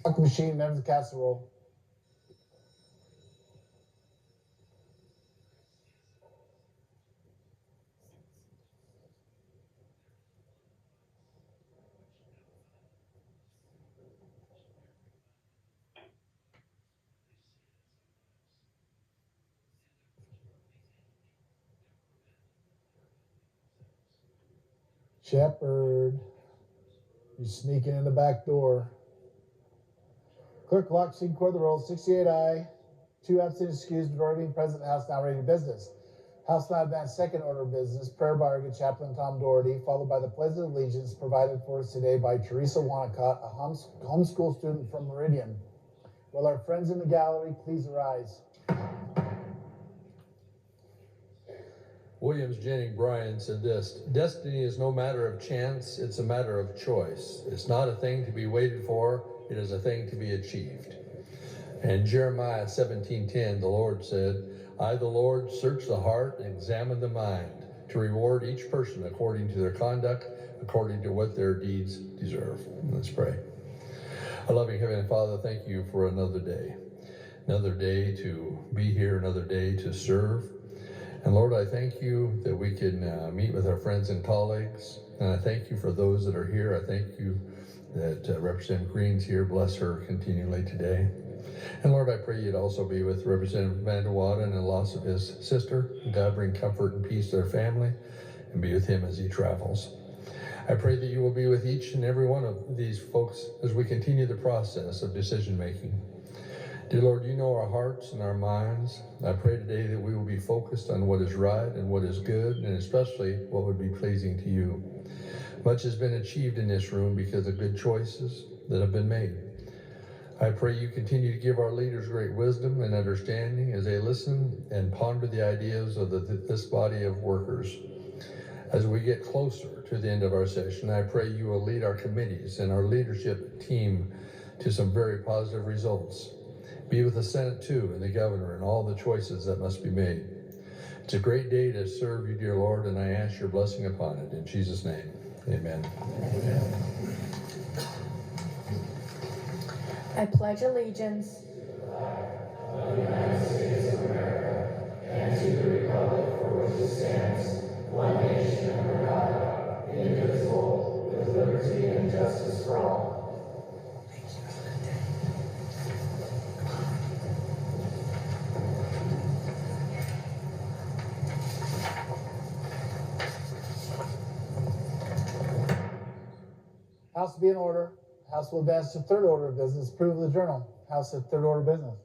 Clock machine, members of council roll. Shepherd, you sneaking in the back door. Clerk Lock, machine, record the roll. 68 aye, 2 absent, excused, majority being present. The House now ready to business. House now advanced second order of business, prayer by our good chaplain Tom Doherty, followed by the Pledge of Allegiance provided for us today by Teresa Wanacott, a homeschool student from Meridian. Will our friends in the gallery please arise? Williams Jennings Bryan said this: destiny is no matter of chance, it's a matter of choice. It's not a thing to be waited for, it is a thing to be achieved. And Jeremiah 17:10, the Lord said, I, the Lord, search the heart and examine the mind, to reward each person according to their conduct, according to what their deeds deserve. Let's pray. Our loving Heavenly Father, thank you for another day to be here, another day to serve. And Lord, I thank you that we can meet with our friends and colleagues. And I thank you for those that are here. I thank you that Representative Green's here. Bless her continually today. And Lord, I pray you'd also be with Representative Vandewaden and the loss of his sister. God, bring comfort and peace to their family and be with him as he travels. I pray that you will be with each and every one of these folks as we continue the process of decision making. Dear Lord, you know our hearts and our minds. I pray today that we will be focused on what is right and what is good, and especially what would be pleasing to you. Much has been achieved in this room because of good choices that have been made. I pray you continue to give our leaders great wisdom and understanding as they listen and ponder the ideas of this body of workers. As we get closer to the end of our session, I pray you will lead our committees and our leadership team to some very positive results. Be with the Senate too, and the governor, and all the choices that must be made. It's a great day to serve you, dear Lord, and I ask your blessing upon it. In Jesus' name, amen. Amen. I pledge allegiance of the United States of America and to the republic for which it stands, one nation under God, indivisible, with liberty and justice for all. House will be in order. House will advance to third order of business, approval of the journal. House at third order of business.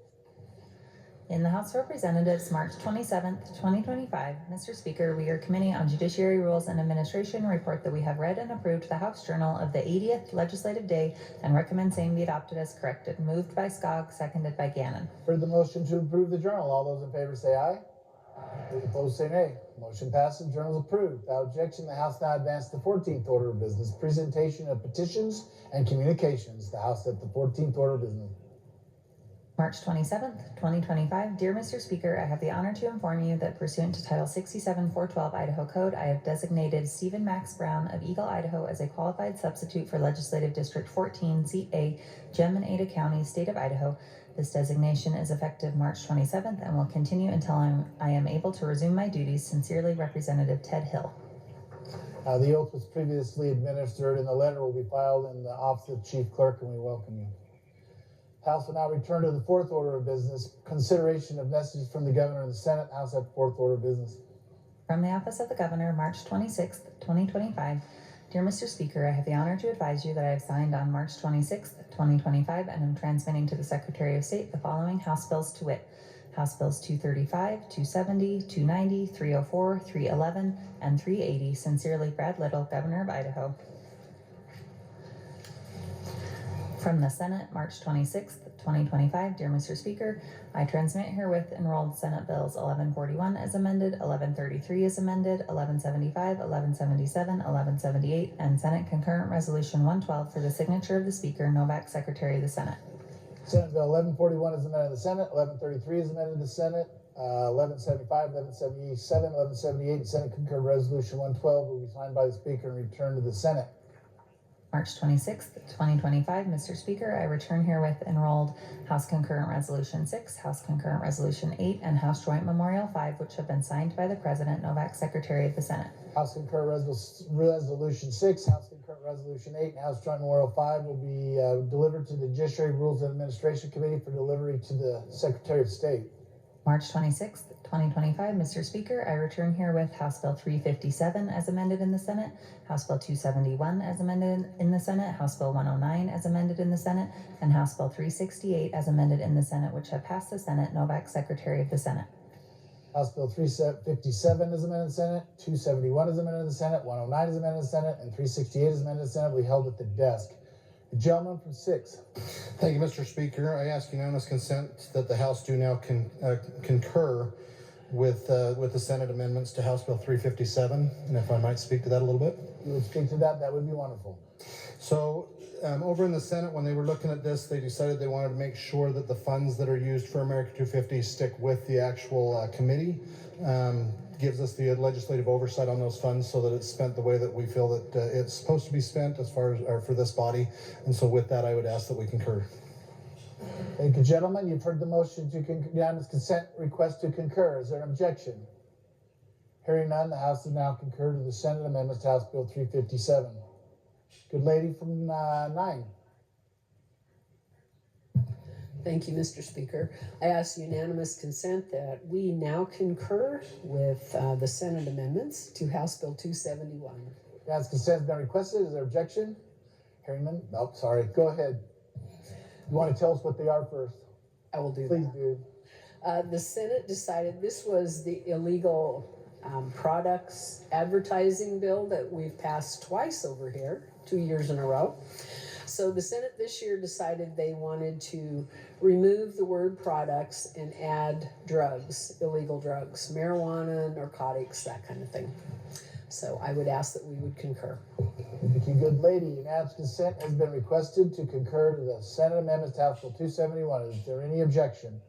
in the House of Representatives, March 27th, 2025. Mr. Speaker, we are Committee on Judiciary Rules and Administration report that we have read and approved the House Journal of the 80th Legislative Day and recommend same be adopted as corrected. Moved by Skog, seconded by Gannon. Heard the motion to approve the journal. All those in favor say aye. Those opposed say nay. Motion passes. Journal is approved. Without objection, the House now advances to the 14th order of business, presentation of petitions and communications. The House at the 14th order of business. March 27th, 2025. Dear Mr. Speaker, I have the honor to inform you that pursuant to Title 67-412 Idaho Code, I have designated Stephen Max Brown of Eagle, Idaho as a qualified substitute for Legislative District 14, Seat A, Gem and Ada County, State of Idaho. This designation is effective March 27th and will continue until I am able to resume my duties. Sincerely, Representative Ted Hill. The oath was previously administered and the letter will be filed in the office of the Chief Clerk, and we welcome you. House will now return to the fourth order of business, consideration of messages from the Governor and the Senate. House at the fourth order of business. From the Office of the Governor, March 26th, 2025. Dear Mr. Speaker, I have the honor to advise you that I have signed on March 26th, 2025, and am transmitting to the Secretary of State the following House bills to wit: House Bills 235, 270, 290, 304, 311, and 380. Sincerely, Brad Little, Governor of Idaho. From the Senate, March 26th, 2025. Dear Mr. Speaker, I transmit herewith enrolled Senate Bills 1141 as amended, 1133 as amended, 1175, 1177, 1178, and Senate Concurrent Resolution 112 for the signature of the Speaker, Novak, Secretary of the Senate. Senate Bill 1141 is amended in the Senate, 1133 is amended in the Senate, 1175, 1177, 1178, and Senate Concurrent Resolution 112 will be signed by the Speaker and returned to the Senate. March 26th, 2025. Mr. Speaker, I return herewith enrolled House Concurrent Resolution 6, House Concurrent Resolution 8, and House Joint Memorial 5, which have been signed by the President, Novak, Secretary of the Senate. House Concurrent Resolution 6, House Concurrent Resolution 8, and House Joint Memorial 5 will be delivered to the Judiciary Rules and Administration Committee for delivery to the Secretary of State. March 26th, 2025. Mr. Speaker, I return herewith House Bill 357 as amended in the Senate, House Bill 271 as amended in the Senate, House Bill 109 as amended in the Senate, and House Bill 368 as amended in the Senate, which have passed the Senate. Novak, Secretary of the Senate. House Bill 357 is amended in the Senate, 271 is amended in the Senate, 109 is amended in the Senate, and 368 is amended in the Senate will be held at the desk. The gentleman from 6. Thank you, Mr. Speaker. I ask unanimous consent that the House do now concur with the Senate amendments to House Bill 357. And if I might speak to that a little bit. If you would speak to that, that would be wonderful. So over in the Senate, when they were looking at this, they decided they wanted to make sure that the funds that are used for America 250 stick with the actual committee. Gives us the legislative oversight on those funds so that it's spent the way that we feel that it's supposed to be spent as far as for this body. And so with that, I would ask that we concur. Thank you, gentlemen. You've heard the motion to unanimous consent request to concur. Is there an objection? Hearing none, the House has now concurred to the Senate amendments to House Bill 357. Good lady from 9. Thank you, Mr. Speaker. I ask unanimous consent that we now concur with the Senate amendments to House Bill 271. Unanimous consent has been requested. Is there objection? Hearing none? Nope, sorry. Go ahead. You want to tell us what they are first? I will do Please that. do. The Senate decided this was the illegal products advertising bill that we've passed twice over here, 2 years in a row. So the Senate this year decided they wanted to remove the word products and add drugs, illegal drugs, marijuana, narcotics, that kind of thing. So I would ask that we would concur. Thank you, good lady. Unanimous consent has been requested to concur to the Senate amendments to House Bill 271. Is there any objection?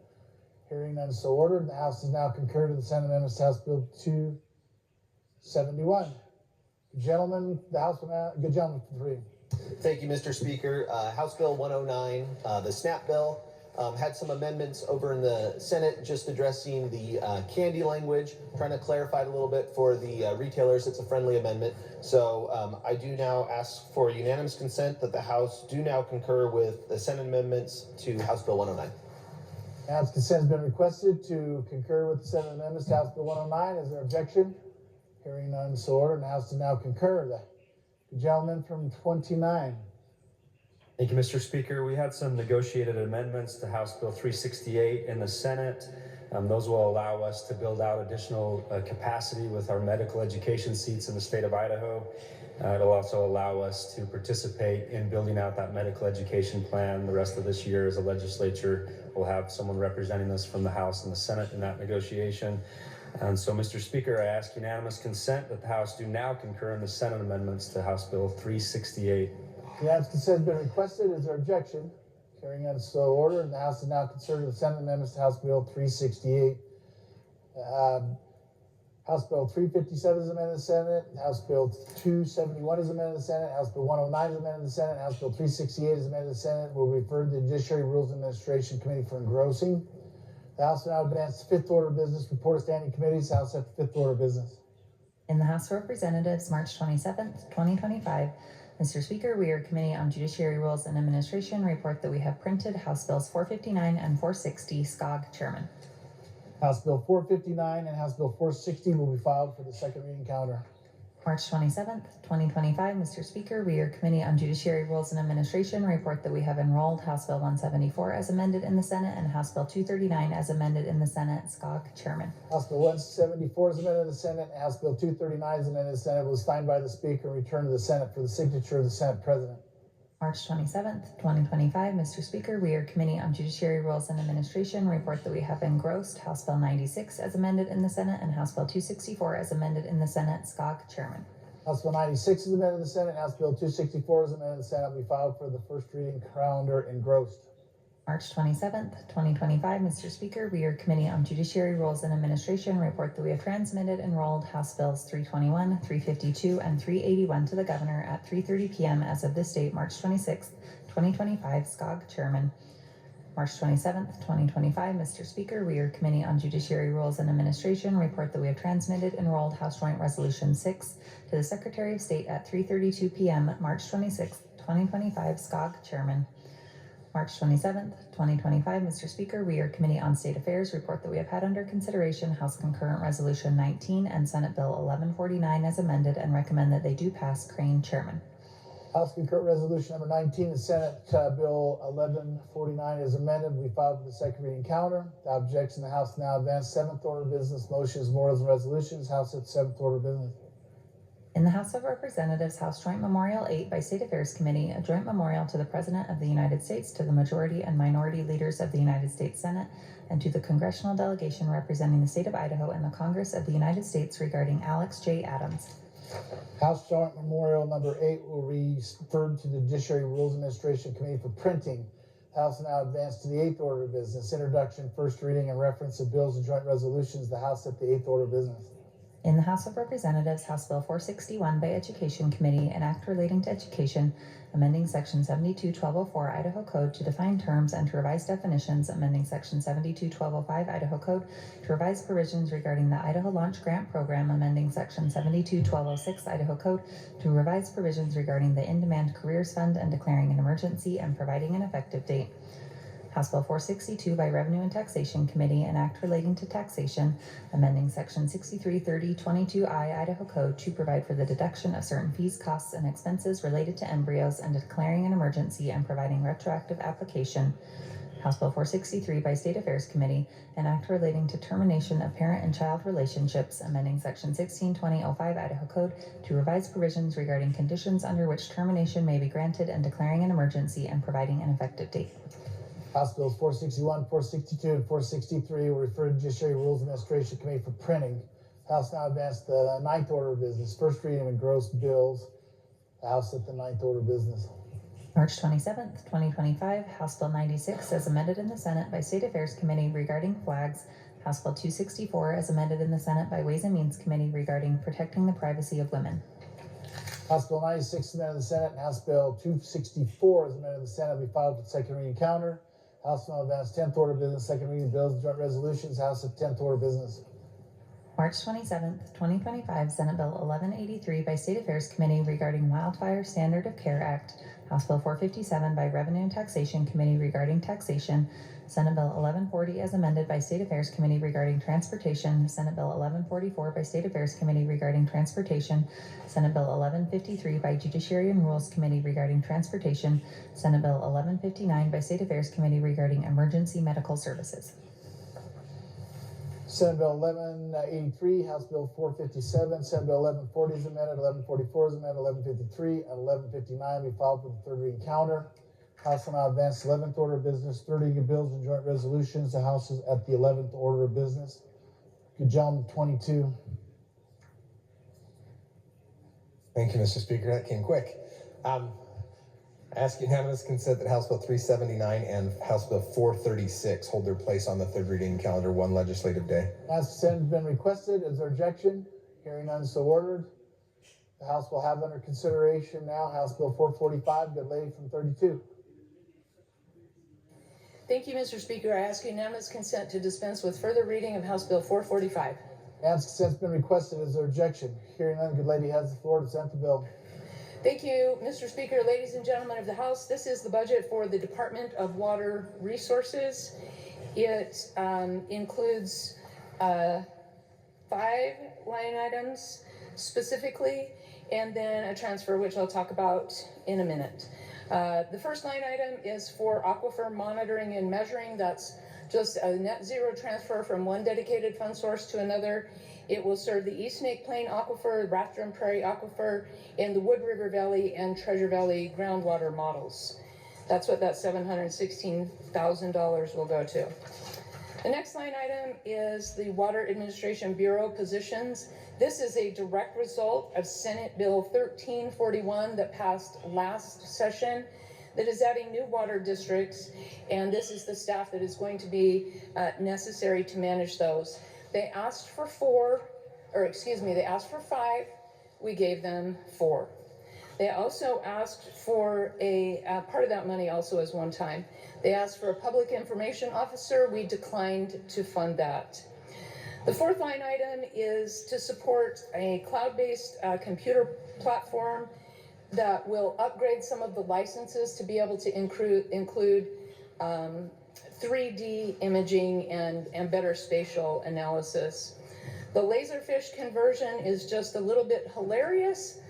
Hearing none, so ordered. The House has now concurred to the Senate amendments to House Bill 271. Good gentlemen, the House will now, good gentleman for 3. Thank you, Mr. Speaker. House Bill 109, the SNAP bill, had some amendments over in the Senate just addressing the candy language, trying to clarify it a little bit for the retailers. It's a friendly amendment. So I do now ask for unanimous consent that the House do now concur with the Senate amendments to House Bill 109. Unanimous consent has been requested to concur with the Senate amendments to House Bill 109. Is there objection? Hearing none, so ordered. And the House to now concur. The gentleman from 29. Thank you, Mr. Speaker. We had some negotiated amendments to House Bill 368 in the Senate. Those will allow us to build out additional capacity with our medical education seats in the state of Idaho. It'll also allow us to participate in building out that medical education plan the rest of this year as a legislature. We'll have someone representing us from the House and the Senate in that negotiation. And so, Mr. Speaker, I ask unanimous consent that the House do now concur in the Senate amendments to House Bill 368. Unanimous consent has been requested. Is there objection? Hearing none, so ordered. And the House is now concerned with the Senate amendments to House Bill 368. House Bill 357 is amended in the Senate. House Bill 271 is amended in the Senate. House Bill 109 is amended in the Senate. House Bill 368 is amended in the Senate. Will be referred to the Judiciary Rules and Administration Committee for engrossing. The House will now advance the 5th order of business. Report of standing committees. House at the 5th order of business. In the House of Representatives, March 27th, 2025. Mr. Speaker, we are Committee on Judiciary Rules and Administration report that we have printed House Bills 459 and 460. SCOG Chairman. House Bill 459 and House Bill 460 will be filed for the second reading calendar. March 27th, 2025. Mr. Speaker, we are Committee on Judiciary Rules and Administration report that we have enrolled House Bill 174 as amended in the Senate and House Bill 239 as amended in the Senate. SCOG Chairman. House Bill 174 is amended in the Senate, and House Bill 239 is amended in the Senate. It was signed by the Speaker and returned to the Senate for the signature of the Senate President. March 27th, 2025. Mr. Speaker, we are Committee on Judiciary Rules and Administration report that we have engrossed House Bill 96 as amended in the Senate and House Bill 264 as amended in the Senate. SCOG Chairman. House Bill 96 is amended in the Senate. House Bill 264 is amended in the Senate. Will be filed for the first reading calendar engrossed. March 27th, 2025. Mr. Speaker, we, your Committee on Judiciary, Rules, and Administration, report that we have transmitted and enrolled House Bills 321, 352, and 381 to the Governor at 3:30 p.m. as of this date, March 26th, 2025. SCOG Chairman. March 27th, 2025. Mr. Speaker, we, your Committee on Judiciary, Rules, and Administration, report that we have transmitted and enrolled House Joint Resolution 6 to the Secretary of State at 3:32 p.m. March 26th, 2025. SCOG Chairman. March 27th, 2025. Mr. Speaker, we, your Committee on State Affairs, report that we have had under consideration House Concurrent Resolution 19 and Senate Bill 1149 as amended and recommend that they do pass. Crane, Chairman. House Concurrent Resolution number 19 and Senate Bill 1149 is amended. We filed for the second reading counter. Without objection, the House now advance seventh order of business. Motions, memorials, and resolutions. House at seventh order of business. In the House of Representatives, House Joint Memorial 8 by State Affairs Committee, a joint memorial to the President of the United States, to the majority and minority leaders of the United States Senate, and to the congressional delegation representing the state of Idaho in the Congress of the United States regarding Alex J. Adams. House Joint Memorial number 8 will be referred to the Judiciary Rules Administration Committee for printing. House now advanced to the eighth order of business. Introduction, first reading, and reference of bills and joint resolutions. The House at the eighth order of business. In the House of Representatives, House Bill 461 by Education Committee, an act relating to education, amending Section 72-1204 Idaho Code to define terms and to revise definitions, amending Section 72-1205 Idaho Code to revise provisions regarding the Idaho Launch Grant Program, amending Section 72-1206 Idaho Code to revise provisions regarding the In-Demand Careers Fund and declaring an emergency and providing an effective date. House Bill 462 by Revenue and Taxation Committee, an act relating to taxation, amending Section 633022I Idaho Code to provide for the deduction of certain fees, costs, and expenses related to embryos and declaring an emergency and providing retroactive application. House Bill 463 by State Affairs Committee, an act relating to termination of parent and child relationships, amending Section 162005 Idaho Code to revise provisions regarding conditions under which termination may be granted and declaring an emergency and providing an effective date. House Bills 461, 462, and 463 will refer to Judiciary Rules Administration Committee for printing. House now advanced the ninth order of business. First reading of engrossed bills. The House at the ninth order of business. March 27th, 2025, House Bill 96 as amended in the Senate by State Affairs Committee regarding flags. House Bill 264 as amended in the Senate by Ways and Means Committee regarding protecting the privacy of women. House Bill 96 amended in the Senate and House Bill 264 as amended in the Senate will be filed for the second reading counter. House now advanced 10th order of business, second reading bills and joint resolutions. House at 10th order of business. March 27th, 2025, Senate Bill 1183 by State Affairs Committee regarding Wildfire Standard of Care Act. House Bill 457 by Revenue and Taxation Committee regarding taxation. Senate Bill 1140 as amended by State Affairs Committee regarding transportation. Senate Bill 1144 by State Affairs Committee regarding transportation. Senate Bill 1153 by Judiciary and Rules Committee regarding transportation. Senate Bill 1159 by State Affairs Committee regarding emergency medical services. Senate Bill 1183, House Bill 457, Senate Bill 1140 is amended, 1144 is amended, 1153, and 1159 be filed for the third reading counter. House will now advance 11th order of business, third reading of bills and joint resolutions. The House is at the 11th order of business. Good job, 22. Thank you, Mr. Speaker. That came quick. I ask unanimous consent that House Bill 379 and House Bill 436 hold their place on the third reading calendar one legislative day. As consent has been requested, is there objection? Hearing none, so ordered. The House will have under consideration now House Bill 445. Good lady from 32. Thank you, Mr. Speaker. I ask unanimous consent to dispense with further reading of House Bill 445. As consent has been requested, is there objection? Hearing none, good lady has the floor to present the bill. Thank you, Mr. Speaker. Ladies and gentlemen of the House, this is the budget for the Department of Water Resources. It includes 5 line items specifically, and then a transfer, which I'll talk about in a minute. The first line item is for aquifer monitoring and measuring. That's just a net zero transfer from one dedicated fund source to another. It will serve the East Snake Plain Aquifer, Rathdrum Prairie Aquifer, and the Wood River Valley and Treasure Valley groundwater models. That's what that $716,000 will go to. The next line item is the Water Administration Bureau positions. This is a direct result of Senate Bill 1341 that passed last session. that is adding new water districts, and this is the staff that is going to be necessary to manage those. They asked for they asked for 5, we gave them 4. They also asked for a, part of that money also is one time. They asked for a public information officer, we declined to fund that. The 4th line item is to support a cloud-based computer platform that will upgrade some of the licenses to be able to include 3D imaging and better spatial analysis. The Laserfish conversion is just a little bit hilarious.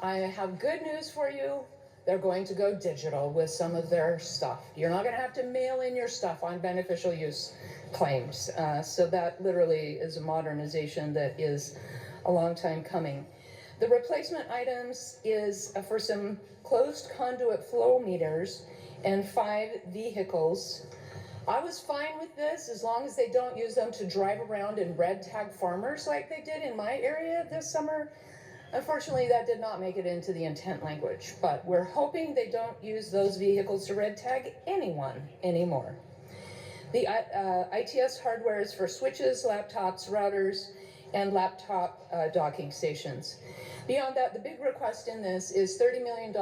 I have good news for you. They're going to go digital with some of their stuff. You're not going to have to mail in your stuff on beneficial use claims. So that literally is a modernization that is a long time coming. The replacement items is for some closed conduit flow meters and 5 vehicles. I was fine with this as long as they don't use them to drive around and red tag farmers like they did in my area this summer. Unfortunately, that did not make it into the intent language, but we're hoping they don't use those vehicles to red tag anyone anymore. The ITS hardware is for switches, laptops, routers, and laptop docking stations. Beyond that, the big request in this is $30 million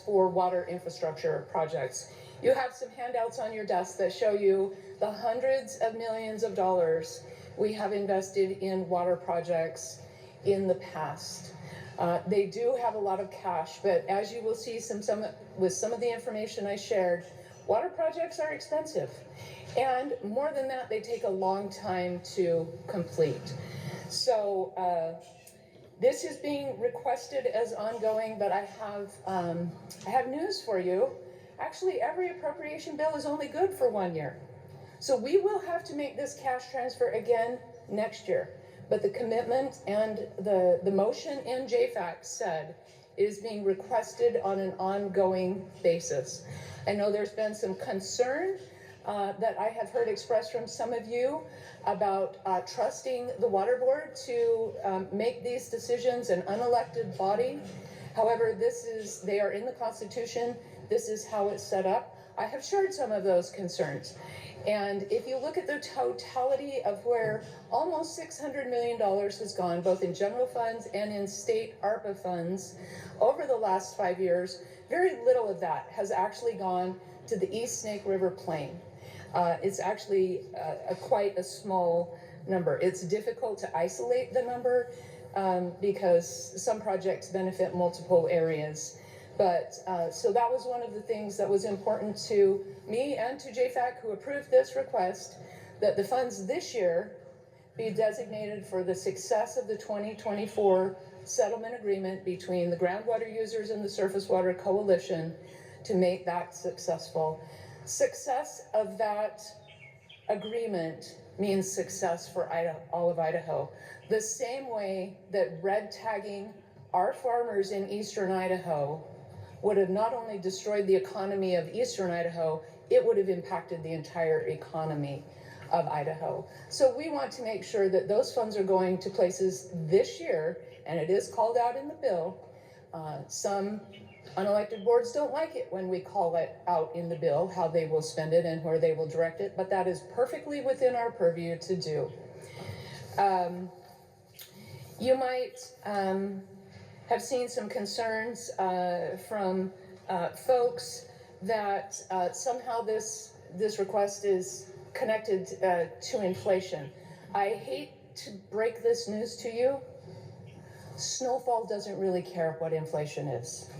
for water infrastructure projects. You have some handouts on your desk that show you the hundreds of millions of dollars we have invested in water projects in the past. They do have a lot of cash, but as you will see with some of the information I shared, water projects are expensive. And more than that, they take a long time to complete. So this is being requested as ongoing, but I have news for you. Actually, every appropriation bill is only good for 1 year. So we will have to make this cash transfer again next year. But the commitment and the motion in JFAC said it is being requested on an ongoing basis. I know there's been some concern that I have heard expressed from some of you about trusting the water board to make these decisions, an unelected body. However, they are in the Constitution. This is how it's set up. I have shared some of those concerns. And if you look at the totality of where almost $600 million has gone, both in general funds and in state ARPA funds over the last 5 years, very little of that has actually gone to the East Snake River Plain. It's actually quite a small number. It's difficult to isolate the number because some projects benefit multiple areas. But so that was one of the things that was important to me and to JFAC, who approved this request, that the funds this year be designated for the success of the 2024 settlement agreement between the groundwater users and the Surface Water Coalition to make that successful. Success of that agreement means success for all of Idaho. The same way that red tagging our farmers in eastern Idaho would have not only destroyed the economy of eastern Idaho, it would have impacted the entire economy of Idaho. So we want to make sure that those funds are going to places this year, and it is called out in the bill. Some unelected boards don't like it when we call it out in the bill, how they will spend it and where they will direct it, but that is perfectly within our purview to do. You might have seen some concerns from folks that somehow this request is connected to inflation. I hate to break this news to you. Snowfall doesn't really care what inflation is.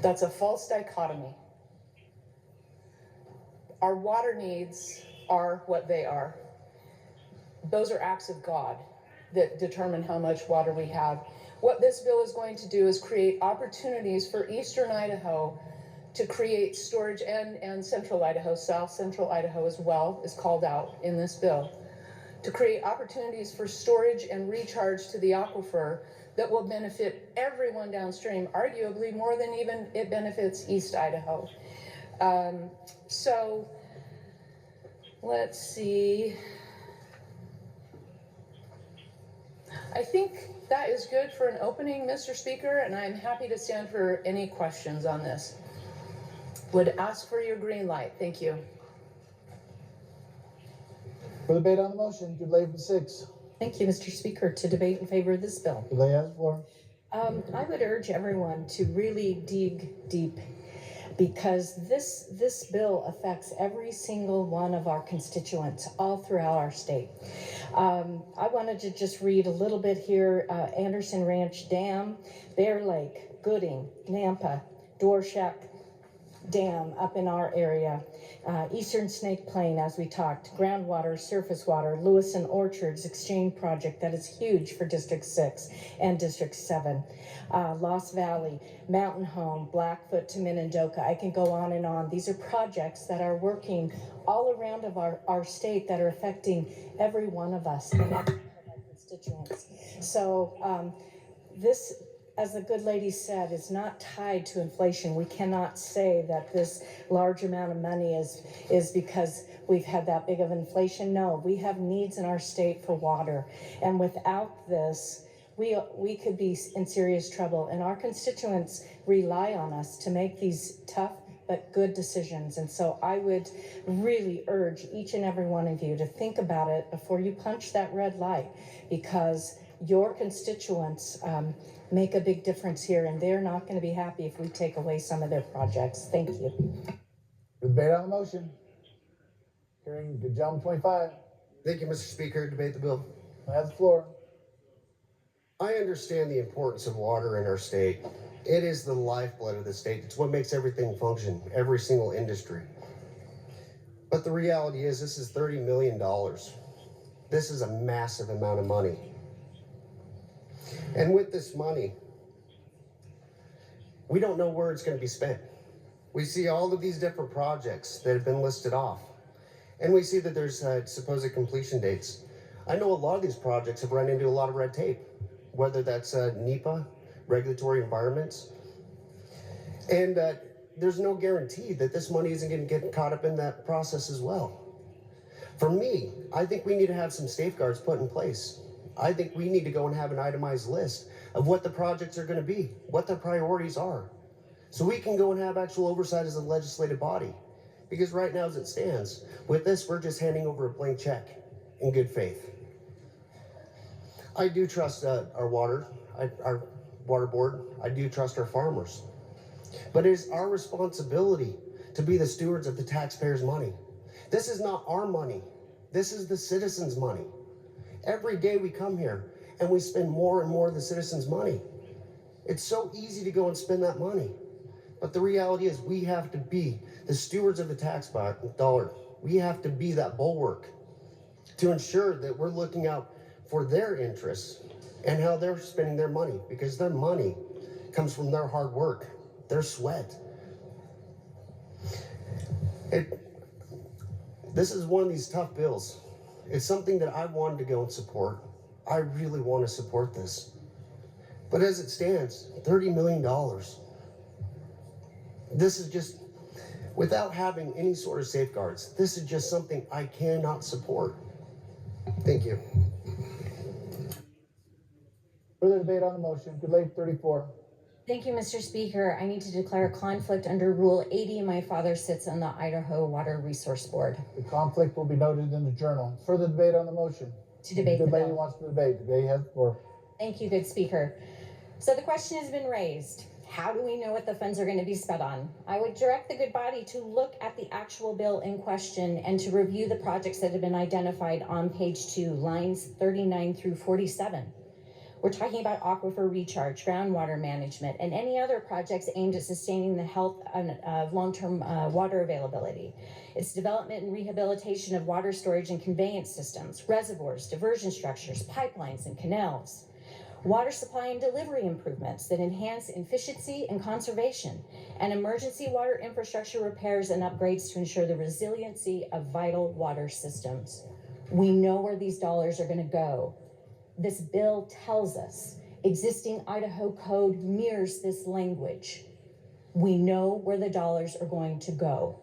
That's a false dichotomy. Our water needs are what they are. Those are acts of God that determine how much water we have. What this bill is going to do is create opportunities for eastern Idaho to create storage, and central Idaho, south central Idaho as well is called out in this bill, to create opportunities for storage and recharge to the aquifer that will benefit everyone downstream, arguably more than even it benefits East Idaho. So let's see. I think that is good for an opening, Mr. Speaker, and I'm happy to stand for any questions on this. Would ask for your green light. Thank you. For debate on the motion, to delay for 6. Thank you, Mr. Speaker. To debate in favor of this bill. Delay has the floor. I would urge everyone to really dig deep, because this bill affects every single one of our constituents all throughout our state. I wanted to just read a little bit here. Anderson Ranch Dam, Bear Lake, Gooding, Nampa, Dorshak Dam up in our area, Eastern Snake Plain, as we talked, groundwater, surface water, Lewis and Orchards Exchange Project that is huge for District 6 and District 7, Lost Valley, Mountain Home, Blackfoot to Minidoka. I can go on and on. These are projects that are working all around of our state that are affecting every one of us and every one of our constituents. So this, as the good lady said, is not tied to inflation. We cannot say that this large amount of money is because we've had that big of inflation. No, we have needs in our state for water. And without this, we could be in serious trouble. And our constituents rely on us to make these tough but good decisions. And so I would really urge each and every one of you to think about it before you punch that red light, because your constituents make a big difference here, and they're not going to be happy if we take away some of their projects. Thank you. Debate on the motion. Hearing good gentleman 25. Thank you, Mr. Speaker. Debate the bill. Has the floor. I understand the importance of water in our state. It is the lifeblood of the state. It's what makes everything function, every single industry. But the reality is, this is $30 million. This is a massive amount of money. And with this money, we don't know where it's going to be spent. We see all of these different projects that have been listed off, and we see that there's supposed completion dates. I know a lot of these projects have run into a lot of red tape, whether that's NEPA, regulatory environments, and there's no guarantee that this money isn't going to get caught up in that process as well. For me, I think we need to have some safeguards put in place. I think we need to go and have an itemized list of what the projects are going to be, what the priorities are, so we can go and have actual oversight as a legislative body. Because right now, as it stands, with this, we're just handing over a blank check in good faith. I do trust our water board. I do trust our farmers. But it is our responsibility to be the stewards of the taxpayers' money. This is not our money. This is the citizens' money. Every day we come here and we spend more and more of the citizens' money. It's so easy to go and spend that money. But the reality is, we have to be the stewards of the tax dollar. We have to be that bulwark to ensure that we're looking out for their interests and how they're spending their money, because their money comes from their hard work, their sweat. This is one of these tough bills. It's something that I wanted to go and support. I really want to support this. But as it stands, $30 million. This is just, without having any sort of safeguards, this is just something I cannot support. Thank you. Further debate on the motion. Delay 34. Thank you, Mr. Speaker. I need to declare a conflict under Rule 80. My father sits on the Idaho Water Resource Board. The conflict will be noted in the journal. Further debate on the motion. To debate the lady bill. wants to debate. Debate has the floor. Thank you, good speaker. So the question has been raised. How do we know what the funds are going to be spent on? I would direct the good body to look at the actual bill in question and to review the projects that have been identified on page 2, lines 39 through 47. We're talking about aquifer recharge, groundwater management, and any other projects aimed at sustaining the health of long-term water availability. It's development and rehabilitation of water storage and conveyance systems, reservoirs, diversion structures, pipelines, and canals. Water supply and delivery improvements that enhance efficiency and conservation, and emergency water infrastructure repairs and upgrades to ensure the resiliency of vital water systems. We know where these dollars are going to go. This bill tells us existing Idaho code mirrors this language. We know where the dollars are going to go.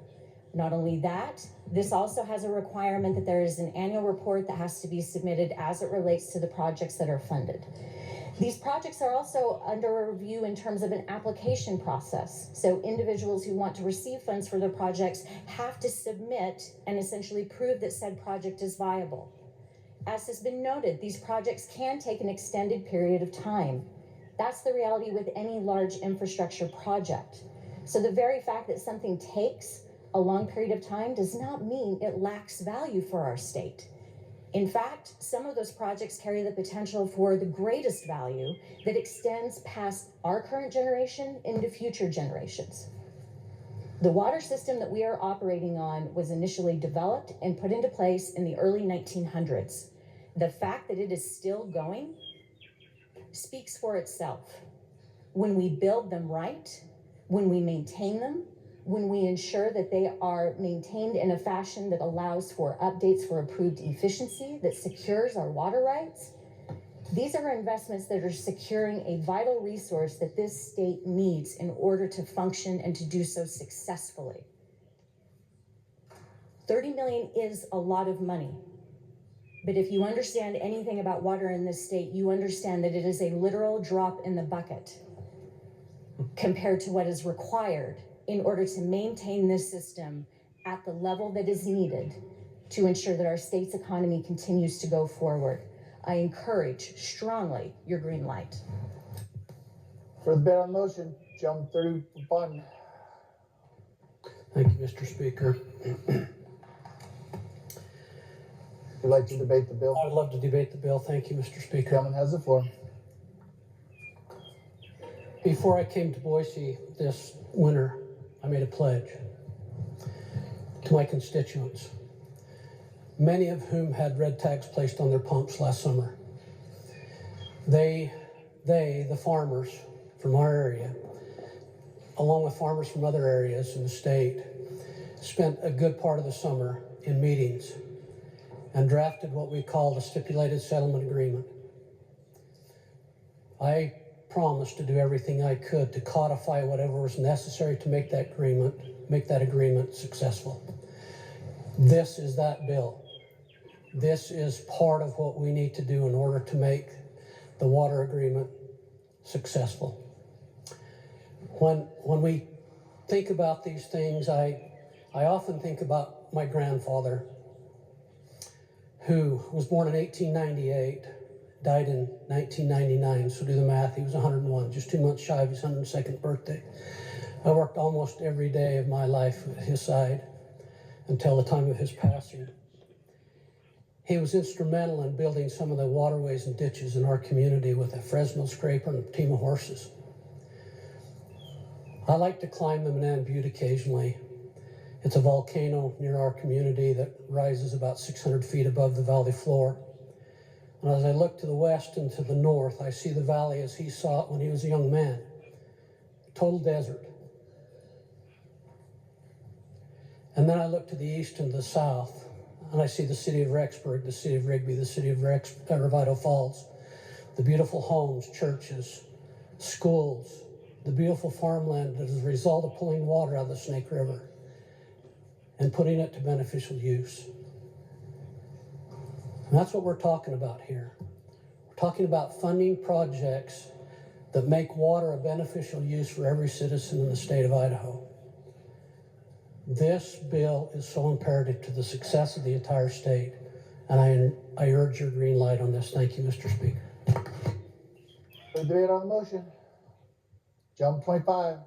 Not only that, this also has a requirement that there is an annual report that has to be submitted as it relates to the projects that are funded. These projects are also under review in terms of an application process. So individuals who want to receive funds for their projects have to submit and essentially prove that said project is viable. As has been noted, these projects can take an extended period of time. That's the reality with any large infrastructure project. So the very fact that something takes a long period of time does not mean it lacks value for our state. In fact, some of those projects carry the potential for the greatest value that extends past our current generation into future generations. The water system that we are operating on was initially developed and put into place in the early 1900s. The fact that it is still going speaks for itself. When we build them right, when we maintain them, when we ensure that they are maintained in a fashion that allows for updates for improved efficiency, that secures our water rights, these are investments that are securing a vital resource that this state needs in order to function and to do so successfully. $30 million is a lot of money. But if you understand anything about water in this state, you understand that it is a literal drop in the bucket compared to what is required in order to maintain this system at the level that is needed to ensure that our state's economy continues to go forward. I encourage strongly your green light. For the debate on the motion, Gentleman 31. Thank you, Mr. Speaker. Would you like to debate the bill? I would love to debate the bill. Thank you, Mr. Speaker. Gentleman has the floor. Before I came to Boise this winter, I made a pledge to my constituents, many of whom had red tags placed on their pumps last summer. They, the farmers from our area, along with farmers from other areas in the state, spent a good part of the summer in meetings and drafted what we call the stipulated settlement agreement. I promised to do everything I could to codify whatever was necessary to make that agreement successful. This is that bill. This is part of what we need to do in order to make the water agreement successful. When we think about these things, I often think about my grandfather, who was born in 1898, died in 1999, so do the math, he was 101, just 2 months shy of his 102nd birthday. I worked almost every day of my life at his side until the time of his passing. He was instrumental in building some of the waterways and ditches in our community with a Fresno scraper and a team of horses. I like to climb the Manan Butte occasionally. It's a volcano near our community that rises about 600 feet above the valley floor. And as I look to the west and to the north, I see the valley as he saw it when he was a young man. Total desert. And then I look to the east and the south, and I see the city of Rexburg, the city of Rigby, the city of Idaho Falls, the beautiful homes, churches, schools, the beautiful farmland that is a result of pulling water out of the Snake River and putting it to beneficial use. And that's what we're talking about here. We're talking about funding projects that make water a beneficial use for every citizen in the state of Idaho. This bill is so imperative to the success of the entire state, and I urge your green light on this. Thank you, Mr. Speaker. For the debate on the motion, Gentleman 25.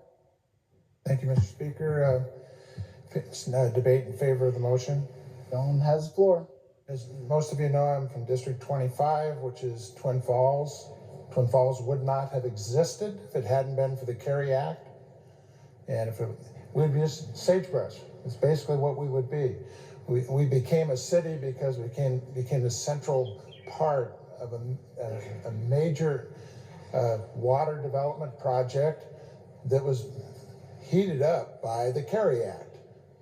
Thank you, Mr. Speaker. It's a debate in favor of the motion. Gentleman has the floor. As most of you know, I'm from District 25, which is Twin Falls. Twin Falls would not have existed if it hadn't been for the CARE Act. And if it, we'd be just sagebrush. It's basically what we would be. We became a city because we became the central part of a major water development project that was heated up by the CARE Act,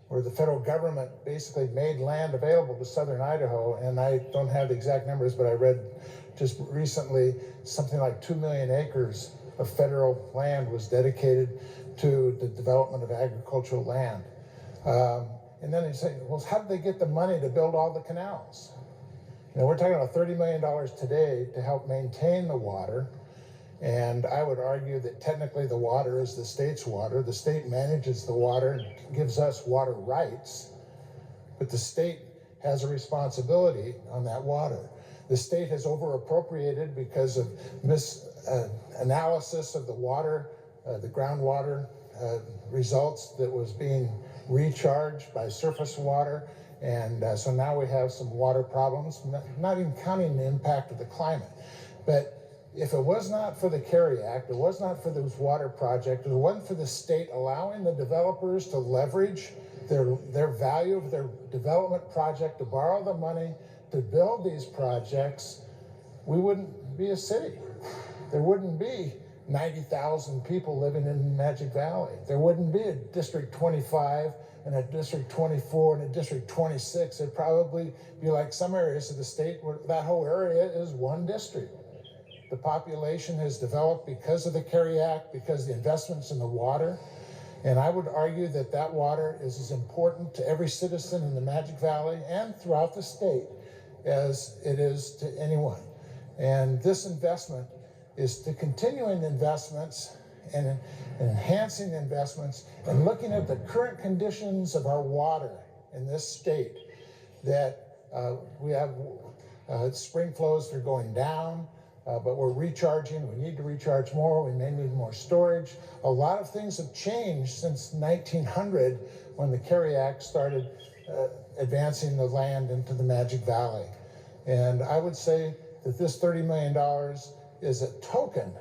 where the federal government basically made land available to southern Idaho. And I don't have the exact numbers, but I read just recently something like 2 million acres of federal land was dedicated to the development of agricultural land. And then they say, well, how did they get the money to build all the canals? You know, we're talking about $30 million today to help maintain the water. And I would argue that technically the water is the state's water. The state manages the water and gives us water rights, but the state has a responsibility on that water. The state has over appropriated because of misanalysis of the water, the groundwater results that was being recharged by surface water. And so now we have some water problems, not even counting the impact of the climate. But if it was not for the CARE Act, it was not for those water projects, it wasn't for the state allowing the developers to leverage their value of their development project to borrow the money to build these projects, we wouldn't be a city. There wouldn't be 90,000 people living in Magic Valley. There wouldn't be a District 25 and a District 24 and a District 26. It'd probably be like some areas of the state where that whole area is one district. The population has developed because of the CARE Act, because of the investments in the water. And I would argue that that water is as important to every citizen in the Magic Valley and throughout the state as it is to anyone. And this investment is to continuing investments and enhancing investments and looking at the current conditions of our water in this state, that we have spring flows that are going down, but we're recharging. We need to recharge more. We may need more storage. A lot of things have changed since 1900 when the CARE Act started advancing the land into the Magic Valley. And I would say that this $30 million is a token.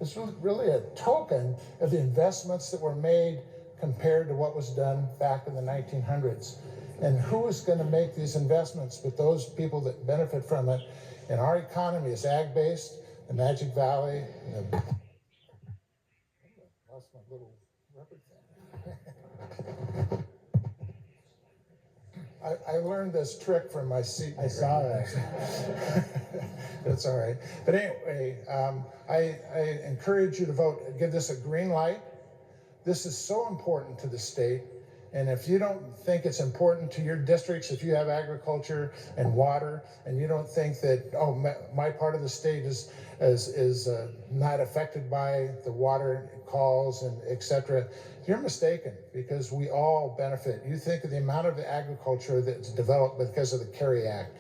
It's really a token of the investments that were made compared to what was done back in the 1900s. And who is going to make these investments but those people that benefit from it? And our economy is ag-based, the Magic Valley. Lost my little rubber thing. I learned this trick from my seat. I saw that. That's all right. But anyway, I encourage you to vote. Give this a green light. This is so important to the state. And if you don't think it's important to your districts, if you have agriculture and water, and you don't think that, oh, my part of the state is not affected by the water calls and et cetera, you're mistaken, because we all benefit. You think of the amount of agriculture that's developed because of the CARE Act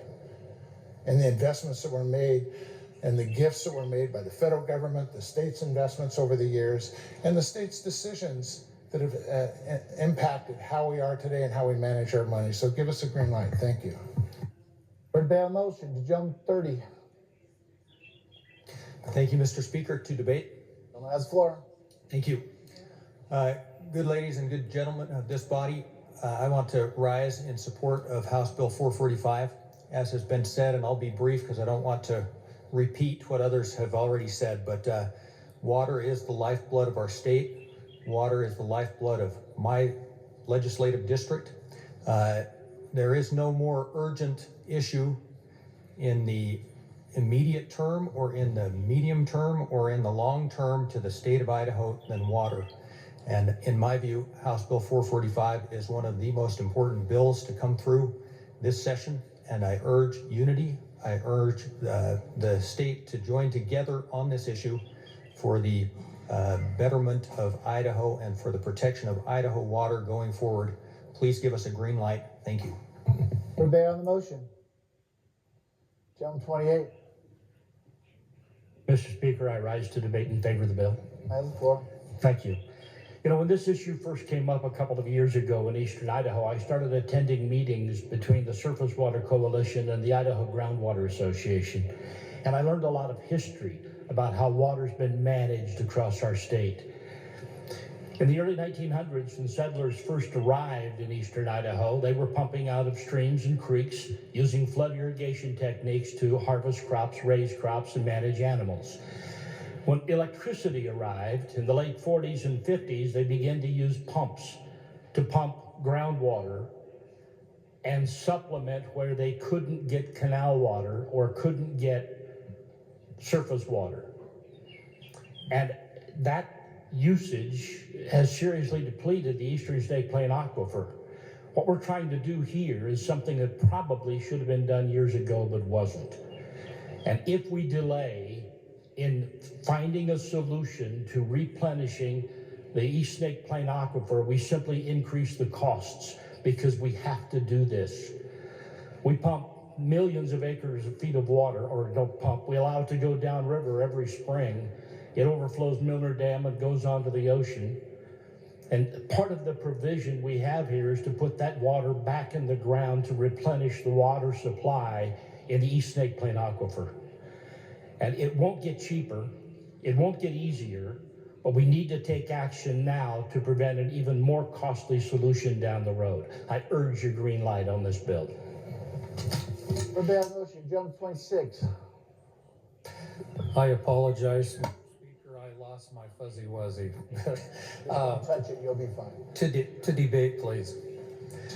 and the investments that were made and the gifts that were made by the federal government, the state's investments over the years, and the state's decisions that have impacted how we are today and how we manage our money. So give us a green light. Thank you. For the bail motion to jump 30. Thank you, Mr. Speaker. To debate. Someone has the floor. Thank you. Good ladies and good gentlemen of this body, I want to rise in support of House Bill 445. As has been said, and I'll be brief because I don't want to repeat what others have already said, but water is the lifeblood of our state. Water is the lifeblood of my legislative district. There is no more urgent issue in the immediate term or in the medium term or in the long term to the state of Idaho than water. And in my view, House Bill 445 is one of the most important bills to come through this session. And I urge unity. I urge the state to join together on this issue for the betterment of Idaho and for the protection of Idaho water going forward. Please give us a green light. Thank you. For debate on the motion. Jump 28. Mr. Speaker, I rise to debate in favor of the bill. I have the floor. Thank you. You know, when this issue first came up a couple of years ago in eastern Idaho, I started attending meetings between the Surface Water Coalition and the Idaho Groundwater Association. And I learned a lot of history about how water's been managed across our state. In the early 1900s, when settlers first arrived in eastern Idaho, they were pumping out of streams and creeks using flood irrigation techniques to harvest crops, raise crops, and manage animals. When electricity arrived in the late 40s and 50s, they began to use pumps to pump groundwater and supplement where they couldn't get canal water or couldn't get surface water. And that usage has seriously depleted the Eastern State Plain Aquifer. What we're trying to do here is something that probably should have been done years ago but wasn't. And if we delay in finding a solution to replenishing the East Snake Plain Aquifer. We simply increase the costs because we have to do this. We pump millions of acres of feet of water, or don't pump, we allow it to go downriver every spring. It overflows Milner Dam and goes onto the ocean. And part of the provision we have here is to put that water back in the ground to replenish the water supply in the East Snake Plain Aquifer. And it won't get cheaper, it won't get easier, but we need to take action now to prevent an even more costly solution down the road. I urge your green light on this bill. Heard by on motion, Jones 26. I apologize, Mr. Speaker, I lost my fuzzy wuzzy. Don't touch it, you'll be fine. To debate, please.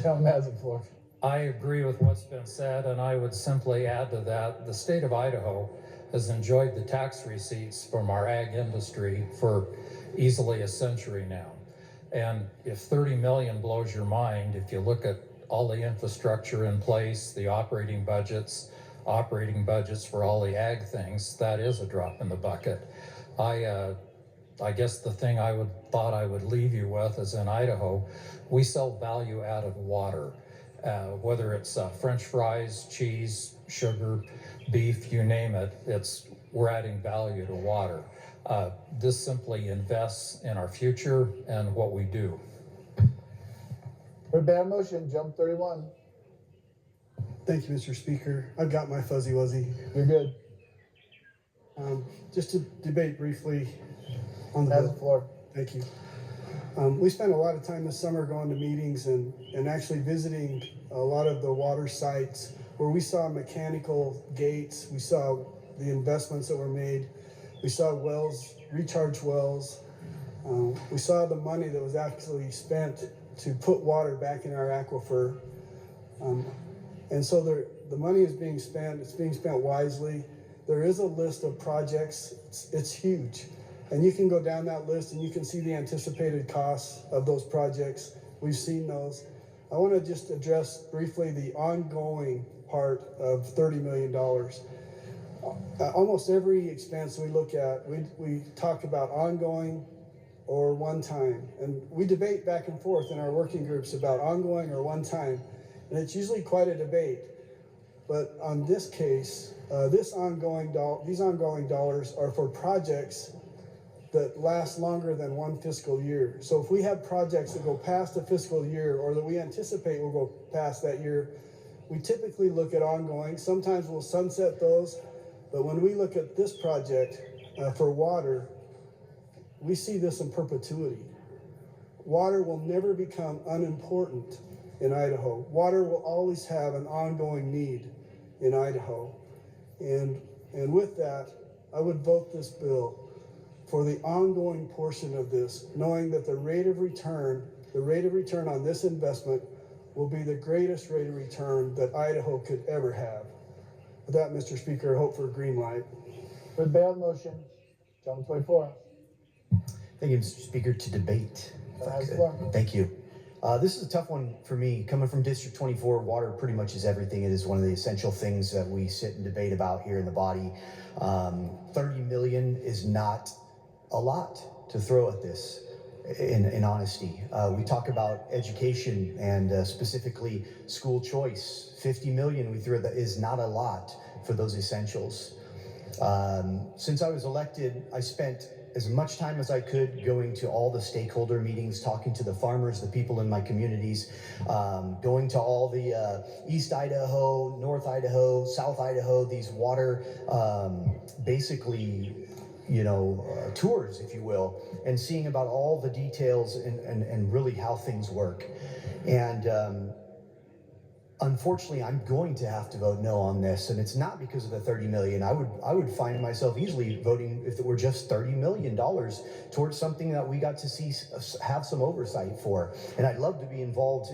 Gentleman has the floor. I agree with what's been said, and I would simply add to that, the state of Idaho has enjoyed the tax receipts from our ag industry for easily a century now. And if 30 million blows your mind, if you look at all the infrastructure in place, the operating budgets for all the ag things, that is a drop in the bucket. I guess the thing I thought I would leave you with is in Idaho, we sell value-added water, whether it's French fries, cheese, sugar, beef, you name it. We're adding value to water. This simply invests in our future and what we do. Heard by on motion, Jump 31. Thank you, Mr. Speaker. I've got my fuzzy wuzzy. You're good. Just to debate briefly on the Has bill. the floor. Thank you. We spent a lot of time this summer going to meetings and actually visiting a lot of the water sites where we saw mechanical gates, we saw the investments that were made, we saw wells, recharge wells, we saw the money that was actually spent to put water back in our aquifer. And so the money is being spent, it's being spent wisely. There is a list of projects, it's huge. And you can go down that list and you can see the anticipated costs of those projects. We've seen those. I want to just address briefly the ongoing part of $30 million. Almost every expense we look at, we talk about ongoing or one time. And we debate back and forth in our working groups about ongoing or one time. And it's usually quite a debate. But on this case, these ongoing dollars are for projects that last longer than one fiscal year. So if we have projects that go past a fiscal year or that we anticipate will go past that year, we typically look at ongoing. Sometimes we'll sunset those, but when we look at this project for water, we see this in perpetuity. Water will never become unimportant in Idaho. Water will always have an ongoing need in Idaho. And with that, I would vote this bill for the ongoing portion of this, knowing that the rate of return on this investment will be the greatest rate of return that Idaho could ever have. With that, Mr. Speaker, I hope for a green light. Heard by on motion, Jump 24. Thank you, Mr. Speaker. To debate. Has the floor. Thank you. This is a tough one for me. Coming from District 24, water pretty much is everything. It is one of the essential things that we sit and debate about here in the body. 30 million is not a lot to throw at this, in honesty. We talk about education and specifically school choice. 50 million we threw at that is not a lot for those essentials. Since I was elected, I spent as much time as I could going to all the stakeholder meetings, talking to the farmers, the people in my communities, going to all the East Idaho, North Idaho, South Idaho, these water, basically, tours, if you will, and seeing about all the details and really how things work. And unfortunately, I'm going to have to vote no on this, and it's not because of the 30 million. I would find myself easily voting if it were just $30 million towards something that we got to see, have some oversight for. And I'd love to be involved,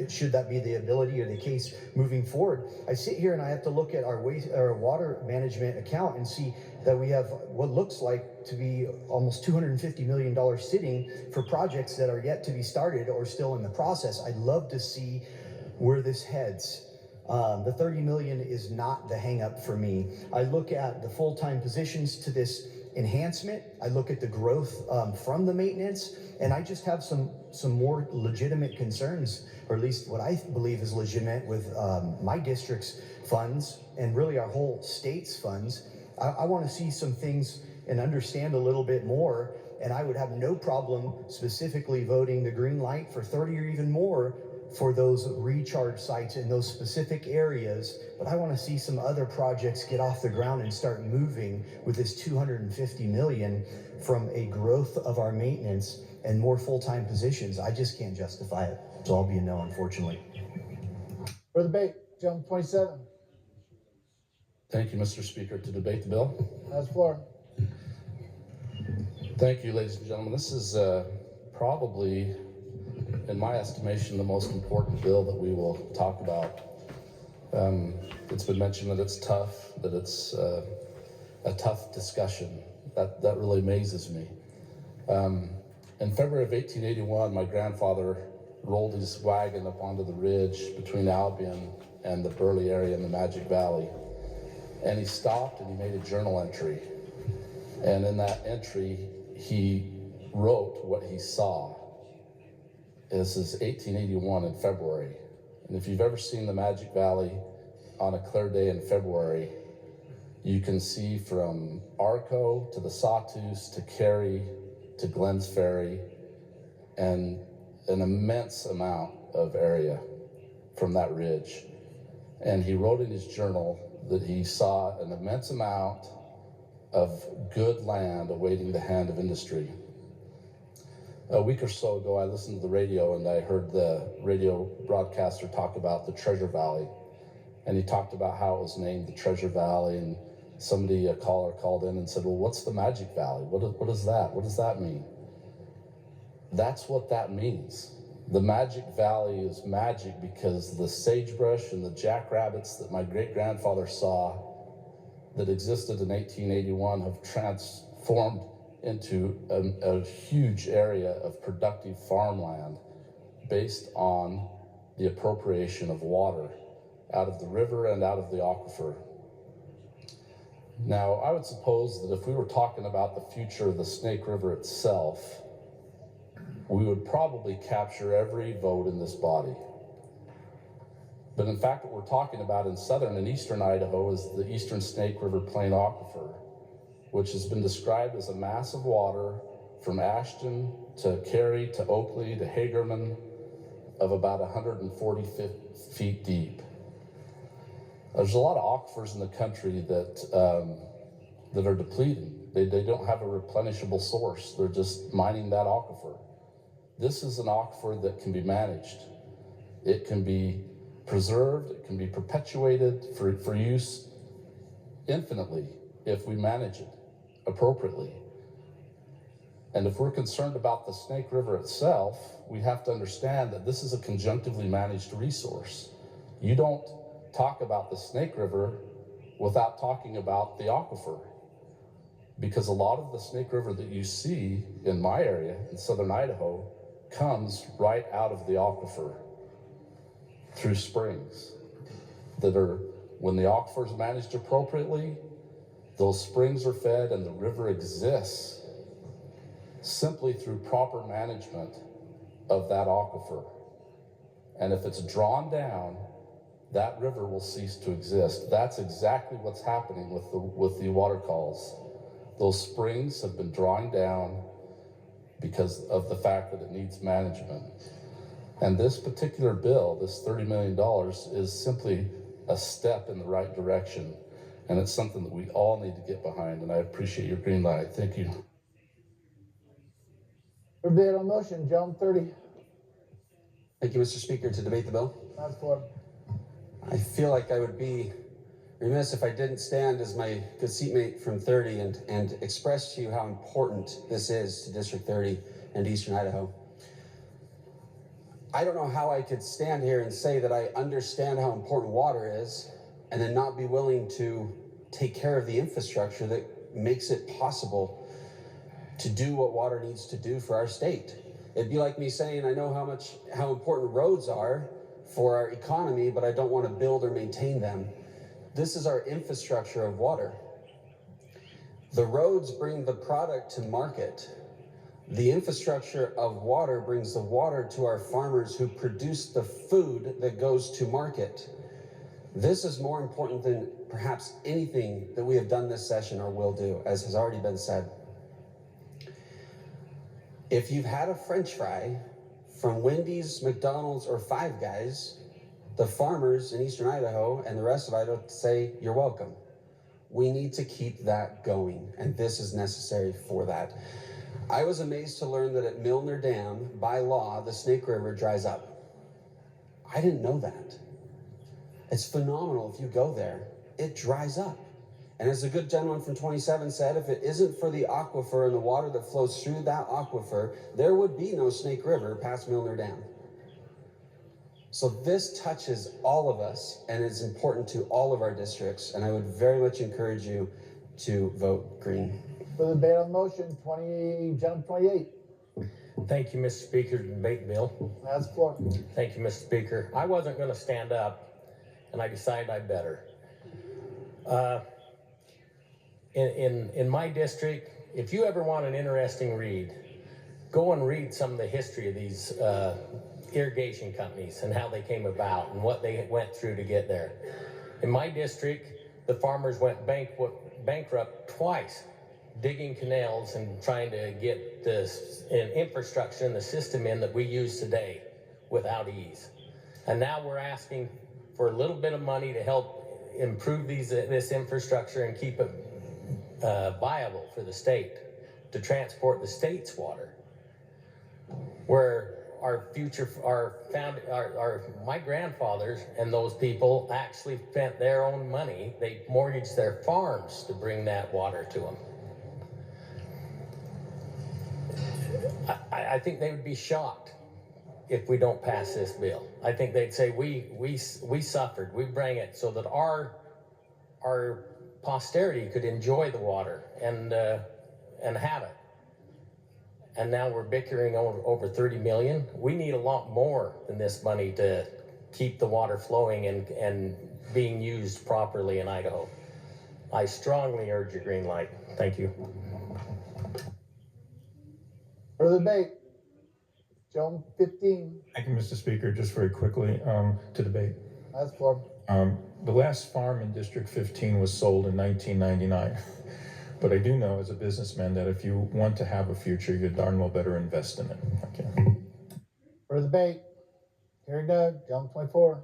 should that be the ability or the case moving forward. I sit here and I have to look at our water management account and see that we have what looks like to be almost $250 million sitting for projects that are yet to be started or still in the process. I'd love to see where this heads. The 30 million is not the hang up for me. I look at the full-time positions to this enhancement. I look at the growth from the maintenance, and I just have some more legitimate concerns, or at least what I believe is legitimate with my district's funds and really our whole state's funds. I want to see some things and understand a little bit more, and I would have no problem specifically voting the green light for 30 or even more for those recharge sites in those specific areas. But I want to see some other projects get off the ground and start moving with this 250 million from a growth of our maintenance and more full-time positions. I just can't justify it. So I'll be a no, unfortunately. For debate, Gentleman 27. Thank you, Mr. Speaker. To debate the bill. Has the floor. Thank you, ladies and gentlemen. This is probably, in my estimation, the most important bill that we will talk about. It's been mentioned that it's tough, that it's a tough discussion. That really amazes me. In February of 1881, my grandfather rolled his wagon up onto the ridge between Albion and the Burley area in the Magic Valley. And he stopped and he made a journal entry. And in that entry, he wrote what he saw. This is 1881 in February. And if you've ever seen the Magic Valley on a clear day in February, you can see from Arco to the Sawtooth to Cary to Glens Ferry and an immense amount of area from that ridge. And he wrote in his journal that he saw an immense amount of good land awaiting the hand of industry. A week or so ago, I listened to the radio and I heard the radio broadcaster talk about the Treasure Valley. And he talked about how it was named the Treasure Valley, and a caller called in and said, well, what's the Magic Valley? What is that? What does that mean? That's what that means. The Magic Valley is magic because the sagebrush and the jackrabbits that my great-grandfather saw that existed in 1881 have transformed into a huge area of productive farmland based on the appropriation of water out of the river and out of the aquifer. Now, I would suppose that if we were talking about the future of the Snake River itself, we would probably capture every vote in this body. But in fact, what we're talking about in southern and eastern Idaho is the Eastern Snake River Plain Aquifer, which has been described as a mass of water from Ashton to Cary to Oakley to Hagerman of about 140 feet deep. There's a lot of aquifers in the country that are depleting. They don't have a replenishable source. They're just mining that aquifer. This is an aquifer that can be managed. It can be preserved, it can be perpetuated for use infinitely if we manage it appropriately. And if we're concerned about the Snake River itself, we have to understand that this is a conjunctively managed resource. You don't talk about the Snake River without talking about the aquifer, because a lot of the Snake River that you see in my area, in southern Idaho, comes right out of the aquifer through springs that are, when the aquifer is managed appropriately, those springs are fed and the river exists simply through proper management of that aquifer. And if it's drawn down, that river will cease to exist. That's exactly what's happening with the water calls. Those springs have been drawing down because of the fact that it needs management. And this particular bill, this $30 million, is simply a step in the right direction. And it's something that we all need to get behind. And I appreciate your green light. Thank you. For debate on motion, Gentleman 30. Thank you, Mr. Speaker. To debate the bill. Has the floor. I feel like I would be remiss if I didn't stand as my good seatmate from 30 and express to you how important this is to District 30 and Eastern Idaho. I don't know how I could stand here and say that I understand how important water is and then not be willing to take care of the infrastructure that makes it possible to do what water needs to do for our state. It'd be like me saying I know how important roads are for our economy, but I don't want to build or maintain them. This is our infrastructure of water. The roads bring the product to market. The infrastructure of water brings the water to our farmers who produce the food that goes to market. This is more important than perhaps anything that we have done this session or will do, as has already been said. If you've had a French fry from Wendy's, McDonald's, or Five Guys, the farmers in Eastern Idaho and the rest of Idaho say, you're welcome. We need to keep that going, and this is necessary for that. I was amazed to learn that at Milner Dam, by law, the Snake River dries up. I didn't know that. It's phenomenal if you go there. It dries up. And as a good gentleman from 27 said, if it isn't for the aquifer and the water that flows through that aquifer, there would be no Snake River past Milner Dam. So this touches all of us and is important to all of our districts, and I would very much encourage you to vote green. For the debate on motion, Gentleman 28. Thank you, Mr. Speaker, to debate bill. That's the floor. Thank you, Mr. Speaker. I wasn't going to stand up, and I decided I better. In my district, if you ever want an interesting read, go and read some of the history of these irrigation companies and how they came about and what they went through to get there. In my district, the farmers went bankrupt twice, digging canals and trying to get this infrastructure and the system in that we use today without ease. And now we're asking for a little bit of money to help improve this infrastructure and keep it viable for the state to transport the state's water. Where my grandfathers and those people actually spent their own money. They mortgaged their farms to bring that water to them. I think they would be shocked if we don't pass this bill. I think they'd say we suffered. We bring it so that our posterity could enjoy the water and have it. And now we're bickering over 30 million. We need a lot more than this money to keep the water flowing and being used properly in Idaho. I strongly urge a green light. Thank you. For the debate, Gentleman 15. Thank you, Mr. Speaker. Just very quickly to debate. That's the floor. The last farm in District 15 was sold in 1999. But I do know as a businessman that if you want to have a future, you darn well better invest in it. Thank you. For the debate, hearing none, Gentleman 24.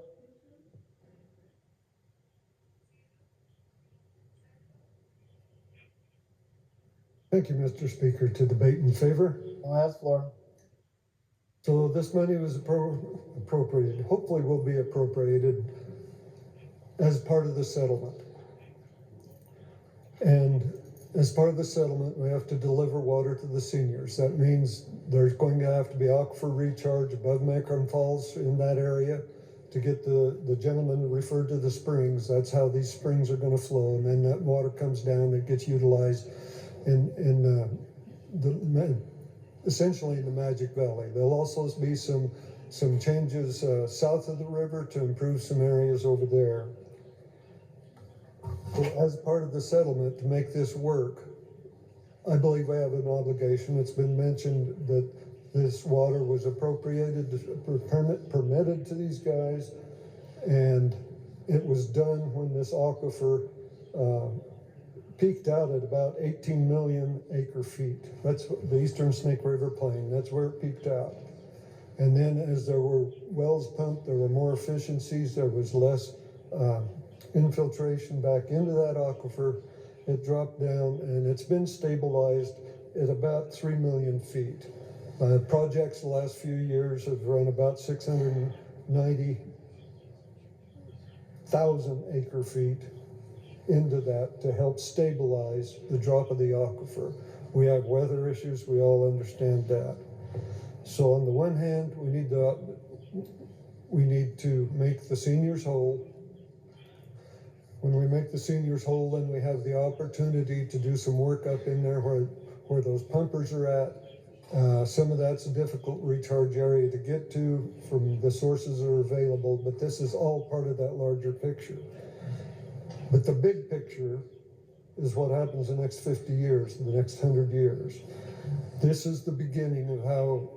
Thank you, Mr. Speaker. To debate in favor. That's the floor. So this money was appropriated, hopefully will be appropriated as part of the settlement. And as part of the settlement, we have to deliver water to the seniors. That means there's going to have to be aquifer recharge above Macron Falls in that area to get the gentleman referred to the springs. That's how these springs are going to flow. And then that water comes down, it gets utilized essentially in the Magic Valley. There'll also be some changes south of the river to improve some areas over there. As part of the settlement, to make this work, I believe we have an obligation. It's been mentioned that this water was appropriated, permitted to these guys, and it was done when this aquifer peaked out at about 18 million acre feet. That's the Eastern Snake River Plain. That's where it peaked out. And then as there were wells pumped, there were more efficiencies, there was less infiltration back into that aquifer. It dropped down and it's been stabilized at about 3 million feet. Projects the last few years have run about 690,000 acre feet into that to help stabilize the drop of the aquifer. We have weather issues, we all understand that. So on the one hand, we need to make the seniors whole. When we make the seniors whole, then we have the opportunity to do some work up in there where those pumpers are at, Some of that's a difficult recharge area to get to from the sources that are available, but this is all part of that larger picture. But the big picture is what happens the next 50 years, the next 100 years. This is the beginning of how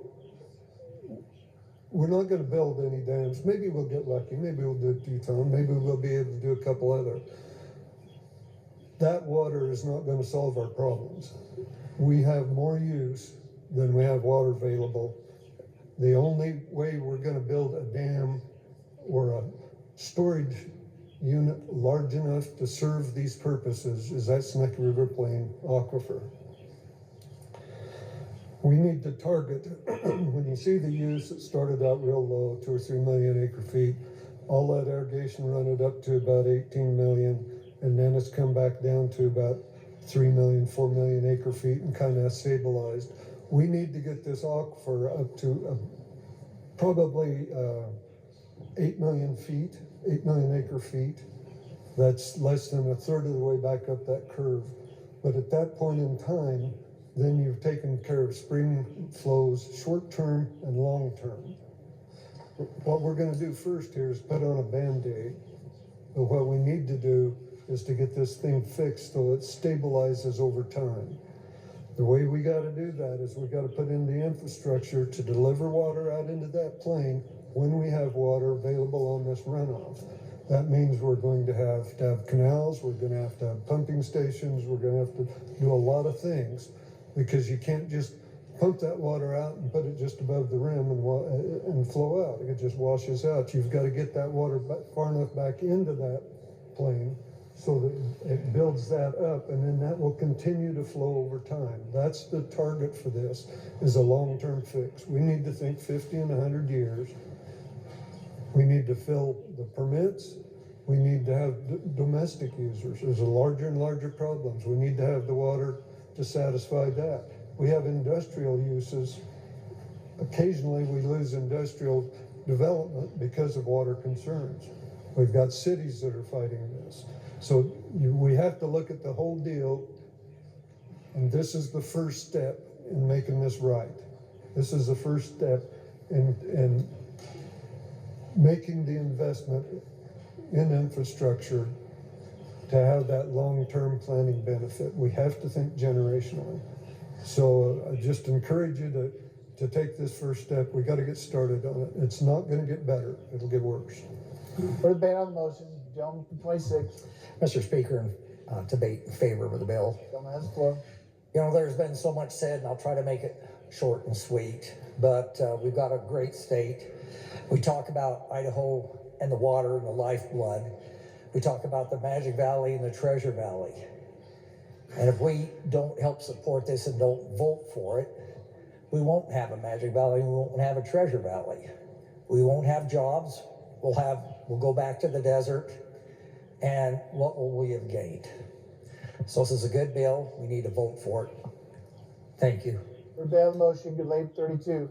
we're not going to build any dams. Maybe we'll get lucky. Maybe we'll do Teton. Maybe we'll be able to do a couple other. That water is not going to solve our problems. We have more use than we have water available. The only way we're going to build a dam or a storage unit large enough to serve these purposes is that Snake River Plain aquifer. We need to target, when you see the use, it started out real low, 2 or 3 million acre feet. All that irrigation run it up to about 18 million, and then it's come back down to about 3 million, 4 million acre feet and kind of stabilized. We need to get this aquifer up to probably 8 million feet, 8 million acre feet. That's less than a third of the way back up that curve. But at that point in time, then you've taken care of spring flows, short-term and long-term. What we're going to do first here is put on a Band-Aid. But what we need to do is to get this thing fixed so it stabilizes over time. The way we got to do that is we got to put in the infrastructure to deliver water out into that plain when we have water available on this runoff. That means we're going to have canals, we're going to have pumping stations, we're going to have to do a lot of things, because you can't just pump that water out and put it just above the rim and flow out. It just washes out. You've got to get that water far enough back into that plain so that it builds that up, and then that will continue to flow over time. That's the target for this, is a long-term fix. We need to think 50 and 100 years. We need to fill the permits. We need to have domestic users. There's a larger and larger problems. We need to have the water to satisfy that. We have industrial uses. Occasionally we lose industrial development because of water concerns. We've got cities that are fighting this. So we have to look at the whole deal, and this is the first step in making this right. This is the first step in making the investment in infrastructure to have that long-term planning benefit. We have to think generationally. So I just encourage you to take this first step. We got to get started on it. It's not going to get better. It'll get worse. For debate on the motion, gentleman from 26. Mr. Speaker, debate in favor of the bill. Gentleman has the floor. You know, there's been so much said, and I'll try to make it short and sweet, but we've got a great state. We talk about Idaho and the water and the lifeblood. We talk about the Magic Valley and the Treasure Valley. And if we don't help support this and don't vote for it, we won't have a Magic Valley, we won't have a Treasure Valley. We won't have jobs, we'll go back to the desert, and what will we have gained? So this is a good bill, we need to vote for it. Thank you. For debate on the motion, good lady 32.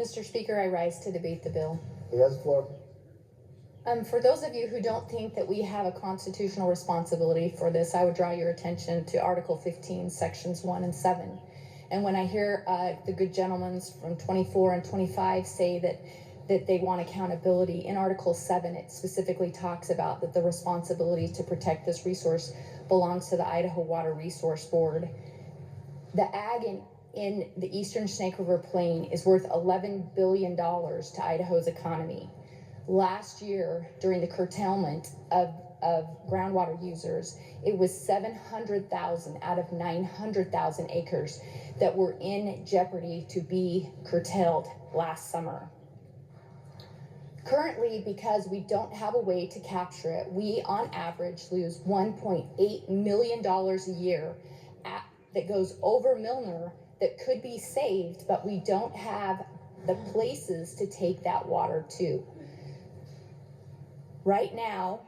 Mr. Speaker, I rise to debate the bill. He has the floor. For those of you who don't think that we have a constitutional responsibility for this, I would draw your attention to Article 15, Sections 1 and 7. And when I hear the good gentlemen from 24 and 25 say that they want accountability, in Article 7, it specifically talks about that the responsibility to protect this resource belongs to the Idaho Water Resource Board. The ag in the Eastern Snake River Plain is worth $11 billion to Idaho's economy. Last year, during the curtailment of groundwater users, it was 700,000 out of 900,000 acres that were in jeopardy to be curtailed last summer. Currently, because we don't have a way to capture it, we on average lose $1.8 million a year that goes over Milner that could be saved, but we don't have the places to take that water to. Right now,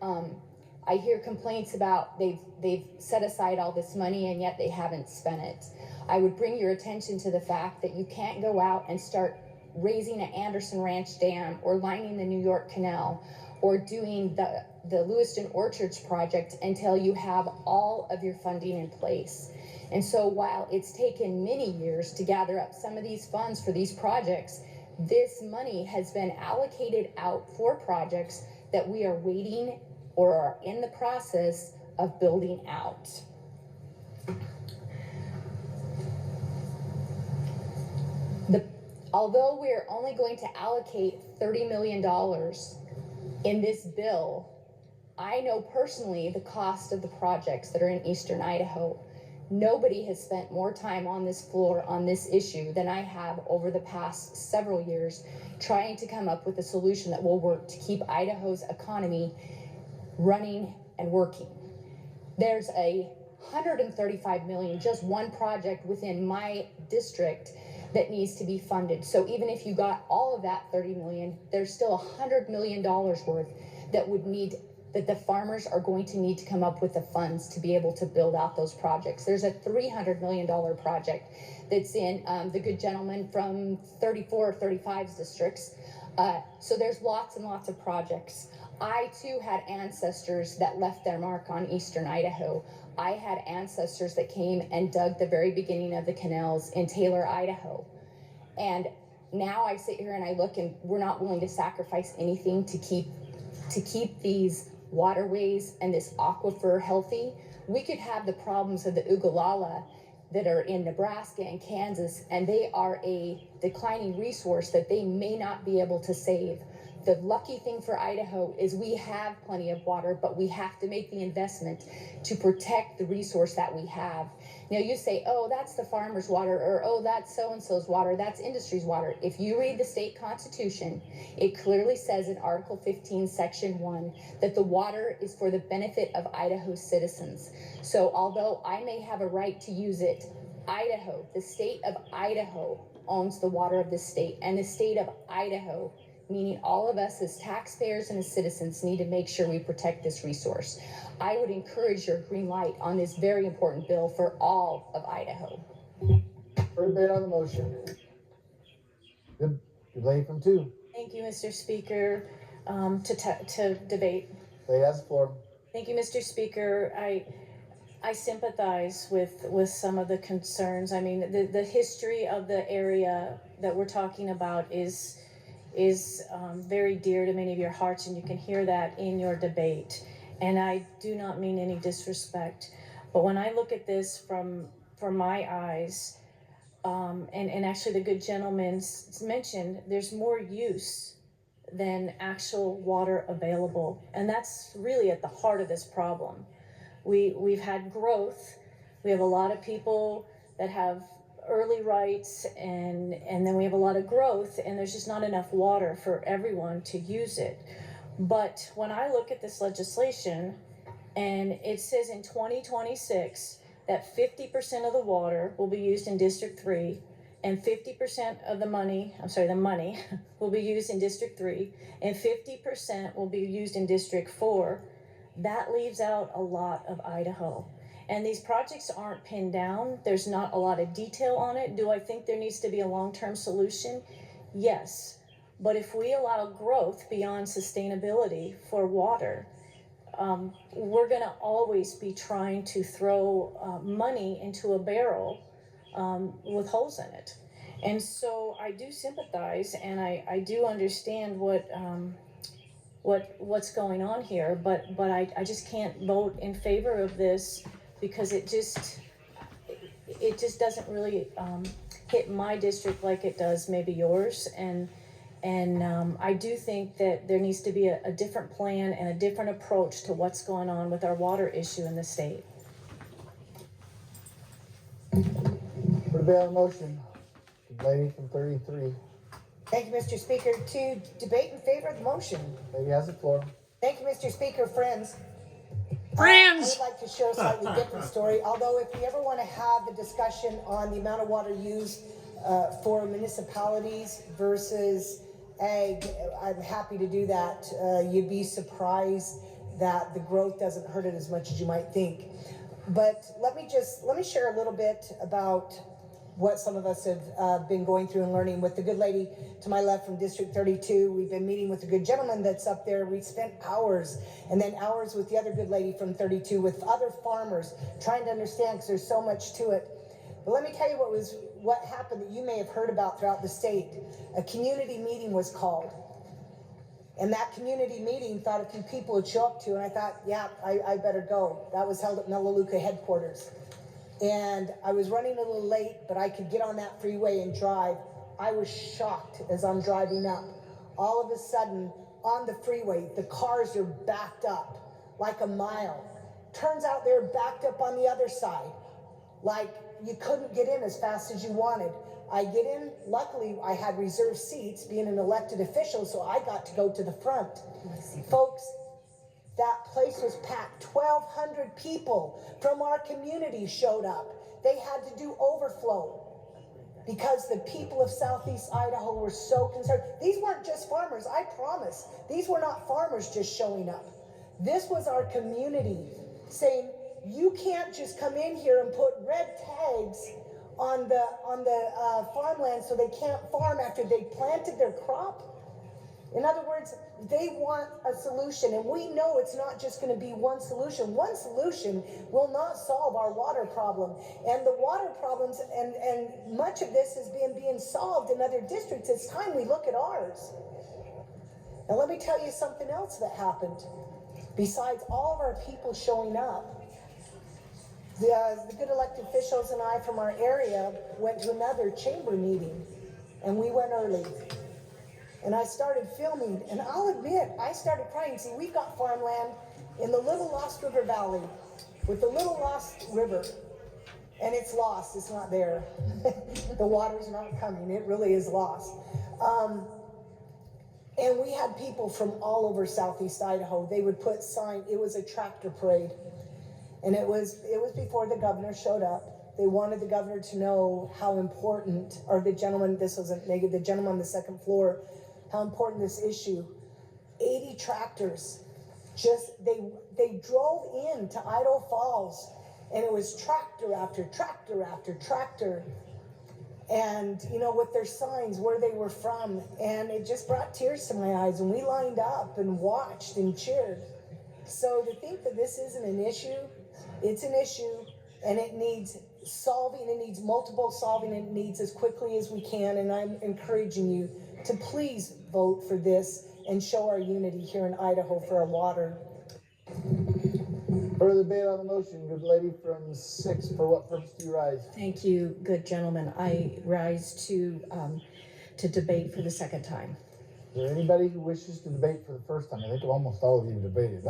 I hear complaints about they've set aside all this money and yet they haven't spent it. I would bring your attention to the fact that you can't go out and start raising an Anderson Ranch Dam or lining the New York Canal or doing the Lewiston Orchards project until you have all of your funding in place. And so while it's taken many years to gather up some of these funds for these projects, this money has been allocated out for projects that we are waiting or are in the process of building out. Although we're only going to allocate $30 million in this bill, I know personally the cost of the projects that are in Eastern Idaho. Nobody has spent more time on this floor on this issue than I have over the past several years, trying to come up with a solution that will work to keep Idaho's economy running and working. There's a $135 million, just one project within my district that needs to be funded. So even if you got all of that 30 million, there's still $100 million worth that the farmers are going to need to come up with the funds to be able to build out those projects. There's a $300 million project that's in the good gentleman from 34 or 35's districts. So there's lots and lots of projects. I too had ancestors that left their mark on Eastern Idaho. I had ancestors that came and dug the very beginning of the canals in Taylor, Idaho. And now I sit here and I look, and we're not willing to sacrifice anything to keep these waterways and this aquifer healthy. We could have the problems of the Ogallala that are in Nebraska and Kansas, and they are a declining resource that they may not be able to save. The lucky thing for Idaho is we have plenty of water, but we have to make the investment to protect the resource that we have. Now you say, oh, that's the farmer's water, or oh, that's so-and-so's water, that's industry's water. If you read the state constitution, it clearly says in Article 15, Section 1, that the water is for the benefit of Idaho's citizens. So although I may have a right to use it, Idaho, the state of Idaho, owns the water of the state, and the state of Idaho, meaning all of us as taxpayers and as citizens, need to make sure we protect this resource. I would encourage your green light on this very important bill for all of Idaho. For debate on the motion. Good lady from 2. Thank you, Mr. Speaker, to debate. Lady has the floor. Thank you, Mr. Speaker. I sympathize with some of the concerns. I mean, the history of the area that we're talking about is very dear to many of your hearts, and you can hear that in your debate. And I do not mean any disrespect, but when I look at this from my eyes, and actually the good gentleman mentioned, there's more use than actual water available, and that's really at the heart of this problem. We've had growth. We have a lot of people that have early rights, and then we have a lot of growth, and there's just not enough water for everyone to use it. But when I look at this legislation, and it says in 2026 that 50% of the water will be used in District 3, and 50% of the money will be used in District 3, and 50% will be used in District 4, that leaves out a lot of Idaho. And these projects aren't pinned down. There's not a lot of detail on it. Do I think there needs to be a long-term solution? Yes. But if we allow growth beyond sustainability for water, we're going to always be trying to throw money into a barrel with holes in it. And so I do sympathize, and I do understand what's going on here, but I just can't vote in favor of this, because it just doesn't really hit my district like it does maybe yours. And I do think that there needs to be a different plan and a different approach to what's going on with our water issue in the state. For debate on the motion, the lady from 33. Thank you, Mr. Speaker. To debate in favor of the motion. Lady has the floor. Thank you, Mr. Speaker. Friends. I Friends! would like to share a slightly different story, although if we ever want to have a discussion on the amount of water used for municipalities versus ag, I'm happy to do that. You'd be surprised that the growth doesn't hurt it as much as you might think. But let me share a little bit about what some of us have been going through and learning. With the good lady to my left from District 32, we've been meeting with the good gentleman that's up there. We spent hours, and then hours with the other good lady from 32, with other farmers, trying to understand, because there's so much to it. But let me tell you what happened that you may have heard about throughout the state. A community meeting was called. And that community meeting thought a few people would show up to, and I thought, yeah, I better go. That was held at Melaleuca headquarters. And I was running a little late, but I could get on that freeway and drive. I was shocked as I'm driving up. All of a sudden, on the freeway, the cars are backed up like a mile. Turns out they're backed up on the other side. Like you couldn't get in as fast as you wanted. I get in, luckily I had reserved seats being an elected official, so I got to go to the front. Folks, that place was packed. 1,200 people from our community showed up. They had to do overflow because the people of Southeast Idaho were so concerned. These weren't just farmers, I promise. These were not farmers just showing up. This was our community saying, you can't just come in here and put red tags on the farmland so they can't farm after they planted their crop. In other words, they want a solution, and we know it's not just going to be one solution. One solution will not solve our water problem, and the water problems and much of this is being solved in other districts. It's time we look at ours. And let me tell you something else that happened. Besides all of our people showing up, the good elected officials and I from our area went to another chamber meeting, and we went early. And I started filming, and I'll admit, I started crying. See, we've got farmland in the Little Lost River Valley with the Little Lost River, and it's lost, it's not there. The water's not coming, it really is lost. And we had people from all over Southeast Idaho. They would put signs, it was a tractor parade. And it was before the governor showed up. They wanted the governor to know how important, or the gentleman, this wasn't negative, the gentleman on the second floor, how important this issue. 80 tractors, they drove into Idaho Falls, and it was tractor after tractor after tractor. And, you know, with their signs, where they were from. And it just brought tears to my eyes, and we lined up and watched and cheered. So to think that this isn't an issue, it's an issue, and it needs solving, it needs multiple solving, it needs as quickly as we can, and I'm encouraging you to please vote for this and show our unity here in Idaho for our water. Further debate on the motion. Good lady from 6, for what purpose do you rise? Thank you, good gentleman. I rise to debate for the second time. Is there anybody who wishes to debate for the first time? I think almost all of you debated.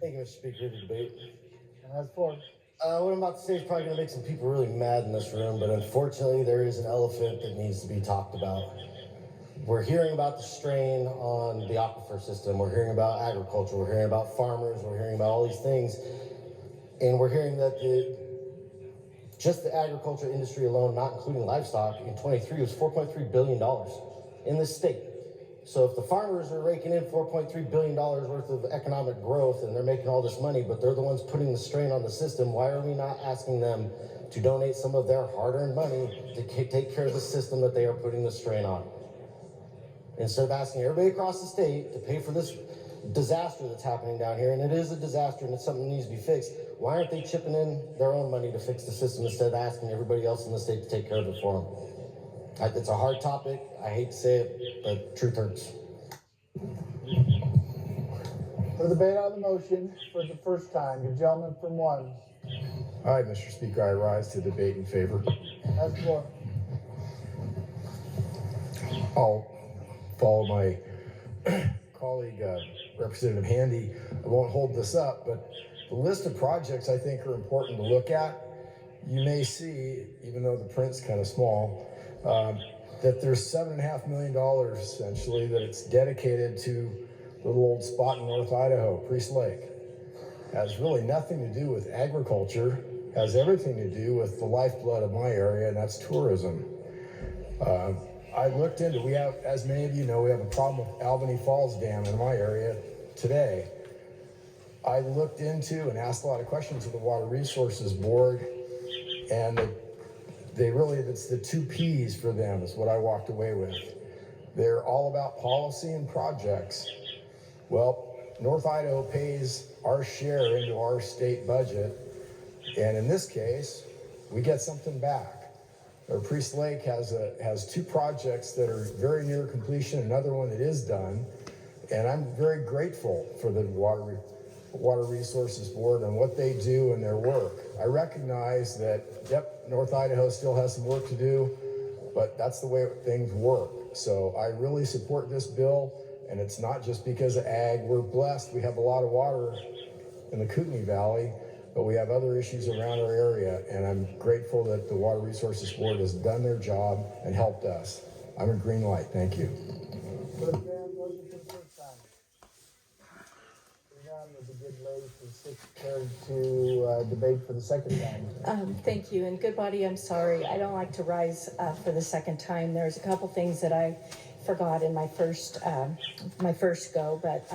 Thank you, Mr. Speaker, to debate. And that's 4. What I'm about to say is probably going to make some people really mad in this room, but unfortunately there is an elephant that needs to be talked about. We're hearing about the strain on the aquifer system. We're hearing about agriculture. We're hearing about farmers. We're hearing about all these things. And we're hearing that just the agriculture industry alone, not including livestock, in 23 was $4.3 billion in this state. So if the farmers are raking in $4.3 billion worth of economic growth and they're making all this money, but they're the ones putting the strain on the system, why are we not asking them to donate some of their hard-earned money to take care of the system that they are putting the strain on? Instead of asking everybody across the state to pay for this disaster that's happening down here, and it is a disaster and it's something that needs to be fixed, why aren't they chipping in their own money to fix the system instead of asking everybody else in the state to take care of it for them? It's a hard topic. I hate to say it, but truth hurts. For the debate on the motion for the first time, the gentleman from 1. Hi, Mr. Speaker. I rise to debate in favor. That's 4. I'll follow my colleague, Representative Handy. I won't hold this up, but the list of projects I think are important to look at. You may see, even though the print's kind of small, that there's $7.5 million essentially that it's dedicated to little old spot in North Idaho, Priest Lake. Has really nothing to do with agriculture, has everything to do with the lifeblood of my area, and that's tourism. I looked into, we have, as many of you know, we have a problem with Albany Falls Dam in my area today. I looked into and asked a lot of questions of the Water Resources Board, and the it's the 2 P's for them is what I walked away with. They're all about policy and projects. Well, North Idaho pays our share into our state budget, and in this case, we get something back. Our Priest Lake has 2 projects that are very near completion, another one that is done, and I'm very grateful for the Water Resources Board and what they do in their work. I recognize that, yep, North Idaho still has some work to do, but that's the way things work. So I really support this bill, and it's not just because of ag. We're blessed. We have a lot of water in the Kootenai Valley, but we have other issues around our area, and I'm grateful that the Water Resources Board has done their job and helped us. I'm a green light. Thank you. To debate for the second time. Thank you, and good body, I'm sorry. I don't like to rise for the second time. There's a couple things that I forgot in my first go, but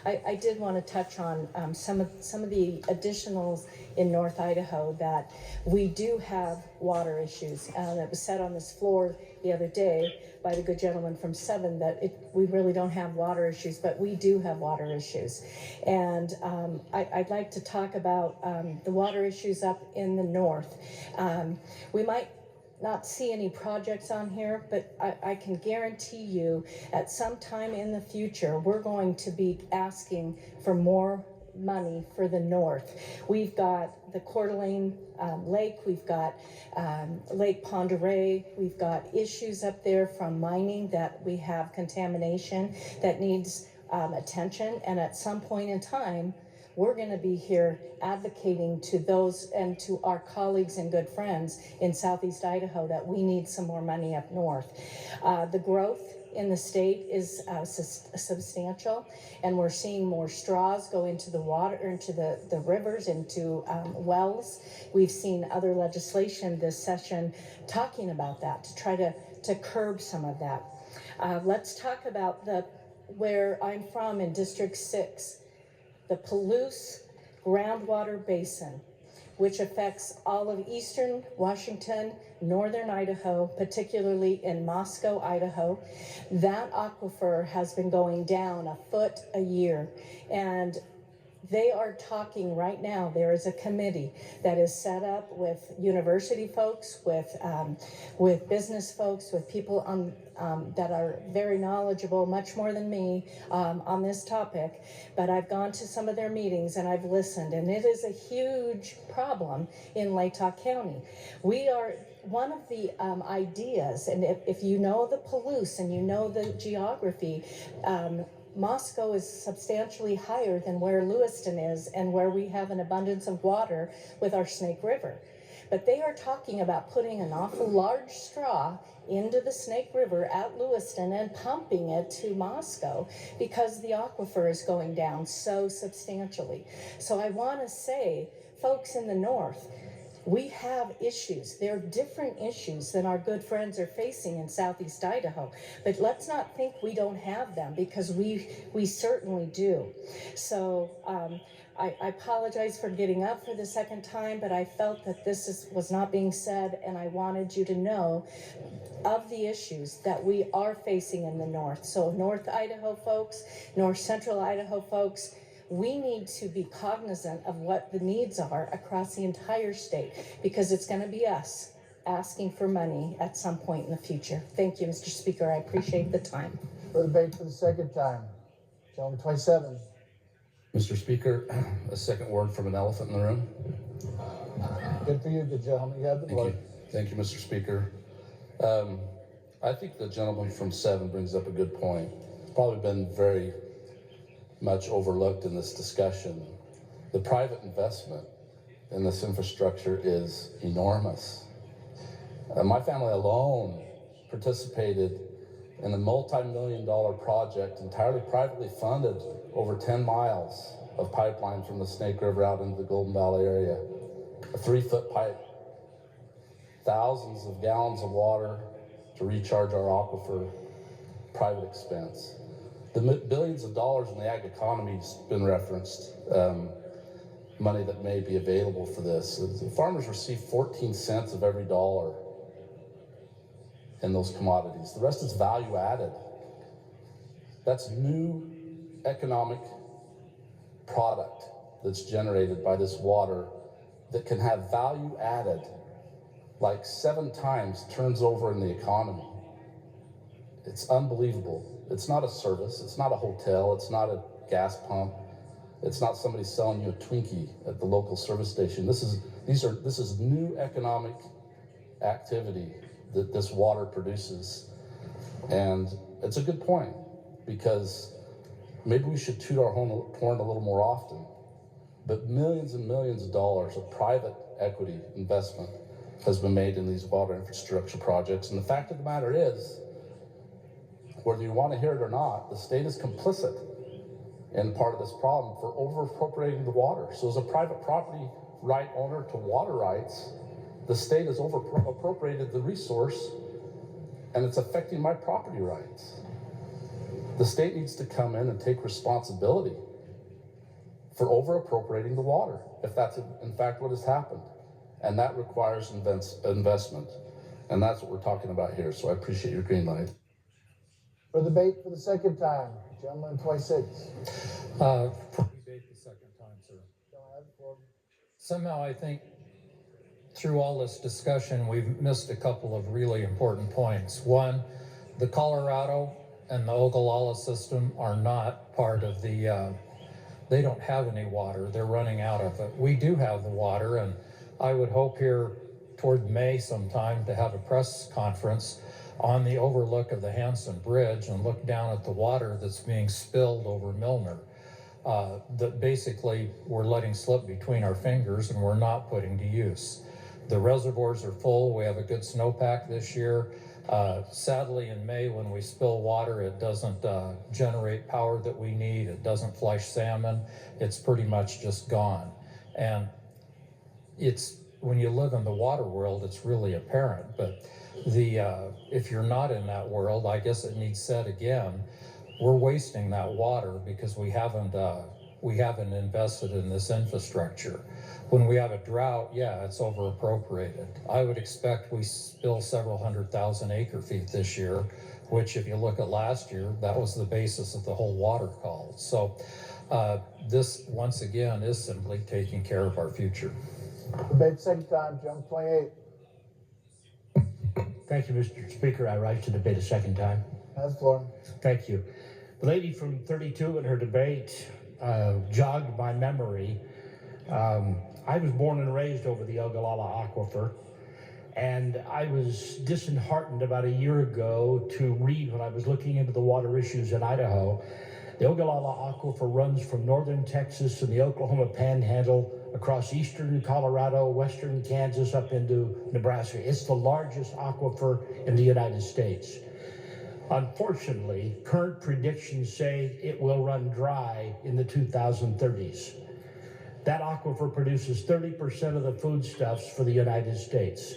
I did want to touch on some of the additionals in North Idaho that we do have water issues. It was said on this floor the other day by the good gentleman from 7 that we really don't have water issues, but we do have water issues. And I'd like to talk about the water issues up in the north. We might not see any projects on here, but I can guarantee you at some time in the future, we're going to be asking for more money for the north. We've got the Coeur d'Alene Lake, we've got Lake Pend Oreille, we've got issues up there from mining that we have contamination that needs attention, and at some point in time, we're going to be here advocating to those and to our colleagues and good friends in Southeast Idaho that we need some more money up north. The growth in the state is substantial, and we're seeing more straws go into the water, into the rivers, into wells. We've seen other legislation this session talking about that to try to curb some of that. Let's talk about where I'm from in District 6. The Palouse groundwater basin, which affects all of eastern Washington, northern Idaho, particularly in Moscow, Idaho. That aquifer has been going down a foot a year, and they are talking right now. There is a committee that is set up with university folks, with business folks, with people that are very knowledgeable, much more than me, on this topic. But I've gone to some of their meetings and I've listened, and it is a huge problem in Latah County. We are one of the ideas, and if you know the Palouse and you know the geography, Moscow is substantially higher than where Lewiston is and where we have an abundance of water with our Snake River. But they are talking about putting an awful large straw into the Snake River at Lewiston and pumping it to Moscow because the aquifer is going down so substantially. So I want to say, folks in the north, we have issues. They're different issues than our good friends are facing in Southeast Idaho. But let's not think we don't have them, because we certainly do. So I apologize for getting up for the second time, but I felt that this was not being said, and I wanted you to know of the issues that we are facing in the north. So North Idaho folks, North Central Idaho folks, we need to be cognizant of what the needs are across the entire state, because it's going to be us asking for money at some point in the future. Thank you, Mr. Speaker. I appreciate the time. For debate for the second time. Gentleman 27. Mr. Speaker, a second word from an elephant in the room. Good for you, good gentleman. You have the floor. Thank you, Mr. Speaker. I think the gentleman from 7 brings up a good point. It's probably been very much overlooked in this discussion. The private investment in this infrastructure is enormous. My family alone participated in a multi-million-dollar project, entirely privately funded, over 10 miles of pipeline from the Snake River out into the Golden Valley area. A 3-foot pipe, thousands of gallons of water to recharge our aquifer, private expense. The billions of dollars in the ag economy has been referenced, money that may be available for this. The farmers receive 14 cents of every dollar in those commodities. The rest is value added. That's new economic product that's generated by this water that can have value added like 7 times turns over in the economy. It's unbelievable. It's not a service, it's not a hotel, it's not a gas pump, it's not somebody selling you a Twinkie at the local service station. This is new economic activity that this water produces. And it's a good point, because maybe we should toot our horn a little more often. But millions and millions of dollars of private equity investment has been made in these water infrastructure projects. And the fact of the matter is, whether you want to hear it or not, the state is complicit in part of this problem for over-appropriating the water. So as a private property right owner to water rights, the state has over-appropriated the resource, and it's affecting my property rights. The state needs to come in and take responsibility for over-appropriating the water, if that's in fact what has happened. And that requires investment. And that's what we're talking about here. So I appreciate your green light. For debate for the second time, gentleman 26. For debate the second time, sir. Somehow I think through all this discussion, we've missed a couple of really important points. One, the Colorado and the Ogallala system are not part of the, they don't have any water. They're running out of it. We do have the water, and I would hope here toward May sometime to have a press conference on the overlook of the Hanson Bridge and look down at the water that's being spilled over Milner. That basically we're letting slip between our fingers and we're not putting to use. The reservoirs are full. We have a good snowpack this year. Sadly, in May, when we spill water, it doesn't generate power that we need. It doesn't flush salmon. It's pretty much just gone. And it's, when you live in the water world, it's really apparent. But if you're not in that world, I guess it needs said again, we're wasting that water because we haven't invested in this infrastructure. When we have a drought, yeah, it's over appropriated. I would expect we spill several 100,000 acre-feet this year, which if you look at last year, that was the basis of the whole water call. So this, once again, is simply taking care of our future. Debate second time, gentleman 28. Thank you, Mr. Speaker. I rise to debate a second time. Has the floor. Thank you. The lady from 32 in her debate jogged my memory. I was born and raised over the Ogallala Aquifer, and I was disheartened about a year ago to read when I was looking into the water issues in Idaho. The Ogallala Aquifer runs from northern Texas and the Oklahoma Panhandle across eastern Colorado, western Kansas, up into Nebraska. It's the largest aquifer in the United States. Unfortunately, current predictions say it will run dry in the 2030s. That aquifer produces 30% of the foodstuffs for the United States.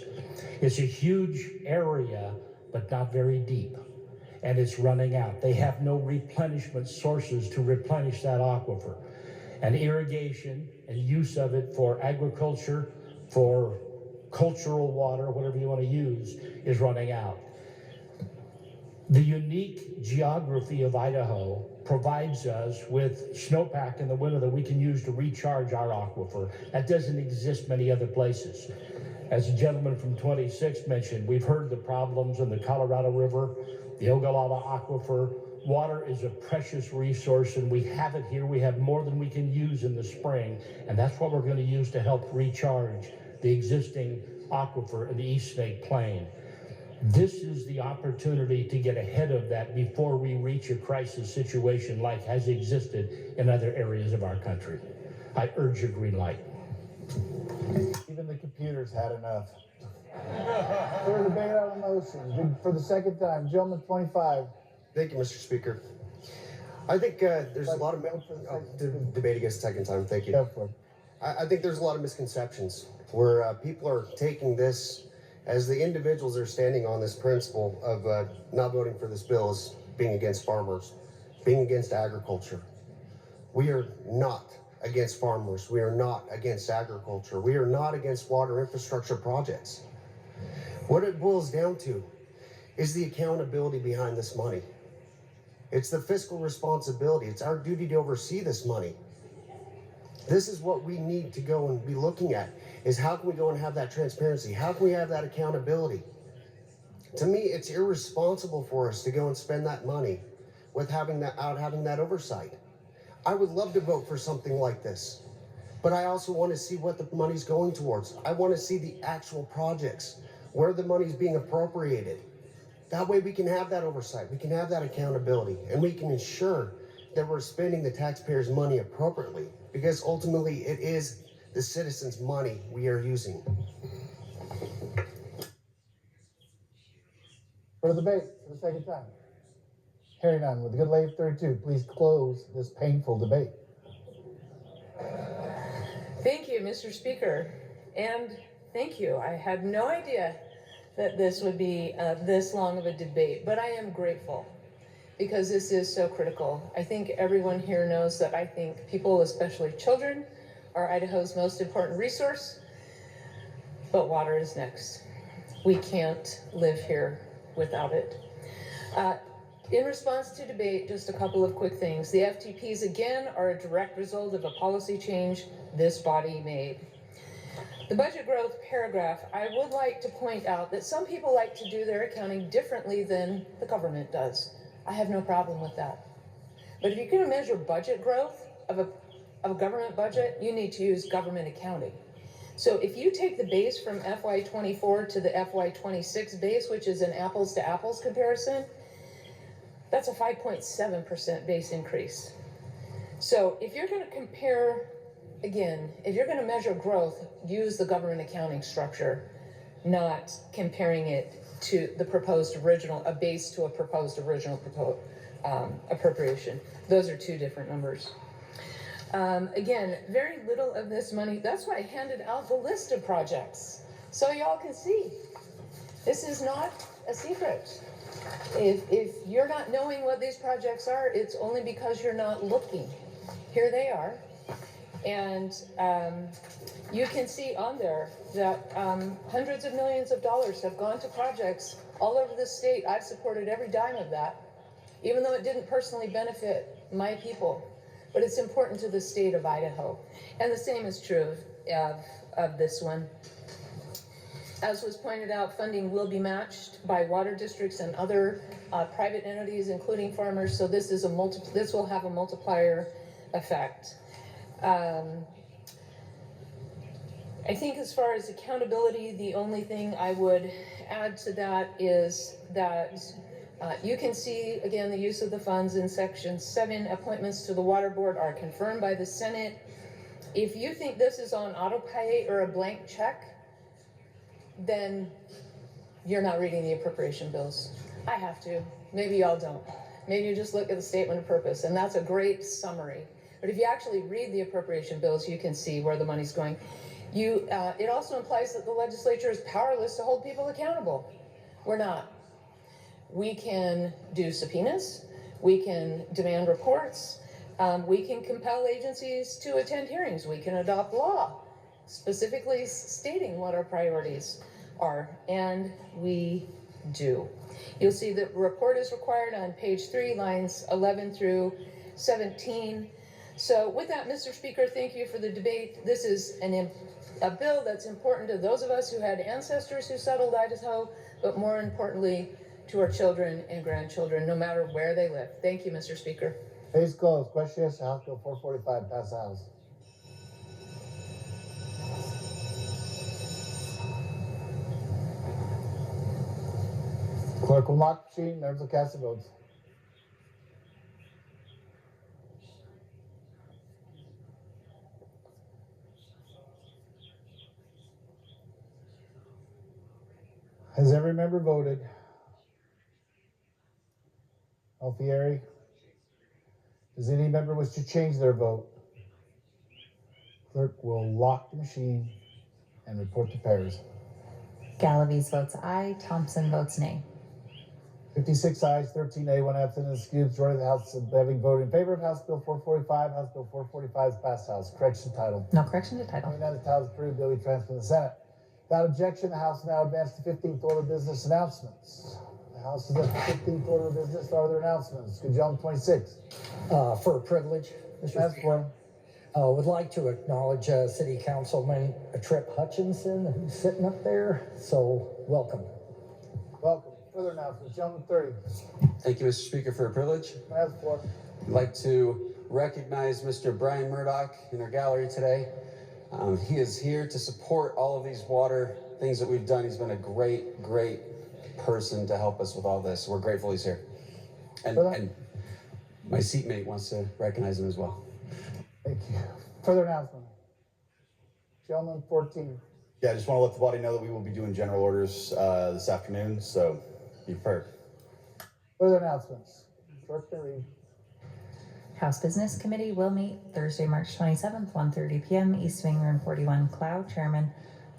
It's a huge area, but not very deep, and it's running out. They have no replenishment sources to replenish that aquifer. And irrigation and use of it for agriculture, for cultural water, whatever you want to use, is running out. The unique geography of Idaho provides us with snowpack in the winter that we can use to recharge our aquifer. That doesn't exist many other places. As the gentleman from 26 mentioned, we've heard the problems in the Colorado River, the Ogallala Aquifer. Water is a precious resource, and we have it here. We have more than we can use in the spring, and that's what we're going to use to help recharge the existing aquifer in the East Snake Plain. This is the opportunity to get ahead of that before we reach a crisis situation like has existed in other areas of our country. I urge your green light. Even the computers had enough. For debate on the motion, for the second time, gentleman 25. Thank you, Mr. Speaker. I think there's a lot of debate against the second time. Thank you. I think there's a lot of misconceptions where people are taking this as the individuals that are standing on this principle of not voting for this bill as being against farmers, being against agriculture. We are not against farmers. We are not against agriculture. We are not against water infrastructure projects. What it boils down to is the accountability behind this money. It's the fiscal responsibility. It's our duty to oversee this money. This is what we need to go and be looking at, is how can we go and have that transparency? How can we have that accountability? To me, it's irresponsible for us to go and spend that money without having that oversight. I would love to vote for something like this, but I also want to see what the money's going towards. I want to see the actual projects, where the money's being appropriated. That way we can have that oversight, we can have that accountability, and we can ensure that we're spending the taxpayers' money appropriately, because ultimately it is the citizens' money we are using. For the debate, for the second time. Hearing none, with a good lady of 32, please close this painful debate. Thank you, Mr. Speaker, and thank you. I had no idea that this would be this long of a debate, but I am grateful because this is so critical. I think everyone here knows that I think people, especially children, are Idaho's most important resource, but water is next. We can't live here without it. In response to debate, just a couple of quick things. The FTPs, again, are a direct result of a policy change this body made. The budget growth paragraph, I would like to point out that some people like to do their accounting differently than the government does. I have no problem with that. But if you're going to measure budget growth of a government budget, you need to use government accounting. So if you take the base from FY24 to the FY26 base, which is an apples to apples comparison, that's a 5.7% base increase. So if you're going to compare, again, if you're going to measure growth, use the government accounting structure, not comparing it to the proposed original, a base to a proposed original appropriation. Those are two different numbers. Again, very little of this money, that's why I handed out the list of projects, so y'all can see. This is not a secret. If you're not knowing what these projects are, it's only because you're not looking. Here they are. And you can see on there that hundreds of millions of dollars have gone to projects all over the state. I've supported every dime of that, even though it didn't personally benefit my people. But it's important to the state of Idaho. And the same is true of this one. As was pointed out, funding will be matched by water districts and other private entities, including farmers. So this is this will have a multiplier effect. I think as far as accountability, the only thing I would add to that is that you can see, again, the use of the funds in Section 7. Appointments to the Water Board are confirmed by the Senate. If you think this is on autopay or a blank check, then you're not reading the appropriation bills. I have to. Maybe y'all don't. Maybe you just look at the statement of purpose, and that's a great summary. But if you actually read the appropriation bills, you can see where the money's going. It also implies that the legislature is powerless to hold people accountable. We're not. We can do subpoenas. We can demand reports. We can compel agencies to attend hearings. We can adopt law specifically stating what our priorities are, and we do. You'll see that report is required on page 3, lines 11 through 17. So with that, Mr. Speaker, thank you for the debate. This is a bill that's important to those of us who had ancestors who settled Idaho, but more importantly, to our children and grandchildren, no matter where they live. Thank you, Mr. Speaker. Case closed. Question yes, House Bill 445, pass the House. Clerk will lock the machine. Members will cast the votes. Has every member voted? Alfieri? Does any member wish to change their vote? Clerk will lock the machine and report the pairs. Galaviz votes aye. Thompson votes nay. 56 ayes, 13 nay, 1 absent, and excused. Majority of the House having voted in favor of House Bill 445. House Bill 445 is passed. House. Correction to title. No correction to title. Hearing none, the title is approved. Bill be transferred to the Senate. Without objection, the House now advances to 15th order of business announcements. The House is at the 15th order of business. Are there announcements? Good job, 26. For a privilege, Mr. That's Speaker. Would like to acknowledge City Councilman Tripp Hutchinson, who's sitting up there. So welcome. Welcome. Further announcements. Gentleman 30. Thank you, Mr. Speaker, for a privilege. That's for. I'd like to recognize Mr. Brian Murdoch in our gallery today. He is here to support all of these water things that we've done. He's been a great, great person to help us with all this. We're grateful he's here. And my seatmate wants to recognize him as well. Thank you. Further announcement. Gentleman 14. Yeah, I just want to let the body know that we will be doing general orders this afternoon, so be prepared. Further announcements. Clerk can read. House Business Committee will meet Thursday, March 27th, 1:30 p.m. East Wing Room 41, Cloud, Chairman.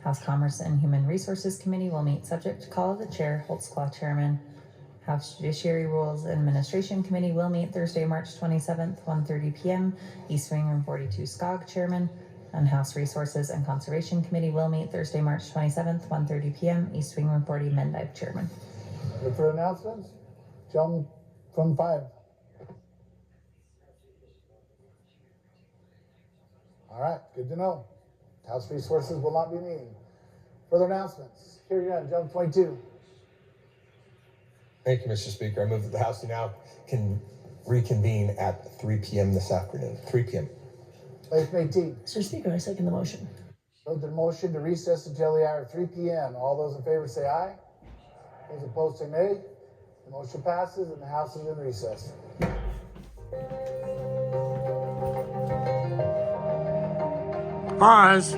House Commerce and Human Resources Committee will meet subject to call of the chair, Holtzclaw, Chairman. House Judiciary Rules and Administration Committee will meet Thursday, March 27th, 1:30 p.m. East Wing Room 42, Skog, Chairman. And House Resources and Conservation Committee will meet Thursday, March 27th, 1:30 p.m. East Wing Room 40, Mendive, Chairman. Any further announcements? Gentleman from 5. All right, good to know. House Resources will not be meeting. Further announcements. Here you go, Gentleman 22. Thank you, Mr. Speaker. I move that the House now can reconvene at 3 p.m. this afternoon. 3 p.m. Item 18. Mr. Speaker, I second the motion. Vote the motion to recess until the hour of 3 p.m. All those in favor say aye. Those opposed say nay. The motion passes and the House is in recess. Pause.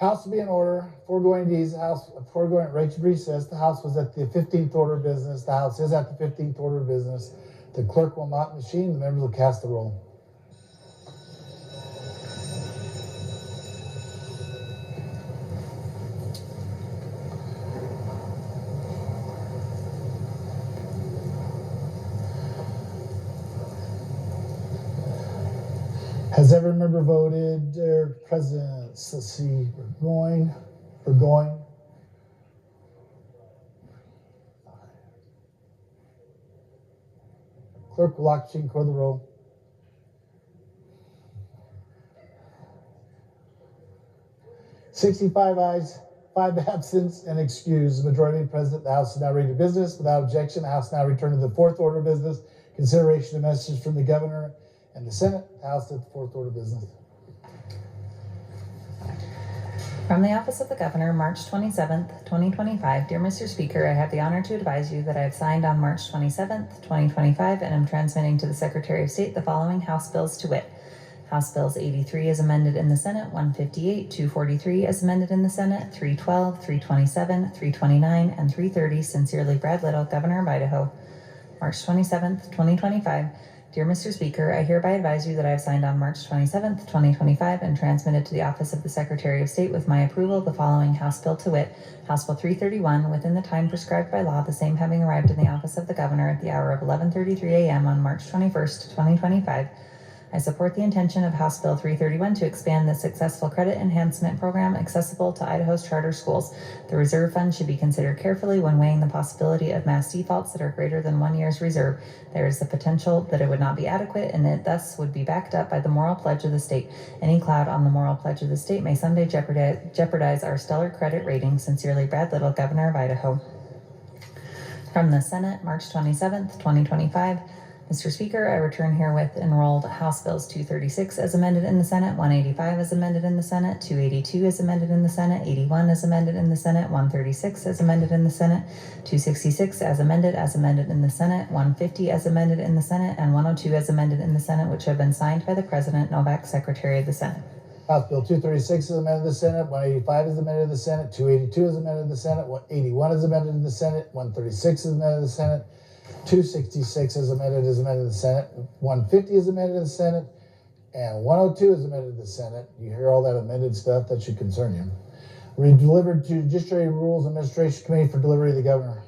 House will be in order. Foregoing recess. The House was at the 15th order of business. The House is at the 15th order of business. The clerk will not machine. The members will cast the roll. Has every member voted their presence? Let's see, we're going. Clerk will lock, record the roll. "65 ayes, 5 absent, and excused. The majority present. The House is now ready to business. Without objection, the House now return to the fourth order of business. Consideration of messages from the governor and the Senate. The House at the fourth order of business. From the Office of the Governor, March 27th, 2025. Dear Mr. Speaker, I have the honor to advise you that I have signed on March 27th, 2025, and am transmitting to the Secretary of State the following House bills to wit. House Bills 83 as amended in the Senate, 158, 243 as amended in the Senate, 312, 327, 329, and 330. Sincerely, Brad Little, Governor of Idaho. March 27th, 2025. Dear Mr. Speaker, I hereby advise you that I have signed on March 27th, 2025, and transmitted to the Office of the Secretary of State with my approval the following House Bill to wit. House Bill 331, within the time prescribed by law, the same having arrived in the Office of the Governor at the hour of 11:33 a.m. on March 21st, 2025. I support the intention of House Bill 331 to expand the Successful Credit Enhancement Program accessible to Idaho's charter schools. The reserve fund should be considered carefully when weighing the possibility of mass defaults that are greater than 1 year's reserve. There is the potential that it would not be adequate, and it thus would be backed up by the moral pledge of the state. Any cloud on the moral pledge of the state may someday jeopardize our stellar credit rating. Sincerely, Brad Little, Governor of Idaho. From the Senate, March 27th, 2025. Mr. Speaker, I return herewith enrolled House Bills 236 as amended in the Senate, 185 as amended in the Senate, 282 as amended in the Senate, 81 as amended in the Senate, 136 as amended in the Senate, 266 as amended in the Senate, 150 as amended in the Senate, and 102 as amended in the Senate, which have been signed by the President Novak, Secretary of the Senate. House Bill 236 is amended in the Senate, 185 is amended in the Senate, 282 is amended in the Senate, 181 is amended in the Senate, 136 is amended in the Senate, 266 is amended in the Senate, 150 is amended in the Senate, and 102 is amended in the Senate. You hear all that amended stuff? That should concern you. Delivered to Judiciary Rules Administration Committee for delivery to the Governor.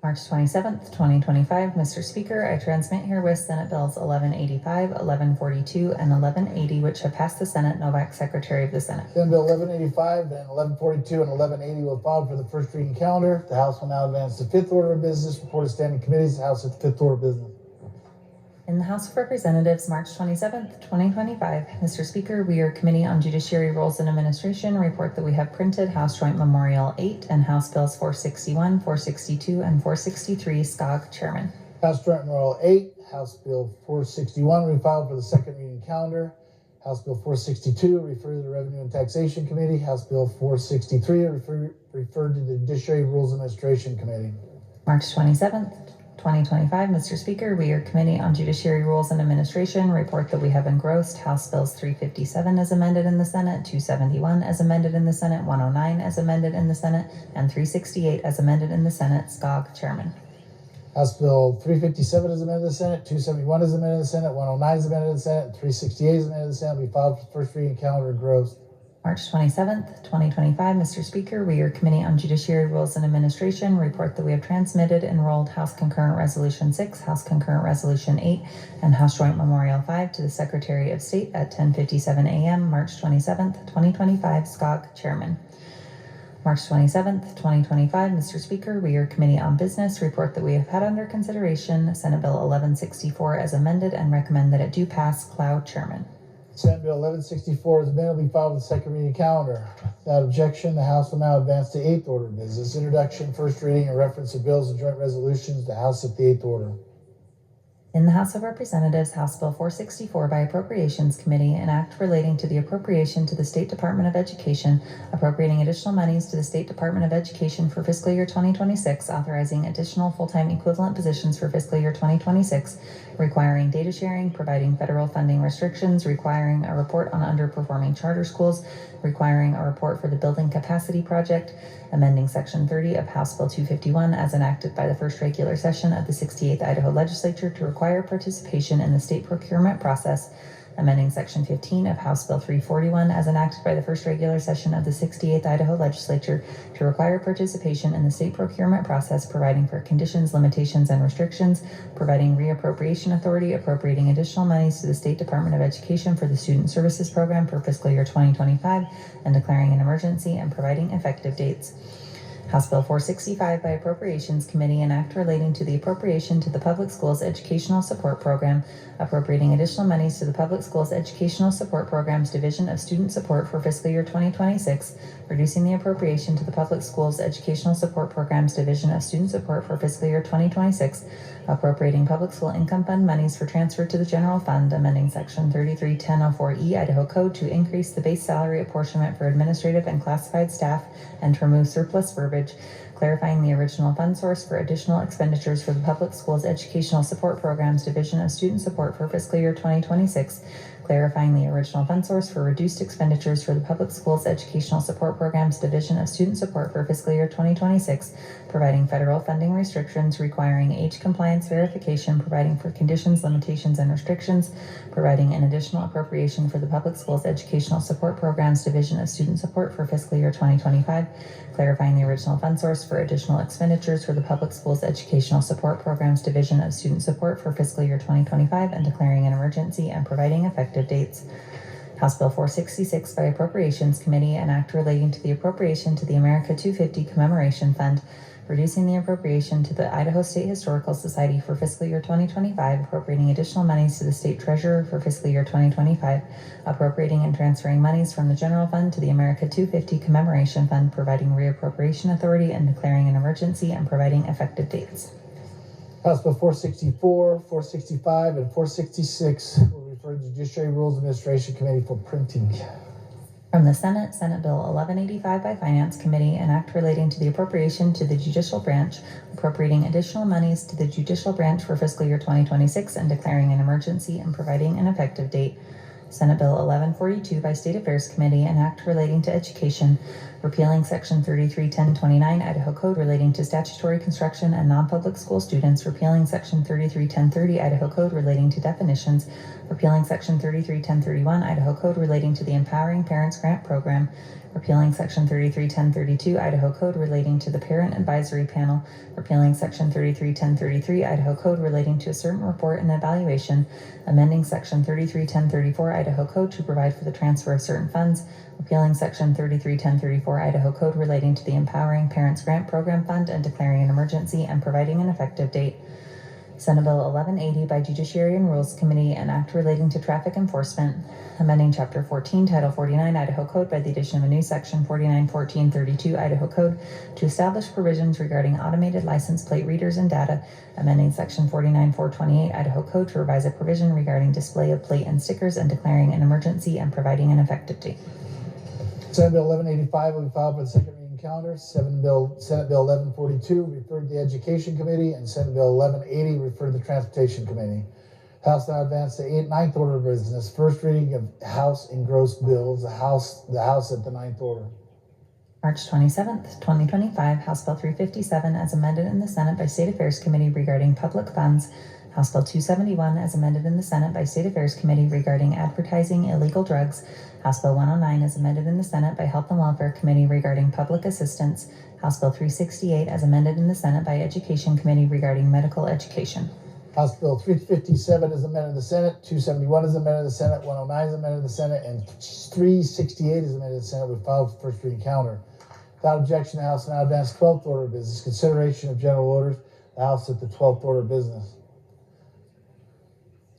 March 27th, 2025. Mr. Speaker, I transmit herewith Senate Bills 1185, 1142, and 1180, which have passed the Senate. Novak, Secretary of the Senate. Senate Bill 1185 and 1142 and 1180 will follow for the first reading calendar. The House will now advance to fifth order of business. Report of standing committees. The House at the fifth order of business. In the House of Representatives, March 27th, 2025. Mr. Speaker, we are Committee on Judiciary Rules and Administration report that we have printed House Joint Memorial 8 and House Bills 461, 462, and 463. SCOG, Chairman. House Joint Memorial 8, House Bill 461 will be filed for the second reading calendar. House Bill 462 referred to the Revenue and Taxation Committee. House Bill 463 referred to the Judiciary Rules and Administration Committee. March 27th, 2025. Mr. Speaker, we are Committee on Judiciary Rules and Administration report that we have engrossed House Bills 357 as amended in the Senate, 271 as amended in the Senate, 109 as amended in the Senate, and 368 as amended in the Senate. SCOG, Chairman. House Bill 357 is amended in the Senate, 271 is amended in the Senate, 109 is amended in the Senate, and 368 is amended in the Senate. Will be filed for the first reading calendar engrossed. March 27th, 2025. Mr. Speaker, we are Committee on Judiciary Rules and Administration report that we have transmitted enrolled House Concurrent Resolution 6, House Concurrent Resolution 8, and House Joint Memorial 5 to the Secretary of State at 10:57 a.m. March 27th, 2025. SCOG, Chairman. March 27th, 2025. Mr. Speaker, we are Committee on Business report that we have had under consideration Senate Bill 1164 as amended and recommend that it do pass. Cloud, Chairman. Senate Bill 1164 is amended. Will be filed with the second reading calendar. Without objection, the House will now advance to eighth order of business. Introduction, first reading, and reference of bills and joint resolutions. The House at the eighth order. In the House of Representatives, House Bill 464 by Appropriations Committee, an act relating to the appropriation to the State Department of Education, appropriating additional monies to the State Department of Education for fiscal year 2026, authorizing additional full-time equivalent positions for fiscal year 2026, requiring data sharing, providing federal funding restrictions, requiring a report on underperforming charter schools, requiring a report for the Building Capacity Project, amending Section 30 of House Bill 251 as enacted by the first regular session of the 68th Idaho Legislature to require participation in the state procurement process, amending Section 15 of House Bill 341 as enacted by the first regular session of the 68th Idaho Legislature to require participation in the state procurement process, providing for conditions, limitations, and restrictions, providing reappropriation authority, appropriating additional monies to the State Department of Education for the Student Services Program for fiscal year 2025, and declaring an emergency and providing effective dates. House Bill 465 by Appropriations Committee, an act relating to the appropriation to the Public Schools Educational Support Program, appropriating additional monies to the Public Schools Educational Support Program's Division of Student Support for fiscal year 2026, reducing the appropriation to the Public Schools Educational Support Program's Division of Student Support for fiscal year 2026, appropriating Public School Income Fund monies for transfer to the General Fund, amending Section 331004E Idaho Code to increase the base salary apportionment for administrative and classified staff and to remove surplus verbiage, clarifying the original fund source for additional expenditures for the Public Schools Educational Support Program's Division of Student Support for fiscal year 2026, clarifying the original fund source for reduced expenditures for the Public Schools Educational Support Program's Division of Student Support for fiscal year 2026, providing federal funding restrictions, requiring age compliance verification, providing for conditions, limitations, and restrictions, providing an additional appropriation for the Public Schools Educational Support Program's Division of Student Support for fiscal year 2025, clarifying the original fund source for additional expenditures for the Public Schools Educational Support Program's Division of Student Support for fiscal year 2025, and declaring an emergency and providing effective dates. House Bill 466 by Appropriations Committee, an act relating to the appropriation to the America 250 Commemoration Fund, reducing the appropriation to the Idaho State Historical Society for fiscal year 2025, appropriating additional monies to the State Treasurer for fiscal year 2025, appropriating and transferring monies from the General Fund to the America 250 Commemoration Fund, providing reappropriation authority and declaring an emergency and providing effective dates. House Bill 464, 465, and 466 will refer to the Judiciary Rules Administration Committee for printing. From the Senate, Senate Bill 1185 by Finance Committee, an act relating to the appropriation to the Judicial Branch, appropriating additional monies to the Judicial Branch for fiscal year 2026 and declaring an emergency and providing an effective date. Senate Bill 1142 by State Affairs Committee, an act relating to education, repealing Section 331029 Idaho Code relating to statutory construction and non-public school students, repealing Section 331030 Idaho Code relating to definitions, repealing Section 331031 Idaho Code relating to the Empowering Parents Grant Program, repealing Section 331032 Idaho Code relating to the Parent Advisory Panel, repealing Section 331033 Idaho Code relating to a certain report and evaluation, amending Section 331034 Idaho Code to provide for the transfer of certain funds, repealing Section 331034 Idaho Code relating to the Empowering Parents Grant Program Fund and declaring an emergency and providing an effective date. Senate Bill 1180 by Judiciary and Rules Committee, an act relating to traffic enforcement, amending Chapter 14, Title 49 Idaho Code by the addition of a new Section 491432 Idaho Code to establish provisions regarding automated license plate readers and data, amending Section 49428 Idaho Code to revise a provision regarding display of plate and stickers and declaring an emergency and providing an effective date. Senate Bill 1185 will be filed for the second reading calendar. Senate Bill 1142 referred to the Education Committee, and Senate Bill 1180 referred to the Transportation Committee. House now advanced to ninth order of business. First reading of House engrossed bills. The House at the ninth order. March 27th, 2025, House Bill 357 as amended in the Senate by State Affairs Committee regarding public funds. House Bill 271 as amended in the Senate by State Affairs Committee regarding advertising illegal drugs. House Bill 109 as amended in the Senate by Health and Welfare Committee regarding public assistance. House Bill 368 as amended in the Senate by Education Committee regarding medical education. House Bill 357 is amended in the Senate, 271 is amended in the Senate, 109 is amended in the Senate, and 368 is amended in the Senate. We filed for first reading calendar. Without objection, the House now advanced 12th order of business. Consideration of general orders. The House at the 12th order of business.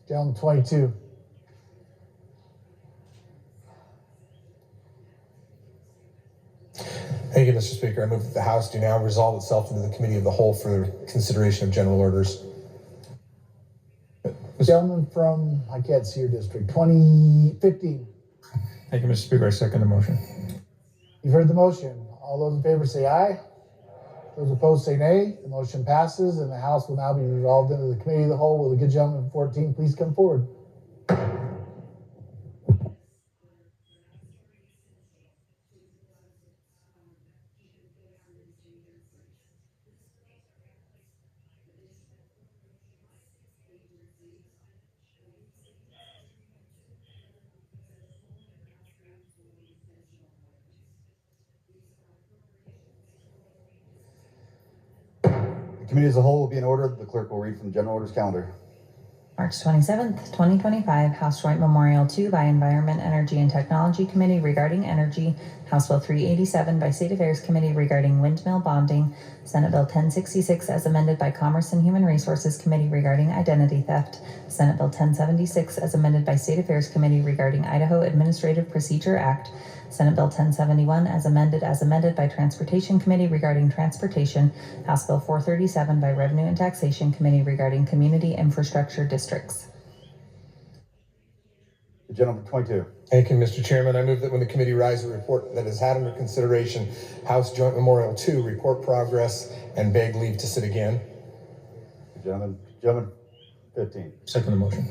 Gentleman 22. Thank you, Mr. Speaker. I move that the House do now resolve itself into the Committee of the Whole for consideration of general orders. Gentleman from, I can't see your district, 2015. Thank you, Mr. Speaker. I second the motion. You've heard the motion. All those in favor say aye. Those opposed say nay. The motion passes, and the House will now be resolved into the Committee of the Whole. Will the good gentleman from 14 please come forward? The committee as a whole will be in order. The clerk will read from the general orders calendar. March 27th, 2025, House Joint Memorial 2 by Environment, Energy, and Technology Committee regarding energy, House Bill 387 by State Affairs Committee regarding windmill bonding, Senate Bill 1066 as amended by Commerce and Human Resources Committee regarding identity theft, Senate Bill 1076 as amended by State Affairs Committee regarding Idaho Administrative Procedure Act, Senate Bill 1071 as amended by Transportation Committee regarding transportation, House Bill 437 by Revenue and Taxation Committee regarding community infrastructure districts. The gentleman from 22. Thank you, Mr. Chairman. I move that when the committee rise a report that is had under consideration, House Joint Memorial 2, report progress, and beg leave to sit again. The gentleman 15. Second the motion.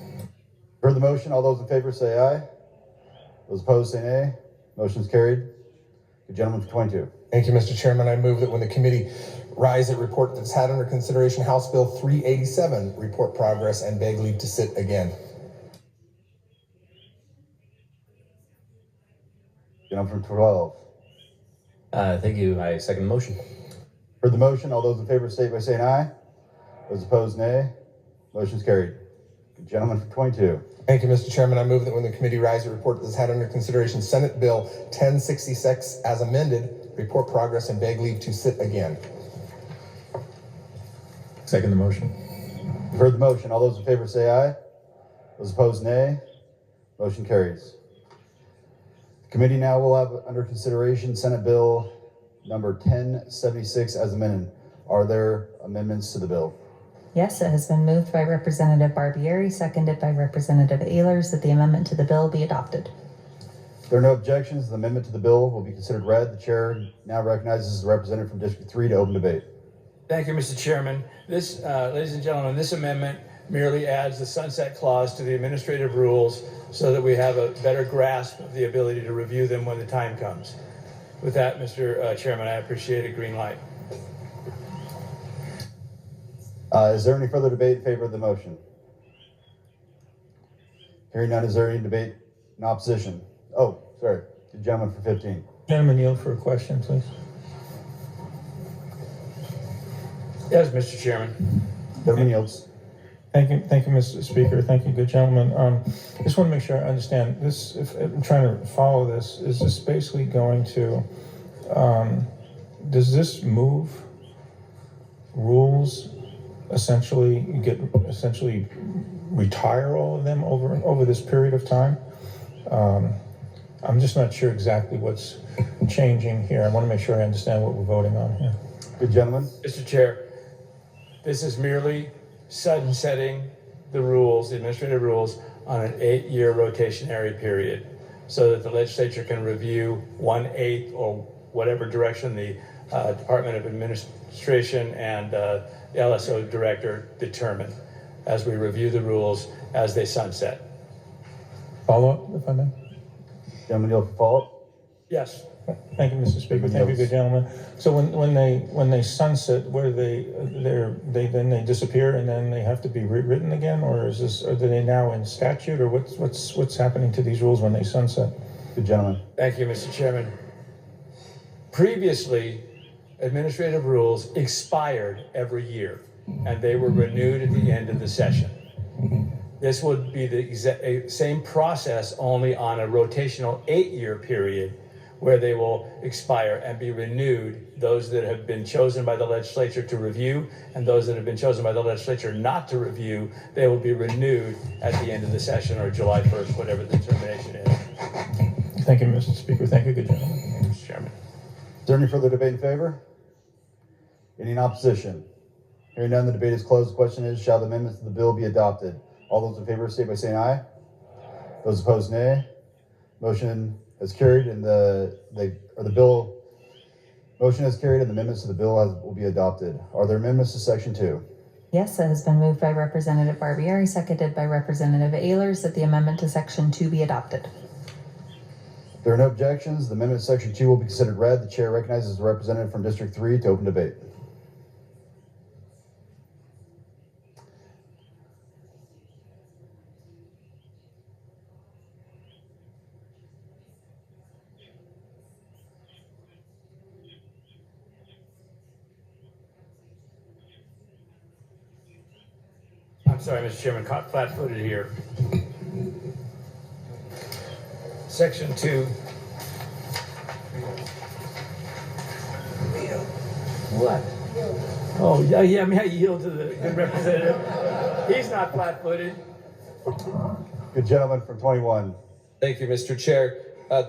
Heard the motion. All those in favor say aye. Those opposed say nay. Motion is carried. The gentleman from 22. Thank you, Mr. Chairman. I move that when the committee rise a report that's had under consideration, House Bill 387, report progress, and beg leave to sit again. Gentleman from 12. Thank you. I second the motion. Heard the motion. All those in favor state by saying aye. Those opposed, nay. Motion is carried. The gentleman from 22. Thank you, Mr. Chairman. I move that when the committee rise a report that's had under consideration, Senate Bill 1066 as amended, report progress, and beg leave to sit again. Second the motion. You've heard the motion. All those in favor say aye. Those opposed, nay. Motion carries. The committee now will have under consideration Senate Bill number 1076 as amended. Are there amendments to the bill? Yes, it has been moved by Representative Barbieri, seconded by Representative Ehlers, that the amendment to the bill be adopted. If there are no objections, the amendment to the bill will be considered read. The chair now recognizes the representative from District 3 to open debate. Thank you, Mr. Chairman. This, ladies and gentlemen, this amendment merely adds the sunset clause to the administrative rules so that we have a better grasp of the ability to review them when the time comes. With that, Mr. Chairman, I appreciate a green light. Is there any further debate in favor of the motion? Hearing none, is there any debate in opposition? Oh, sorry, the gentleman for 15. Gentleman yield for a question, please. Yes, Mr. Chairman. Gentleman yields. Thank you, Mr. Speaker. Thank you, good gentleman. Just want to make sure I understand this. If I'm trying to follow this, is this basically going to? Does this move rules? Essentially retire all of them over this period of time. I'm just not sure exactly what's changing here. I want to make sure I understand what we're voting on here. Good gentleman. Mr. Chair, this is merely sunsetting the rules, the administrative rules, on an 8-year rotationary period so that the legislature can review 1/8 or whatever direction the Department of Administration and the LSO director determine as we review the rules as they sunset. Follow up, if I may. Gentleman, you'll follow up? Yes. Thank you, Mr. Speaker. Thank you, good gentleman. So when they sunset, where they disappear and then they have to be rewritten again, or is this, are they now in statute, or what's happening to these rules when they sunset? Good gentleman. Thank you, Mr. Chairman. Previously, administrative rules expired every year, and they were renewed at the end of the session. This would be the same process, only on a rotational 8-year period, where they will expire and be renewed. Those that have been chosen by the legislature to review and those that have been chosen by the legislature not to review, they will be renewed at the end of the session or July 1st, whatever the determination is. Thank you, Mr. Speaker. Thank you, good gentleman. Mr. Chairman. Is there any further debate in favor? Any in opposition? Hearing none, the debate is closed. The question is, shall the amendments to the bill be adopted? All those in favor say by saying aye. Those opposed, nay. Motion has carried, and the bill. Motion has carried, and the amendments to the bill will be adopted. Are there amendments to Section 2? Yes, it has been moved by Representative Barbieri, seconded by Representative Ehlers, that the amendment to Section 2 be adopted. If there are no objections, the amendment to Section 2 will be considered read. The chair recognizes the representative from District 3 to open debate. I'm sorry, Mr. Chairman, caught flat-footed here. Section 2. What? Oh, yeah, I mean, I yield to the good representative. He's not flat-footed. Good gentleman from 21. Thank you, Mr. Chair.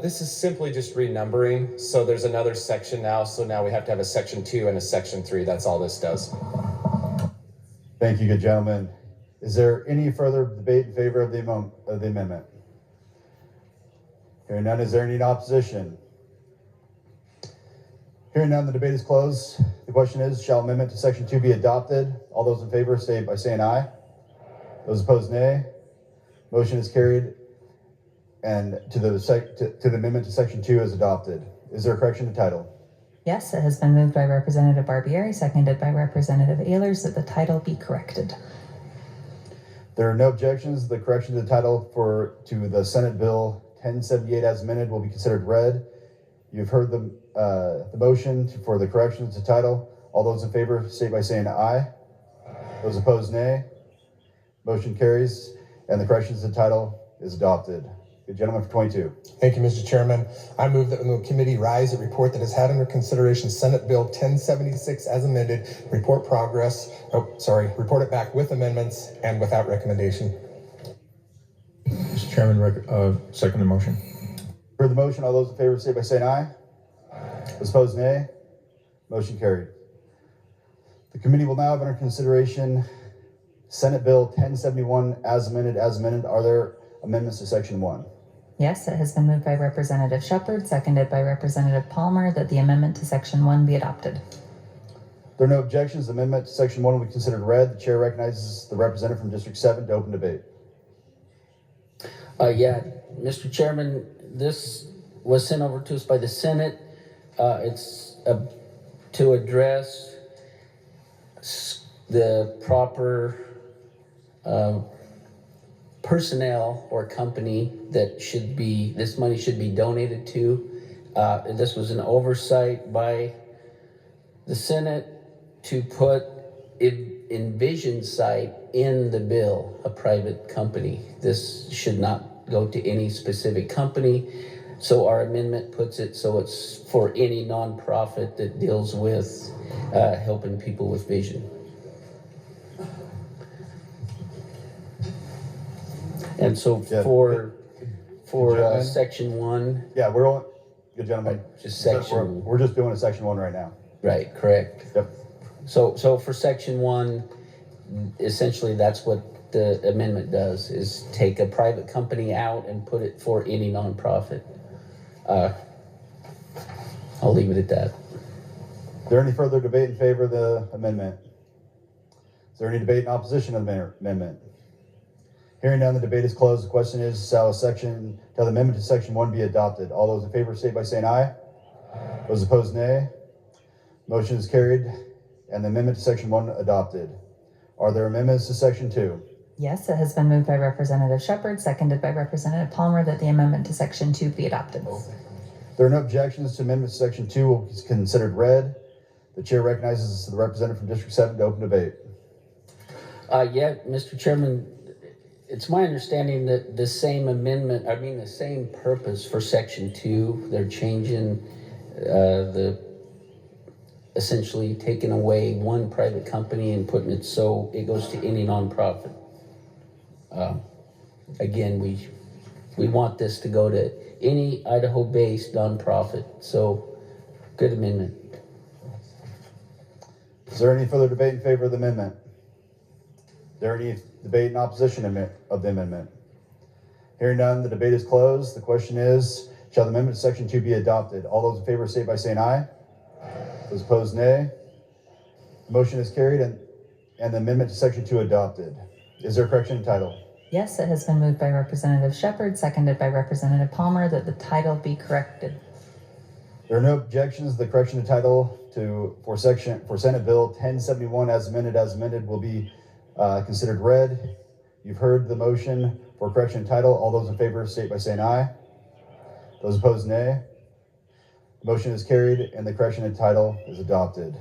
This is simply just renumbering. So there's another section now. So now we have to have a Section 2 and a Section 3. That's all this does. Thank you, good gentleman. Is there any further debate in favor of the amendment? Hearing none, is there any opposition? Hearing none, the debate is closed. The question is, shall amendment to Section 2 be adopted? All those in favor say by saying aye. Those opposed, nay. Motion is carried, and to the amendment to Section 2 is adopted. Is there a correction to title? Yes, it has been moved by Representative Barbieri, seconded by Representative Ehlers, that the title be corrected. There are no objections. The correction to the title to the Senate Bill 1078 as amended will be considered read. You've heard the motion for the corrections to title. All those in favor say by saying aye. Those opposed, nay. Motion carries, and the corrections to the title is adopted. Good gentleman for 22. Thank you, Mr. Chairman. I move that when the committee rise, a report that has had under consideration Senate Bill 1076 as amended, report it back with amendments and without recommendation. Mr. Chairman, second the motion. For the motion, all those in favor say by saying aye. Those opposed, nay. Motion carried. The committee will now have under consideration Senate Bill 1071 as amended. Are there amendments to Section 1? Yes, it has been moved by Representative Shepherd, seconded by Representative Palmer, that the amendment to Section 1 be adopted. There are no objections. The amendment to Section 1 will be considered read. The chair recognizes the representative from District 7 to open debate. Yeah, Mr. Chairman, this was sent over to us by the Senate. It's to address the proper personnel or company that this money should be donated to. This was an oversight by the Senate to put Envision site in the bill, a private company. This should not go to any specific company. So our amendment puts it so it's for any nonprofit that deals with helping people with vision. And so for Section 1. Yeah, we're all good, gentlemen. Just section. We're just doing a Section 1 right now. Right, correct. Yep. So for Section 1, essentially that's what the amendment does, is take a private company out and put it for any nonprofit. I'll leave it at that. Is there any further debate in favor of the amendment? Is there any debate in opposition of the amendment? Hearing none, the debate is closed. The question is, shall the amendment to Section 1 be adopted? All those in favor say by saying aye. Those opposed, nay. Motion is carried, and the amendment to Section 1 adopted. Are there amendments to Section 2? Yes, it has been moved by Representative Shepherd, seconded by Representative Palmer, that the amendment to Section 2 be adopted. There are no objections to amendment to Section 2 will be considered read. The chair recognizes the representative from District 7 to open debate. Yeah, Mr. Chairman, it's my understanding that the same purpose for Section 2, they're changing essentially taking away one private company and putting it so it goes to any nonprofit. Again, we want this to go to any Idaho-based nonprofit, so good amendment. Is there any further debate in favor of the amendment? there any debate in opposition of the amendment? Hearing none, the debate is closed. The question is, shall the amendment to section 2 be adopted? All those in favor say by saying aye. Those opposed, nay. The motion is carried and the amendment to section 2 adopted. Is there a correction in title? Yes, it has been moved by Representative Shepherd, seconded by Representative Palmer, that the title be corrected. There are no objections. The correction of title for Senate Bill 1071 as amended will be considered read. You've heard the motion for correction of title. All those in favor state by saying aye. Those opposed, nay. The motion is carried and the correction of title is adopted.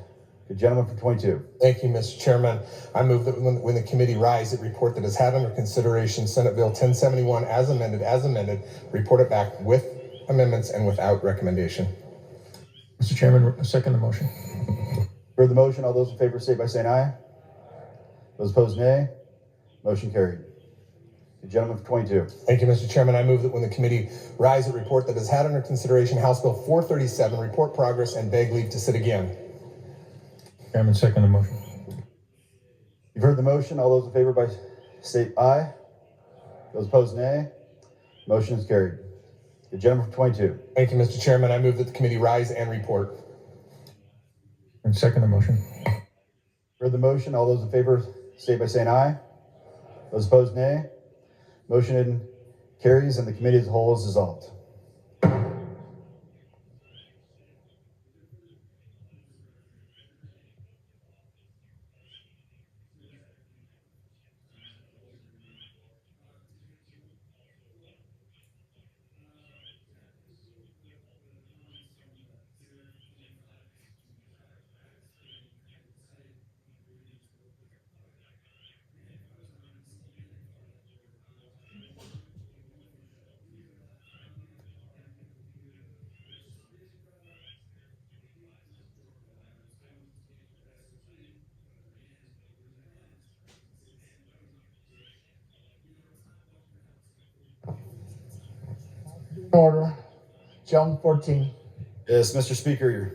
Good gentleman from 22. Thank you, Mr. Chairman. I move that when the committee rise, it report that has had under consideration Senate Bill 1071 as amended, report it back with amendments and without recommendation. Mr. Chairman, I second the motion. Heard the motion. All those in favor say by saying aye. Those opposed, nay. Motion carried. The gentleman from 22. Thank you, Mr. Chairman. I move that when the committee rise, it report that has had under consideration House Bill 437, report progress, and beg leave to sit again. Chairman, second the motion. You've heard the motion. All those in favor by state aye. Those opposed, nay. Motion is carried. The gentleman from 22. Thank you, Mr. Chairman. I move that the committee rise and report. And second the motion. Heard the motion. All those in favor state by saying aye. Those opposed, nay. Motion carries and the committee as a whole is dissolved. Order. Gentleman 14. Yes, Mr. Speaker,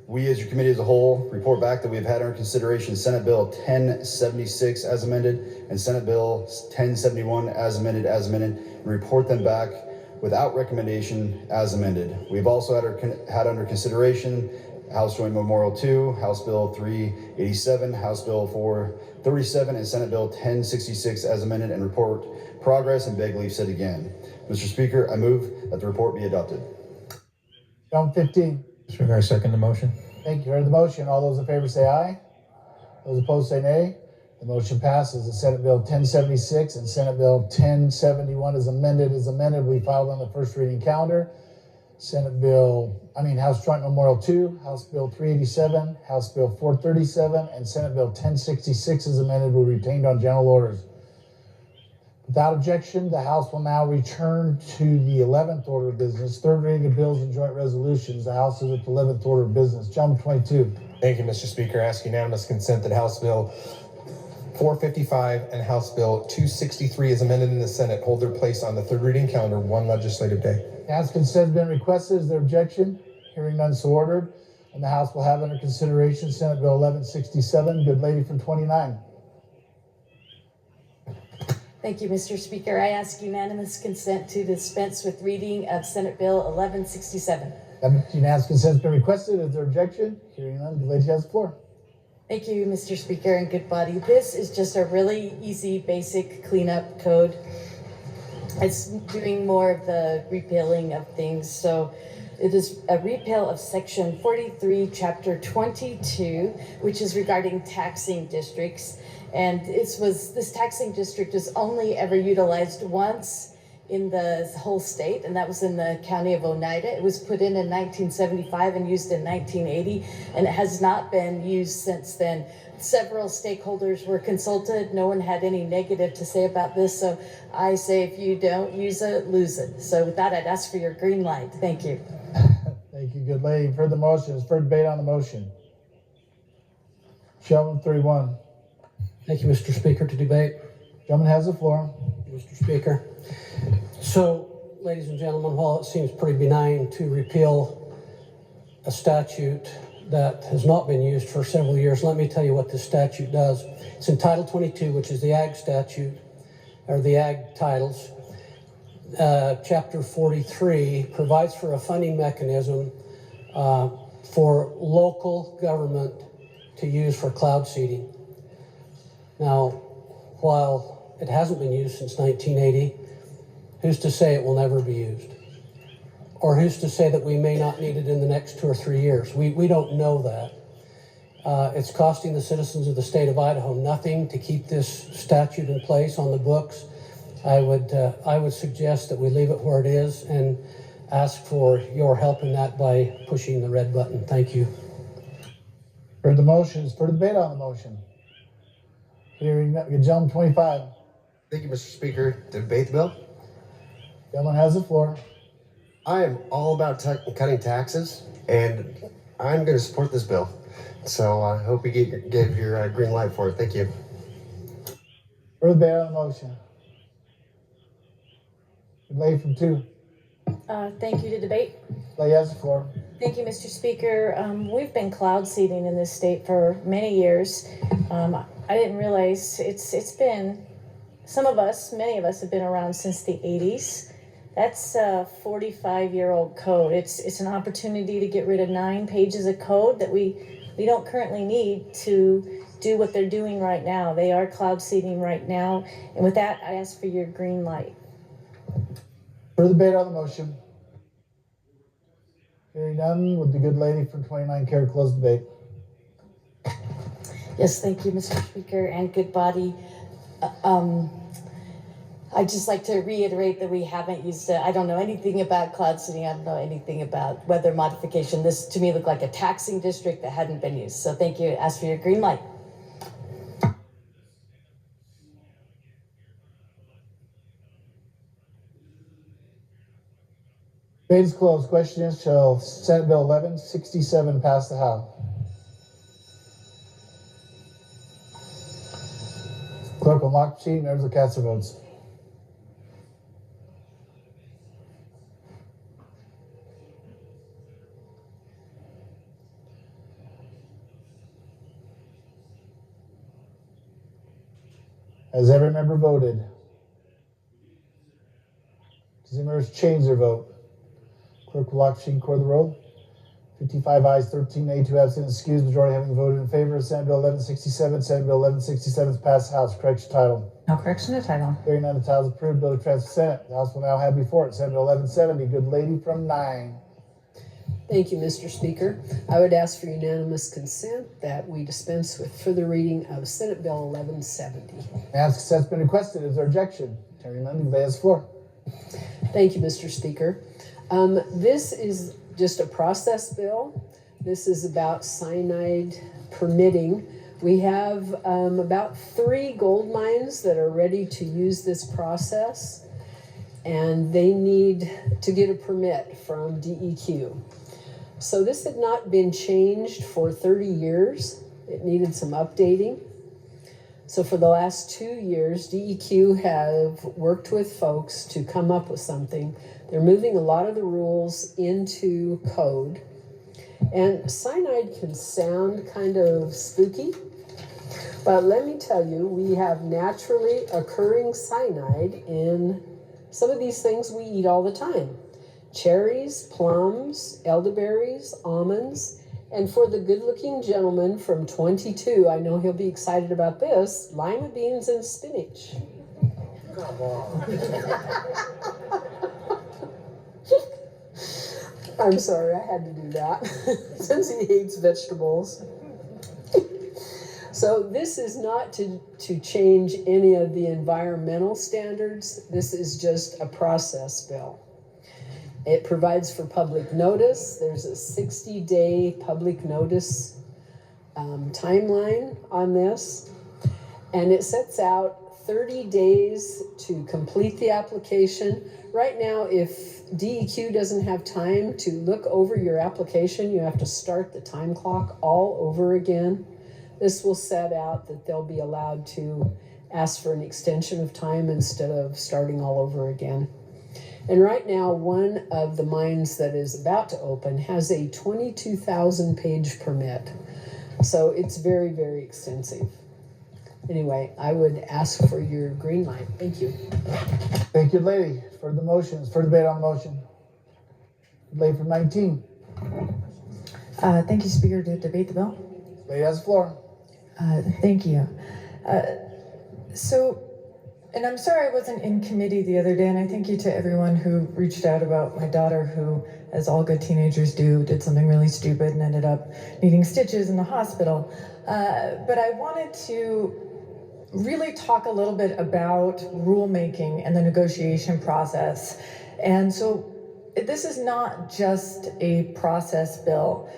we as your committee as a whole report back that we've had under consideration Senate Bill 1076 as amended and Senate Bill 1071 as amended, and report them back without recommendation as amended. We've also had under consideration House Joint Memorial 2, House Bill 387, House Bill 437, and Senate Bill 1066 as amended, and report progress and beg leave sit again. Mr. Speaker, I move that the report be adopted. Gentleman 15. Mr. Speaker, I second the motion. Thank you. Heard the motion. All those in favor say aye. Those opposed say nay. The motion passes. The Senate Bill 1076 and Senate Bill 1071 is amended. We filed on the first reading calendar. House Joint Memorial 2, House Bill 387, House Bill 437, and Senate Bill 1066 is amended will be retained on general orders. Without objection, the House will now return to the 11th order of business, third reading of bills and joint resolutions. The House is at the 11th order of business. Gentleman 22. Thank you, Mr. Speaker. I ask unanimous consent that House Bill 455 and House Bill 263 as amended in the Senate hold their place on the third reading calendar one legislative day. As consent has been requested, is there objection? Hearing none, so ordered. And the House will have under consideration Senate Bill 1167. Good lady from 29. Thank you, Mr. Speaker. I ask unanimous consent to dispense with reading of Senate Bill 1167. Unanimous consent has been requested. Is there objection? Hearing none, the lady has the floor. Thank you, Mr. Speaker, and good body. This is just a really easy, basic cleanup code. It's doing more of the repealing of things. So it is a repeal of section 43, chapter 22, which is regarding taxing districts. And this taxing district is only ever utilized once in the whole state, and that was in the county of Oneida. It was put in 1975 and used in 1980, and it has not been used since then. Several stakeholders were consulted. No one had any negative to say about this, so I say if you don't use it, lose it. So with that, I'd ask for your green light. Thank you. Thank you, good lady. For the motion, is for debate on the motion. Gentleman 31. Thank you, Mr. Speaker, to debate. Gentleman has the floor. Mr. Speaker. So, ladies and gentlemen, while it seems pretty benign to repeal a statute that has not been used for several years. Let me tell you what this statute does. It's in Title 22, which is the Ag statute, or the Ag titles. Chapter 43 provides for a funding mechanism for local government to use for cloud seeding. Now, while it hasn't been used since 1980, who's to say it will never be used? Or who's to say that we may not need it in the next 2 or 3 years? We don't know that. It's costing the citizens of the state of Idaho nothing to keep this statute in place on the books. I would suggest that we leave it where it is and ask for your help in that by pushing the red button. Thank you. For the motions, for debate on the motion. Hearing that, gentleman 25. Thank you, Mr. Speaker. To debate the bill. Gentleman has the floor. I am all about cutting taxes, and I'm going to support this bill. So I hope you give your green light for it. Thank you. For debate on the motion. Delay from 2. Thank you to debate. Delay has the floor. Thank you, Mr. Speaker. We've been cloud seeding in this state for many years. I didn't realize it's been, many of us have been around since the 80s. That's a 45-year-old code. It's an opportunity to get rid of 9 pages of code that we don't currently need to do what they're doing right now. They are cloud seeding right now. And with that, I ask for your green light. For debate on the motion. Hearing none, would the good lady from 29 care to close debate? Yes, thank you, Mr. Speaker, and good body. I'd just like to reiterate that we haven't used it. I don't know anything about cloud seeding. I don't know anything about weather modification. This, to me, looked like a taxing district that hadn't been used. So thank you. Ask for your green light. Debate is closed. Question is, shall Senate Bill 1167 pass the House? Clerk will lock the sheet. Members will cast their votes. Has every member voted? Does any members change their vote? Clerk will lock the sheet and record the roll. 55 ayes, 13 nay, 2 absent, excused, majority having voted in favor of Senate Bill 1167. Senate Bill 1167 is passed the House. Correction title. No correction to title. Hearing none, the title is approved. Bill to transfer Senate. The House will now have before it Senate Bill 1170. Good lady from 9. Thank you, Mr. Speaker. I would ask for unanimous consent that we dispense with further reading of Senate Bill 1170. Unanimous consent's been requested. Is there objection? Hearing none, the has the floor. Thank you, Mr. Speaker. This is just a process bill. This is about cyanide permitting. We have about 3 gold mines that are ready to use this process, and they need to get a permit from DEQ. So this had not been changed for 30 years. It needed some updating. So for the last 2 years, DEQ have worked with folks to come up with something. They're moving a lot of the rules into code. And cyanide can sound kind of spooky, but let me tell you, we have naturally occurring cyanide in some of these things we eat all the time. Cherries, plums, elderberries, almonds, and for the good-looking gentleman from 22, I know he'll be excited about this, lima beans and spinach. Come on. I'm sorry, I had to do that since he hates vegetables. So this is not to change any of the environmental standards. This is just a process bill. It provides for public notice. There's a 60-day public notice timeline on this. And it sets out 30 days to complete the application. Right now, if DEQ doesn't have time to look over your application, you have to start the time clock all over again. This will set out that they'll be allowed to ask for an extension of time instead of starting all over again. And right now, one of the mines that is about to open has a 22,000 page permit. So it's very, very extensive. Anyway, I would ask for your green light. Thank you. Thank you, lady, for the motions, for debate on the motion. Lady from 19. Thank you, Speaker, to debate the bill. Lady has the floor. Thank you. And I'm sorry I wasn't in committee the other day, and I thank you to everyone who reached out about my daughter who, as all good teenagers do, did something really stupid and ended up needing stitches in the hospital. But I wanted to really talk a little bit about rulemaking and the negotiation process. And so this is not just a process bill.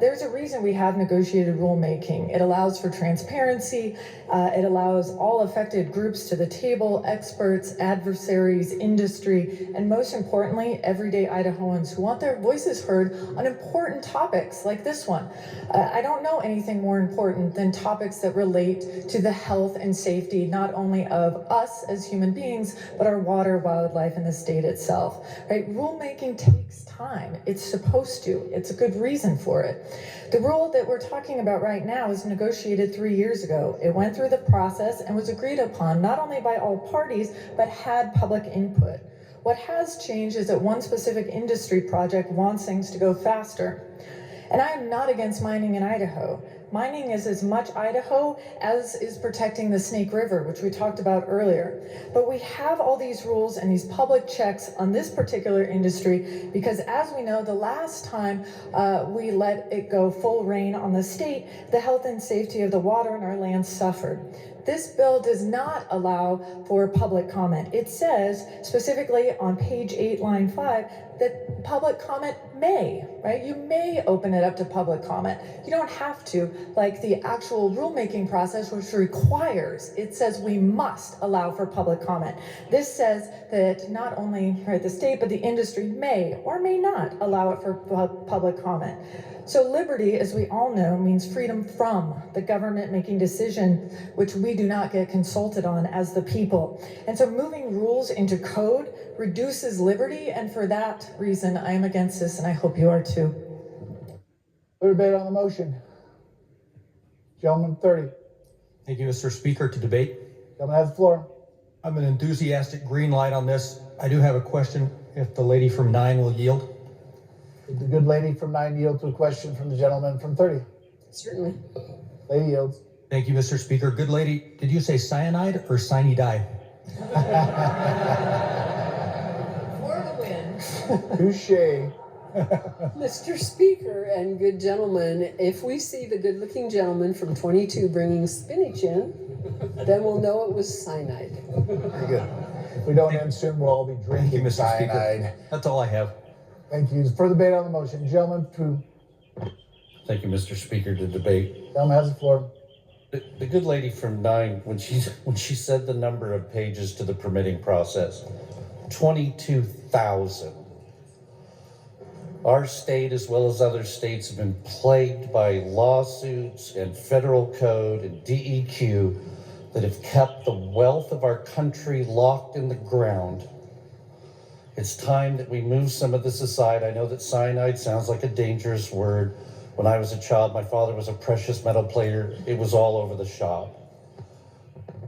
There's a reason we have negotiated rulemaking. It allows for transparency. It allows all affected groups to the table, experts, adversaries, industry, and most importantly, everyday Idahoans who want their voices heard on important topics like this one. I don't know anything more important than topics that relate to the health and safety, not only of us as human beings, but our water, wildlife, and the state itself, right? Rulemaking takes time. It's supposed to. It's a good reason for it. The rule that we're talking about right now was negotiated 3 years ago. It went through the process and was agreed upon not only by all parties, but had public input. What has changed is that one specific industry project wants things to go faster. And I am not against mining in Idaho. Mining is as much Idaho as is protecting the Snake River, which we talked about earlier. But we have all these rules and these public checks on this particular industry because, as we know, the last time we let it go full rein on the state, the health and safety of the water in our land suffered. This bill does not allow for public comment. It says specifically on page 8, line 5, that public comment may, right? You may open it up to public comment. You don't have to, like the actual rulemaking process, which requires, it says we must allow for public comment. This says that not only the state, but the industry may or may not allow it for public comment. So liberty, as we all know, means freedom from the government making decision, which we do not get consulted on as the people. And so moving rules into code reduces liberty, and for that reason, I am against this, and I hope you are too. Debate on the motion. Gentleman 30. Thank you, Mr. Speaker, to debate. Gentleman has the floor. I'm an enthusiastic green light on this. I do have a question, if the lady from 9 will yield. Did the good lady from 9 yield to a question from the gentleman from 30? Certainly. Lady yields. Thank you, Mr. Speaker. Good lady, did you say cyanide or cyanide? For the win. Touche. Mr. Speaker and good gentlemen, if we see the good-looking gentleman from 22 bringing spinach in, then we'll know it was cyanide. Very good. If we don't end soon, we'll all be drinking cyanide. Speaker. That's all I have. Thank you. Further debate on the motion. Gentleman from... Thank you, Mr. Speaker, to debate. Gentleman has the floor. The good lady from 9, when she said the number of pages to the permitting process, 22,000. Our state, as well as other states, have been plagued by lawsuits and federal code and DEQ that have kept the wealth of our country locked in the ground. It's time that we move some of this aside. I know that cyanide sounds like a dangerous word. When I was a child, my father was a precious metal player. It was all over the shop.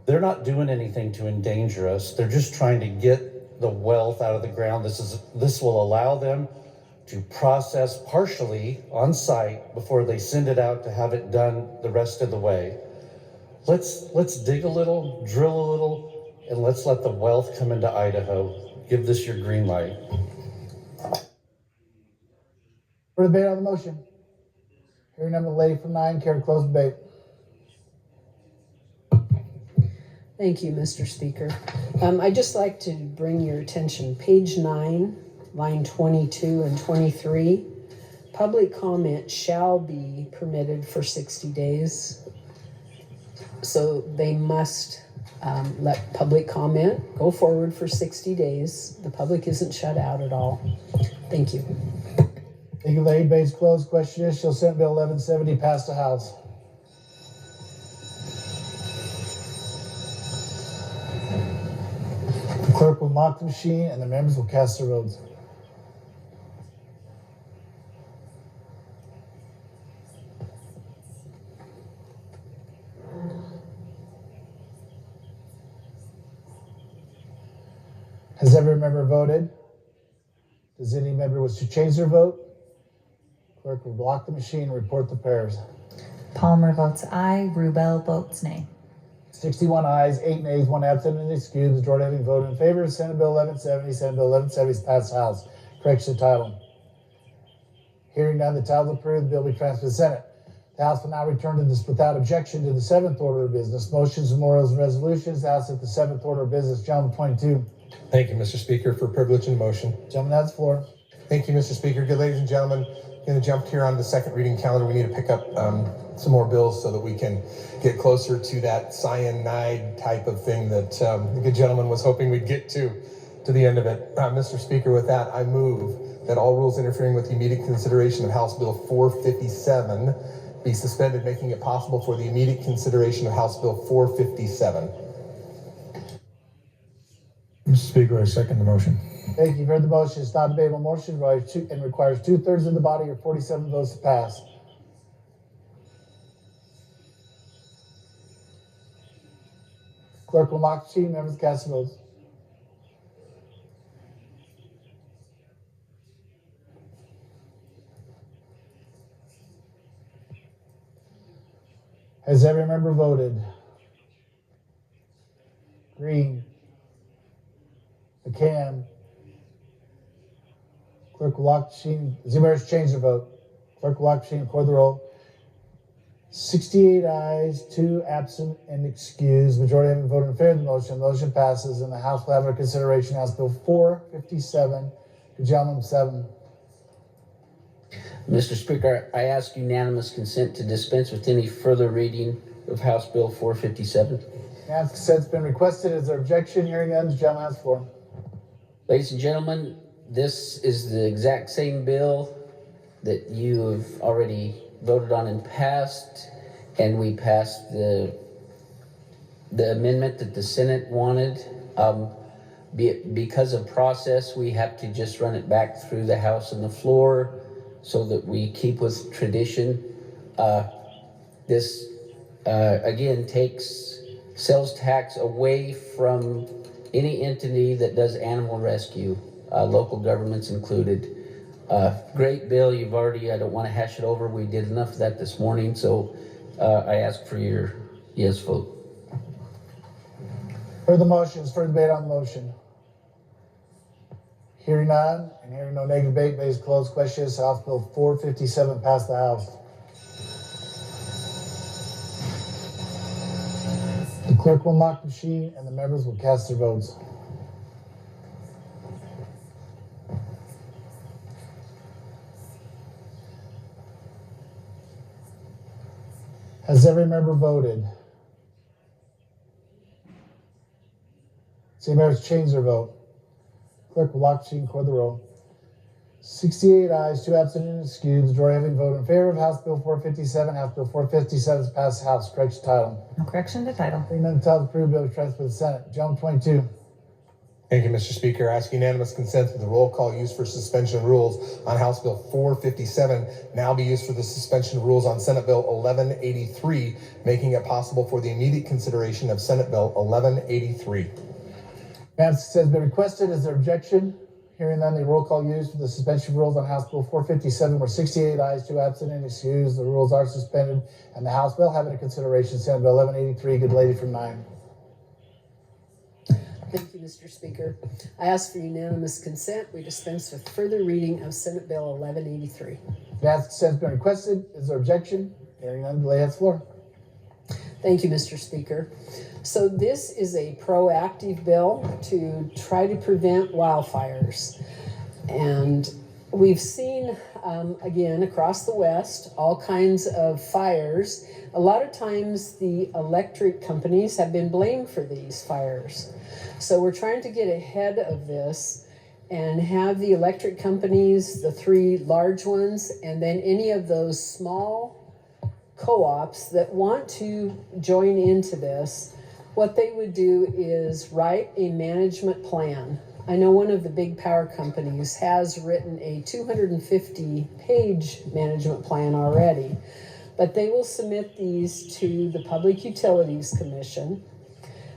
They're not doing anything to endanger us. They're just trying to get the wealth out of the ground. This will allow them to process partially on site before they send it out to have it done the rest of the way. Let's dig a little, drill a little, and let's let the wealth come into Idaho. Give this your green light. For debate on the motion. Hearing none, the lady from 9, care to close debate. Thank you, Mr. Speaker. I'd just like to bring your attention, page 9, line 22 and 23. Public comment shall be permitted for 60 days. So they must let public comment go forward for 60 days. The public isn't shut out at all. Thank you. Thank you, lady. Debate's closed. Question is, shall Senate Bill 1170 pass the House? The clerk will lock the machine and the members will cast their votes. Has every member voted? Does any member wish to change their vote? Clerk will block the machine and report the pairs. Palmer votes aye. Rubel votes nay. 61 ayes, 8 nays, 1 absent and excused. Majority having voted in favor of Senate Bill 1170. Senate Bill 1170 is passed the House. Correction to title. Hearing none, the title is approved. The bill will be transferred to the Senate. The House will now return to this without objection to the 7th order of business. Motions, memorials, and resolutions. The House at the 7th order of business. Gentleman 22. Thank you, Mr. Speaker, for privilege and motion. Gentleman has the floor. Thank you, Mr. Speaker. Good ladies and gentlemen, going to jump here on the second reading calendar. We need to pick up some more bills so that we can get closer to that cyanide type of thing that the good gentleman was hoping we'd get to the end of it. Mr. Speaker, with that, I move that all rules interfering with the immediate consideration of House Bill 457 be suspended, making it possible for the immediate consideration of House Bill 457. Mr. Speaker, I second the motion. Thank you. You've heard the motion. It's not a debatable motion and requires 2/3 of the body or 47 votes to pass. Clerk will lock the machine. Members cast their votes. Has every member voted? Green. McCann. Clerk will lock the machine. Has anybody changed their vote? Clerk will lock the machine and record the roll. 68 ayes, 2 absent and excused. Majority having voted in favor of the motion. The motion passes, and the House will have under consideration House Bill 457. Good gentleman, 7. Mr. Speaker, I ask unanimous consent to dispense with any further reading of House Bill 457. Unanimous consent's been requested. Is there objection? Hearing none, the gentleman has the floor. Ladies and gentlemen, this is the exact same bill that you have already voted on and passed, and we passed the amendment that the Senate wanted. Because of process, we have to just run it back through the House and the floor so that we keep with tradition. This, again, takes sales tax away from any entity that does animal rescue, local governments included. Great bill. You've already, I don't want to hash it over. We did enough of that this morning, so I ask for your yes vote. For the motions, for debate on the motion. Hearing none, and hearing no negative debate, based closed question is House Bill 457 passed the House. The clerk will lock the machine and the members will cast their votes. Has every member voted? Has anybody changed their vote? Clerk will lock the machine and record the roll. 68 ayes, 2 absent and excused. Majority having voted in favor of House Bill 457. House Bill 457 is passed the House. Correction to title. No correction to title. Hearing none, the title is approved. Bill is transferred to the Senate. Gentleman 22. Thank you, Mr. Speaker. I ask unanimous consent that the roll call used for suspension of rules on House Bill 457 now be used for the suspension of rules on Senate Bill 1183, making it possible for the immediate consideration of Senate Bill 1183. Unanimous consent has been requested. Is there objection? Hearing none, the roll call used for the suspension of rules on House Bill 457 were 68 ayes, 2 absent and excused. The rules are suspended, and the House will have it in consideration. Senate Bill 1183. Good lady from 9. Thank you, Mr. Speaker. I ask for unanimous consent. We dispense with further reading of Senate Bill 1183. Unanimous consent has been requested. Is there objection? Hearing none, the lady has the floor. Thank you, Mr. Speaker. So this is a proactive bill to try to prevent wildfires. And we've seen, again, across the West, all kinds of fires. A lot of times the electric companies have been blamed for these fires. So we're trying to get ahead of this and have the electric companies, the 3 large ones, and then any of those small co-ops that want to join into this, What they would do is write a management plan. I know one of the big power companies has written a 250-page management plan already, but they will submit these to the Public Utilities Commission.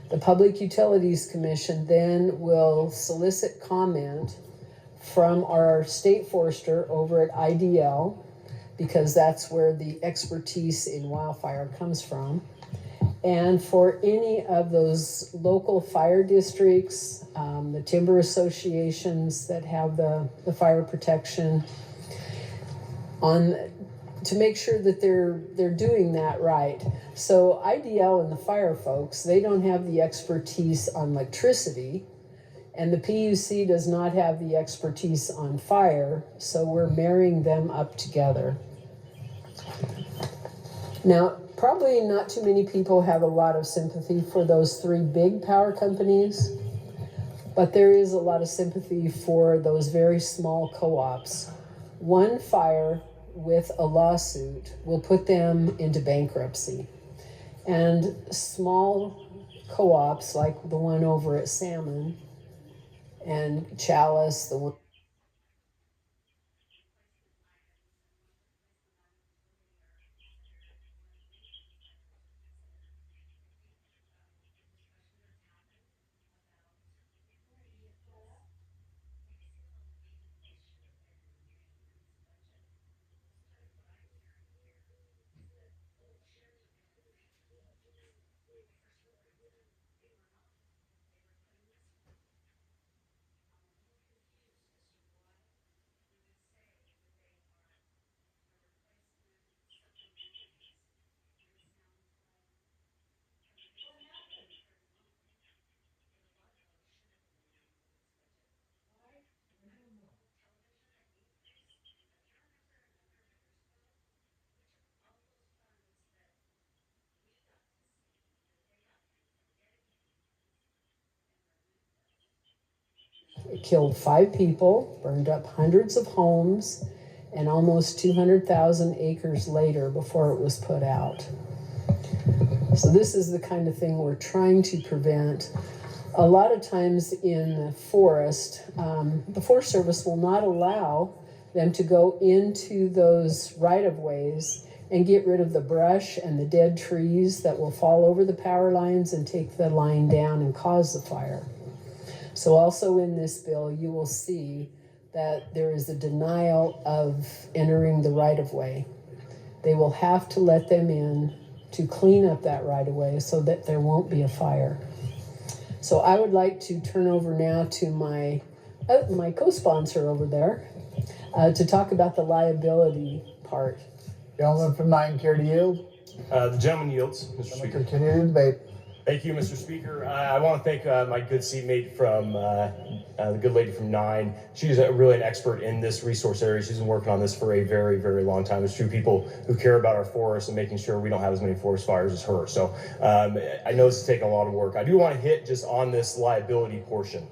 The Public Utilities Commission then will solicit comment from our state forester over at IDL, because that's where the expertise in wildfire comes from. And for any of those local fire districts, the timber associations that have the fire protection, to make sure that they're doing that right. So IDL and the fire folks, they don't have the expertise on electricity, and the PUC does not have the expertise on fire, so we're marrying them up together. Now, probably not too many people have a lot of sympathy for those three big power companies, but there is a lot of sympathy for those very small co-ops. One fire with a lawsuit will put them into bankruptcy. And small co-ops like the one over at Salmon and Chalice, the one it killed 5 people, burned up hundreds of homes, and almost 200,000 acres later before it was put out. So this is the kind of thing we're trying to prevent. A lot of times in the forest, the Forest Service will not allow them to go into those right-of-ways and get rid of the brush and the dead trees that will fall over the power lines and take the line down and cause the fire. So also in this bill, you will see that there is a denial of entering the right-of-way. They will have to let them in to clean up that right-of-way so that there won't be a fire. So I would like to turn over now to my co-sponsor over there to talk about the liability part. Gentleman from 9, care to yield? The gentleman yields, Mr. Speaker. Continue the debate. Thank you, Mr. Speaker. I want to thank my good seatmate from the good lady from 9. She's really an expert in this resource area. She's been working on this for a very, very long time. There's 2 people who care about our forests and making sure we don't have as many forest fires as her. So I know this is taking a lot of work. I do want to hit just on this liability portion.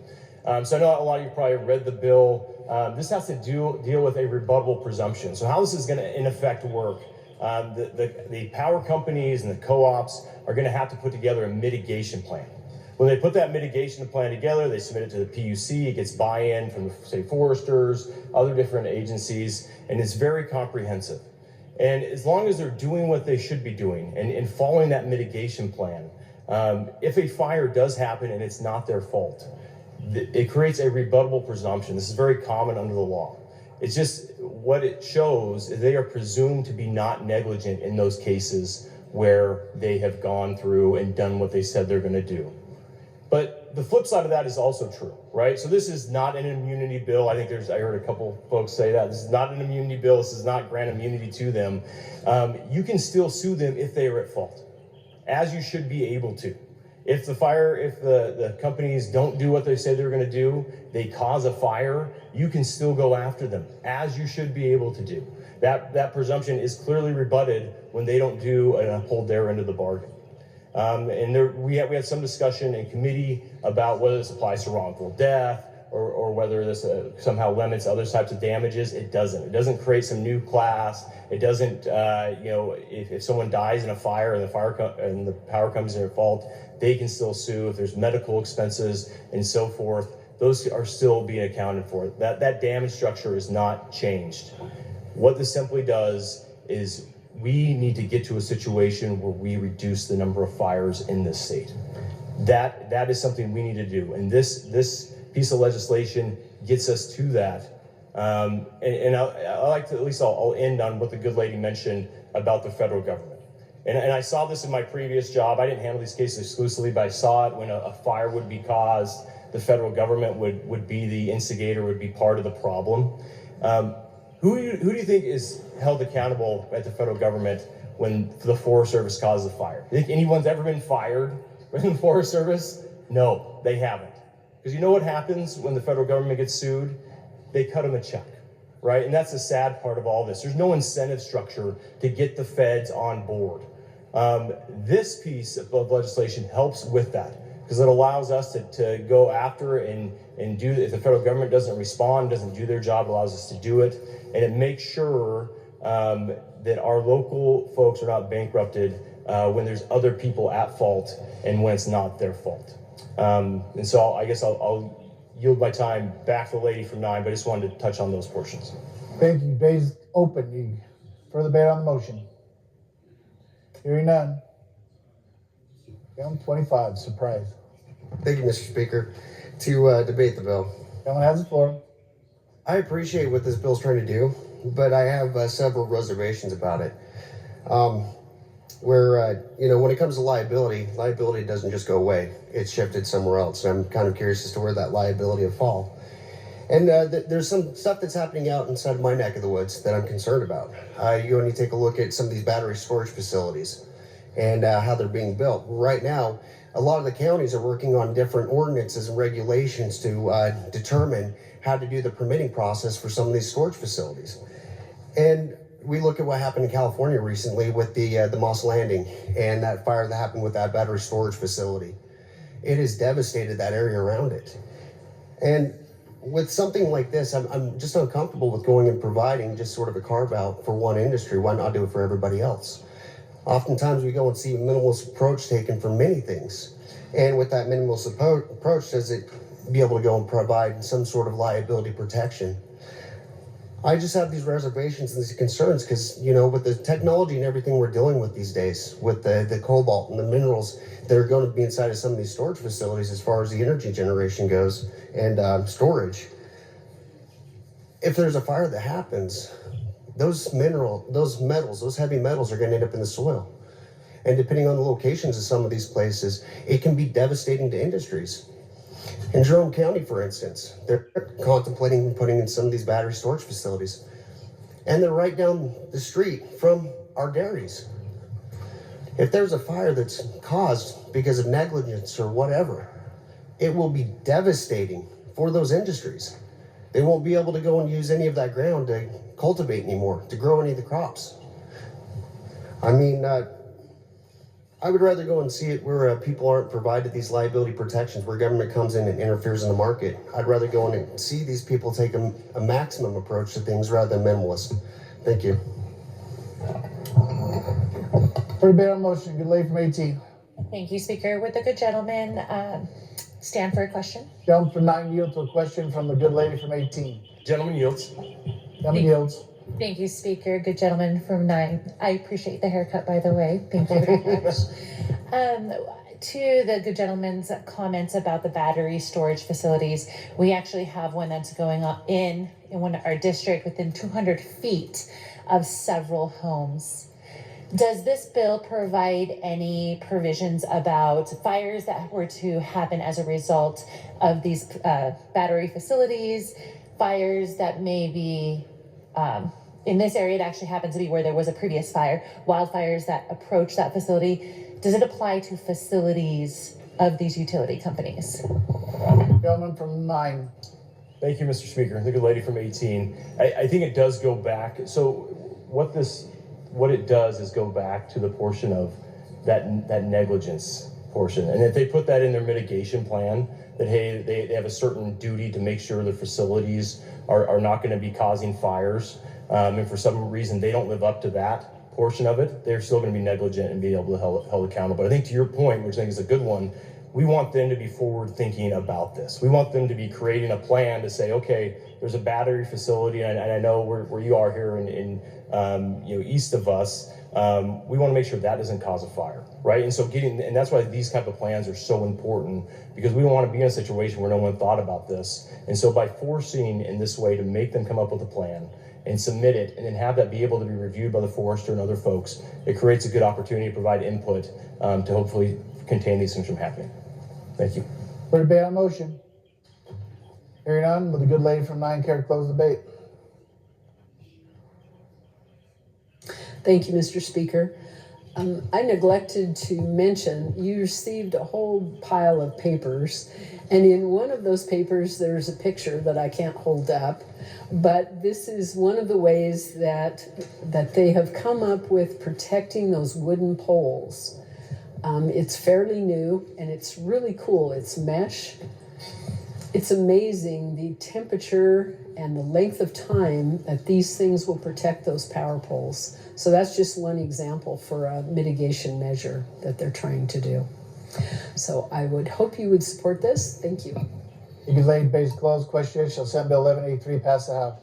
So I know a lot of you probably read the bill. This has to deal with a rebuttable presumption. So how this is going to in effect work, the power companies and the co-ops are going to have to put together a mitigation plan. When they put that mitigation plan together, they submit it to the PUC. It gets buy-in from, say, foresters, other different agencies, and it's very comprehensive. And as long as they're doing what they should be doing and following that mitigation plan, if a fire does happen and it's not their fault, it creates a rebuttable presumption. This is very common under the law. It's just what it shows is they are presumed to be not negligent in those cases where they have gone through and done what they said they're going to do. But the flip side of that is also true, right? So this is not an immunity bill. I heard a couple folks say that. This is not an immunity bill. This does not grant immunity to them. You can still sue them if they are at fault, as you should be able to. If the companies don't do what they say they're going to do, they cause a fire, you can still go after them, as you should be able to do. That presumption is clearly rebutted when they don't do and uphold their end of the bargain. And we had some discussion in committee about whether this applies to wrongful death, or whether this somehow limits other types of damages. It doesn't. It doesn't create some new class. It doesn't, if someone dies in a fire and the power comes in at fault, they can still sue. If there's medical expenses and so forth, those are still being accounted for. That damage structure is not changed. What this simply does is we need to get to a situation where we reduce the number of fires in this state. That is something we need to do. And this piece of legislation gets us to that. And I like to, at least I'll end on what the good lady mentioned about the federal government. And I saw this in my previous job. I didn't handle these cases exclusively, but I saw it when a fire would be caused. The federal government would be the instigator, would be part of the problem. Who do you think is held accountable at the federal government when the Forest Service causes a fire? You think anyone's ever been fired in the Forest Service? No, they haven't. Because you know what happens when the federal government gets sued? They cut them a check, right? And that's the sad part of all this. There's no incentive structure to get the feds on board. This piece of legislation helps with that because it allows us to go after and do, if the federal government doesn't respond, doesn't do their job, it allows us to do it. And it makes sure that our local folks are not bankrupted when there's other people at fault and when it's not their fault. And so I guess I'll yield my time back to the lady from 9, but I just wanted to touch on those portions. Thank you. Debate's open. You further debate on the motion? Hearing none. Gentleman 25, surprise. Thank you, Mr. Speaker. To debate the bill. Gentleman has the floor. I appreciate what this bill's trying to do, but I have several reservations about it. When it comes to liability doesn't just go away. It's shifted somewhere else. And I'm kind of curious as to where that liability will fall. And there's some stuff that's happening out inside of my neck of the woods that I'm concerned about. You only take a look at some of these battery storage facilities and how they're being built. Right now, a lot of the counties are working on different ordinances and regulations to determine how to do the permitting process for some of these storage facilities. And we look at what happened in California recently with the Moss Landing and that fire that happened with that battery storage facility. It has devastated that area around it. And with something like this, I'm just uncomfortable with going and providing just sort of a carve out for one industry. Why not do it for everybody else? Oftentimes we go and see a minimalist approach taken for many things. And with that minimalist approach, does it be able to go and provide some sort of liability protection? I just have these reservations and these concerns because, with the technology and everything we're dealing with these days, with the cobalt and the minerals that are going to be inside of some of these storage facilities as far as the energy generation goes and storage, if there's a fire that happens, those metals, those heavy metals are going to end up in the soil. And depending on the locations of some of these places, it can be devastating to industries. In Jerome County, for instance, they're contemplating putting in some of these battery storage facilities. And they're right down the street from our dairies. If there's a fire that's caused because of negligence or whatever, it will be devastating for those industries. They won't be able to go and use any of that ground to cultivate anymore, to grow any of the crops. I mean, I would rather go and see it where people aren't provided these liability protections, where government comes in and interferes in the market. I'd rather go in and see these people take a maximum approach to things rather than minimalist. Thank you. For debate on motion, good lady from 18. Thank you, Speaker. Would the good gentleman stand for a question? Gentleman from 9 yields to a question from the good lady from 18. Gentleman yields. Gentleman yields. Thank you, Speaker. Good gentleman from 9. I appreciate the haircut, by the way. Thank you very much. To the good gentleman's comments about the battery storage facilities, we actually have one that's going on in one of our district within 200 feet of several homes. Does this bill provide any provisions about fires that were to happen as a result of these battery facilities, fires that may be in this area? It actually happens to be where there was a previous fire, wildfires that approach that facility. Does it apply to facilities of these utility companies? Gentleman from 9. Thank you, Mr. Speaker. The good lady from 18. I think it does go back. So what it does is go back to the portion of that negligence portion. And if they put that in their mitigation plan, that hey, they have a certain duty to make sure their facilities are not going to be causing fires, and for some reason they don't live up to that portion of it, they're still going to be negligent and be able to held accountable. But I think to your point, which I think is a good one, we want them to be forward thinking about this. We want them to be creating a plan to say, okay, there's a battery facility, and I know where you are here in east of us. We want to make sure that doesn't cause a fire, right? And so and that's why these type of plans are so important, because we don't want to be in a situation where no one thought about this. And so by forcing in this way to make them come up with a plan and submit it, and then have that be able to be reviewed by the forester and other folks, it creates a good opportunity to provide input to hopefully contain these things from happening. Thank you. For debate on motion. Hearing none, will the good lady from 9 care to close the debate? Thank you, Mr. Speaker. I neglected to mention you received a whole pile of papers, and in one of those papers there's a picture that I can't hold up, but this is one of the ways that they have come up with protecting those wooden poles. It's fairly new and it's really cool. It's mesh. It's amazing the temperature and the length of time that these things will protect those power poles. So that's just one example for a mitigation measure that they're trying to do. So I would hope you would support this. Thank you. The good lady, debate is closed. Question shall Senate Bill 1183 pass the House?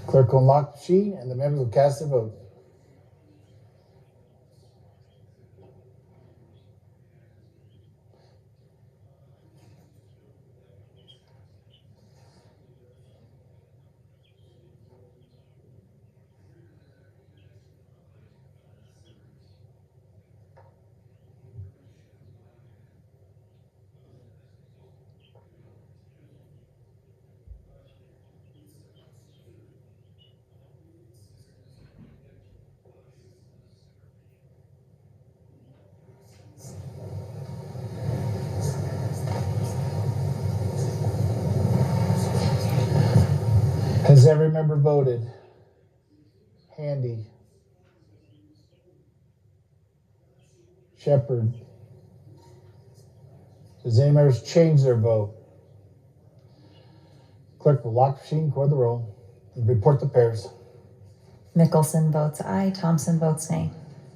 Clerk will unlock the machine and the members will cast their vote. Has every member voted? Handy. Shepherd. Does any members change their vote? Clerk will lock the machine, record the roll, and report the pairs. Mickelson votes aye. Thompson votes nay.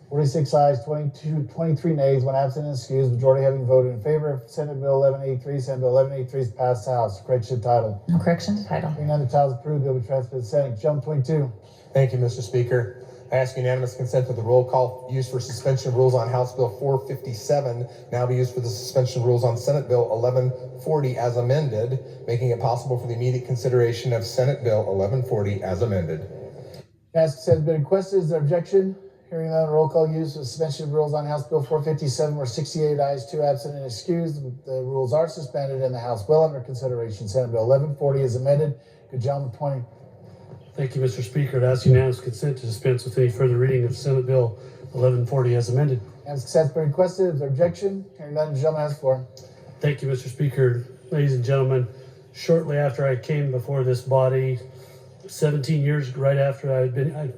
46 ayes, 23 nays, 1 absent and excused, majority having voted in favor of Senate Bill 1183. Senate Bill 1183 is passed the House. Correction to title. No correction to title. Hearing none, the title is approved. Bill will be transferred to the Senate. Jump 22. Thank you, Mr. Speaker. I ask unanimous consent that the roll call used for suspension of rules on House Bill 457 now be used for the suspension of rules on Senate Bill 1140 as amended, making it possible for the immediate consideration of Senate Bill 1140 as amended. As has been requested, is there objection? Hearing none, roll call used for suspension of rules on House Bill 457 were 68 ayes, 2 absent and excused. The rules are suspended and the House will under consideration. Senate Bill 1140 is amended. Good job with 20. Thank you, Mr. Speaker. I'd ask unanimous consent to dispense with any further reading of Senate Bill 1140 as amended. As consent has been requested, is there objection? Hearing none, the gentleman has the floor. Thank you, Mr. Speaker. Ladies and gentlemen, shortly after I came before this body, 17 years right after I had been,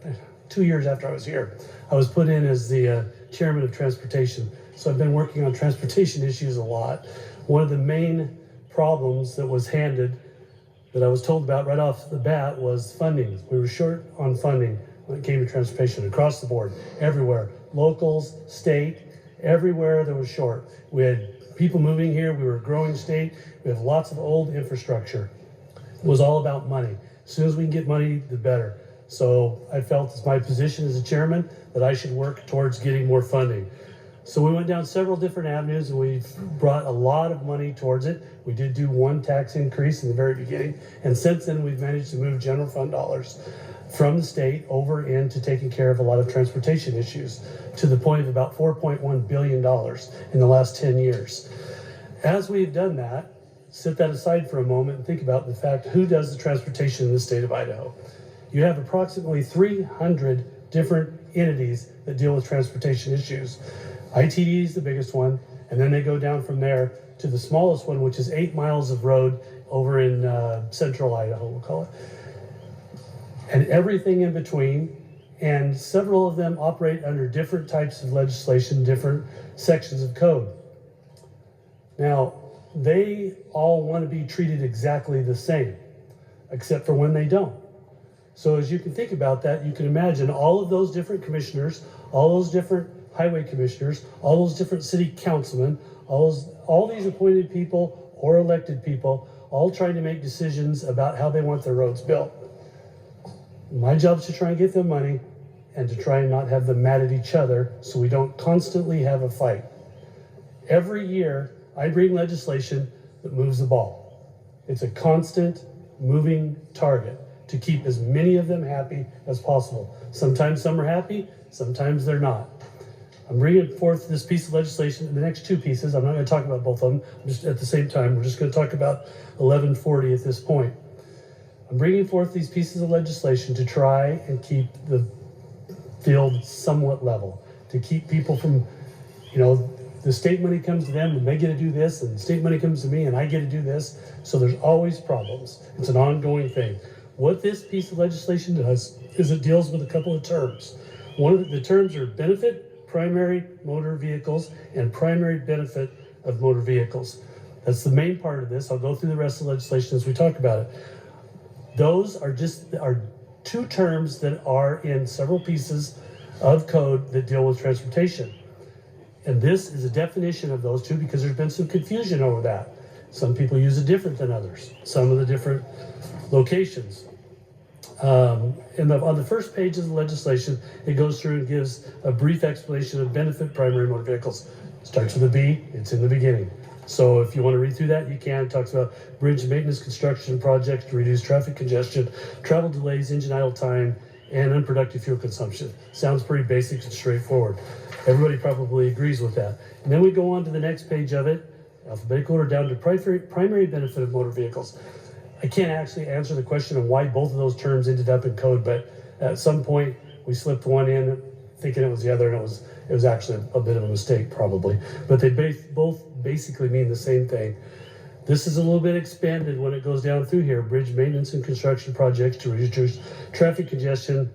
2 years after I was here, I was put in as the chairman of transportation. So I've been working on transportation issues a lot. One of the main problems that was handed that I was told about right off the bat was funding. We were short on funding when it came to transportation across the board, everywhere, locals, state, everywhere there was short. We had people moving here, we were a growing state, we have lots of old infrastructure. It was all about money. As soon as we can get money, the better. So I felt it's my position as a chairman that I should work towards getting more funding. So we went down several different avenues and we've brought a lot of money towards it. We did do one tax increase in the very beginning. And since then we've managed to move general fund dollars from the state over into taking care of a lot of transportation issues to the point of about $4.1 billion in the last 10 years. As we've done that, set that aside for a moment and think about the fact who does the transportation in the state of Idaho. You have approximately 300 different entities that deal with transportation issues. ITD is the biggest one, and then they go down from there to the smallest one, which is 8 miles of road over in central Idaho, we'll call it. And everything in between And several of them operate under different types of legislation, different sections of code. Now, they all want to be treated exactly the same, except for when they don't. So as you can think about that, you can imagine all of those different commissioners, all those different highway commissioners, all those different city councilmen, all these appointed people or elected people, all trying to make decisions about how they want their roads built. My job is to try and get them money and to try and not have them mad at each other so we don't constantly have a fight. Every year, I bring legislation that moves the ball. It's a constant moving target to keep as many of them happy as possible. Sometimes some are happy, sometimes they're not. I'm bringing forth this piece of legislation, the next two pieces. I'm not going to talk about both of them just at the same time. We're just going to talk about 1140 at this point. I'm bringing forth these pieces of legislation to try and keep the field somewhat level, to keep people from, the state money comes to them and they get to do this, and state money comes to me and I get to do this. So there's always problems. It's an ongoing thing. What this piece of legislation does is it deals with a couple of terms. One of the terms are benefit primary motor vehicles and primary benefit of motor vehicles. That's the main part of this. I'll go through the rest of the legislation as we talk about it. Those are two terms that are in several pieces of code that deal with transportation. And this is a definition of those two because there's been some confusion over that. Some people use it different than others, some of the different locations. On the first page of the legislation, it goes through and gives a brief explanation of benefit primary motor vehicles. It starts with a B, it's in the beginning. So if you want to read through that, you can. It talks about bridge maintenance construction projects to reduce traffic congestion, travel delays, engine idle time, and unproductive fuel consumption. Sounds pretty basic and straightforward. Everybody probably agrees with that. And then we go on to the next page of it, alphabetical order down to primary benefit of motor vehicles. I can't actually answer the question of why both of those terms ended up in code, but at some point we slipped one in thinking it was the other, and it was actually a bit of a mistake probably. But they both basically mean the same thing. This is a little bit expanded when it goes down through here. Bridge maintenance and construction projects to reduce traffic congestion.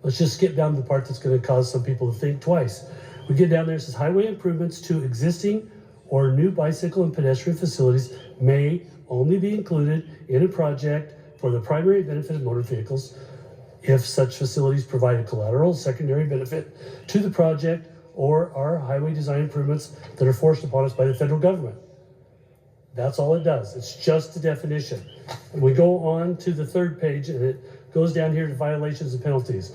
Let's just skip down to the part that's going to cause some people to think twice. We get down there, it says highway improvements to existing or new bicycle and pedestrian facilities may only be included in a project for the primary benefit of motor vehicles if such facilities provide a collateral secondary benefit to the project or are highway design improvements that are forced upon us by the federal government. That's all it does. It's just a definition. And we go on to the third page and it goes down here to violations and penalties.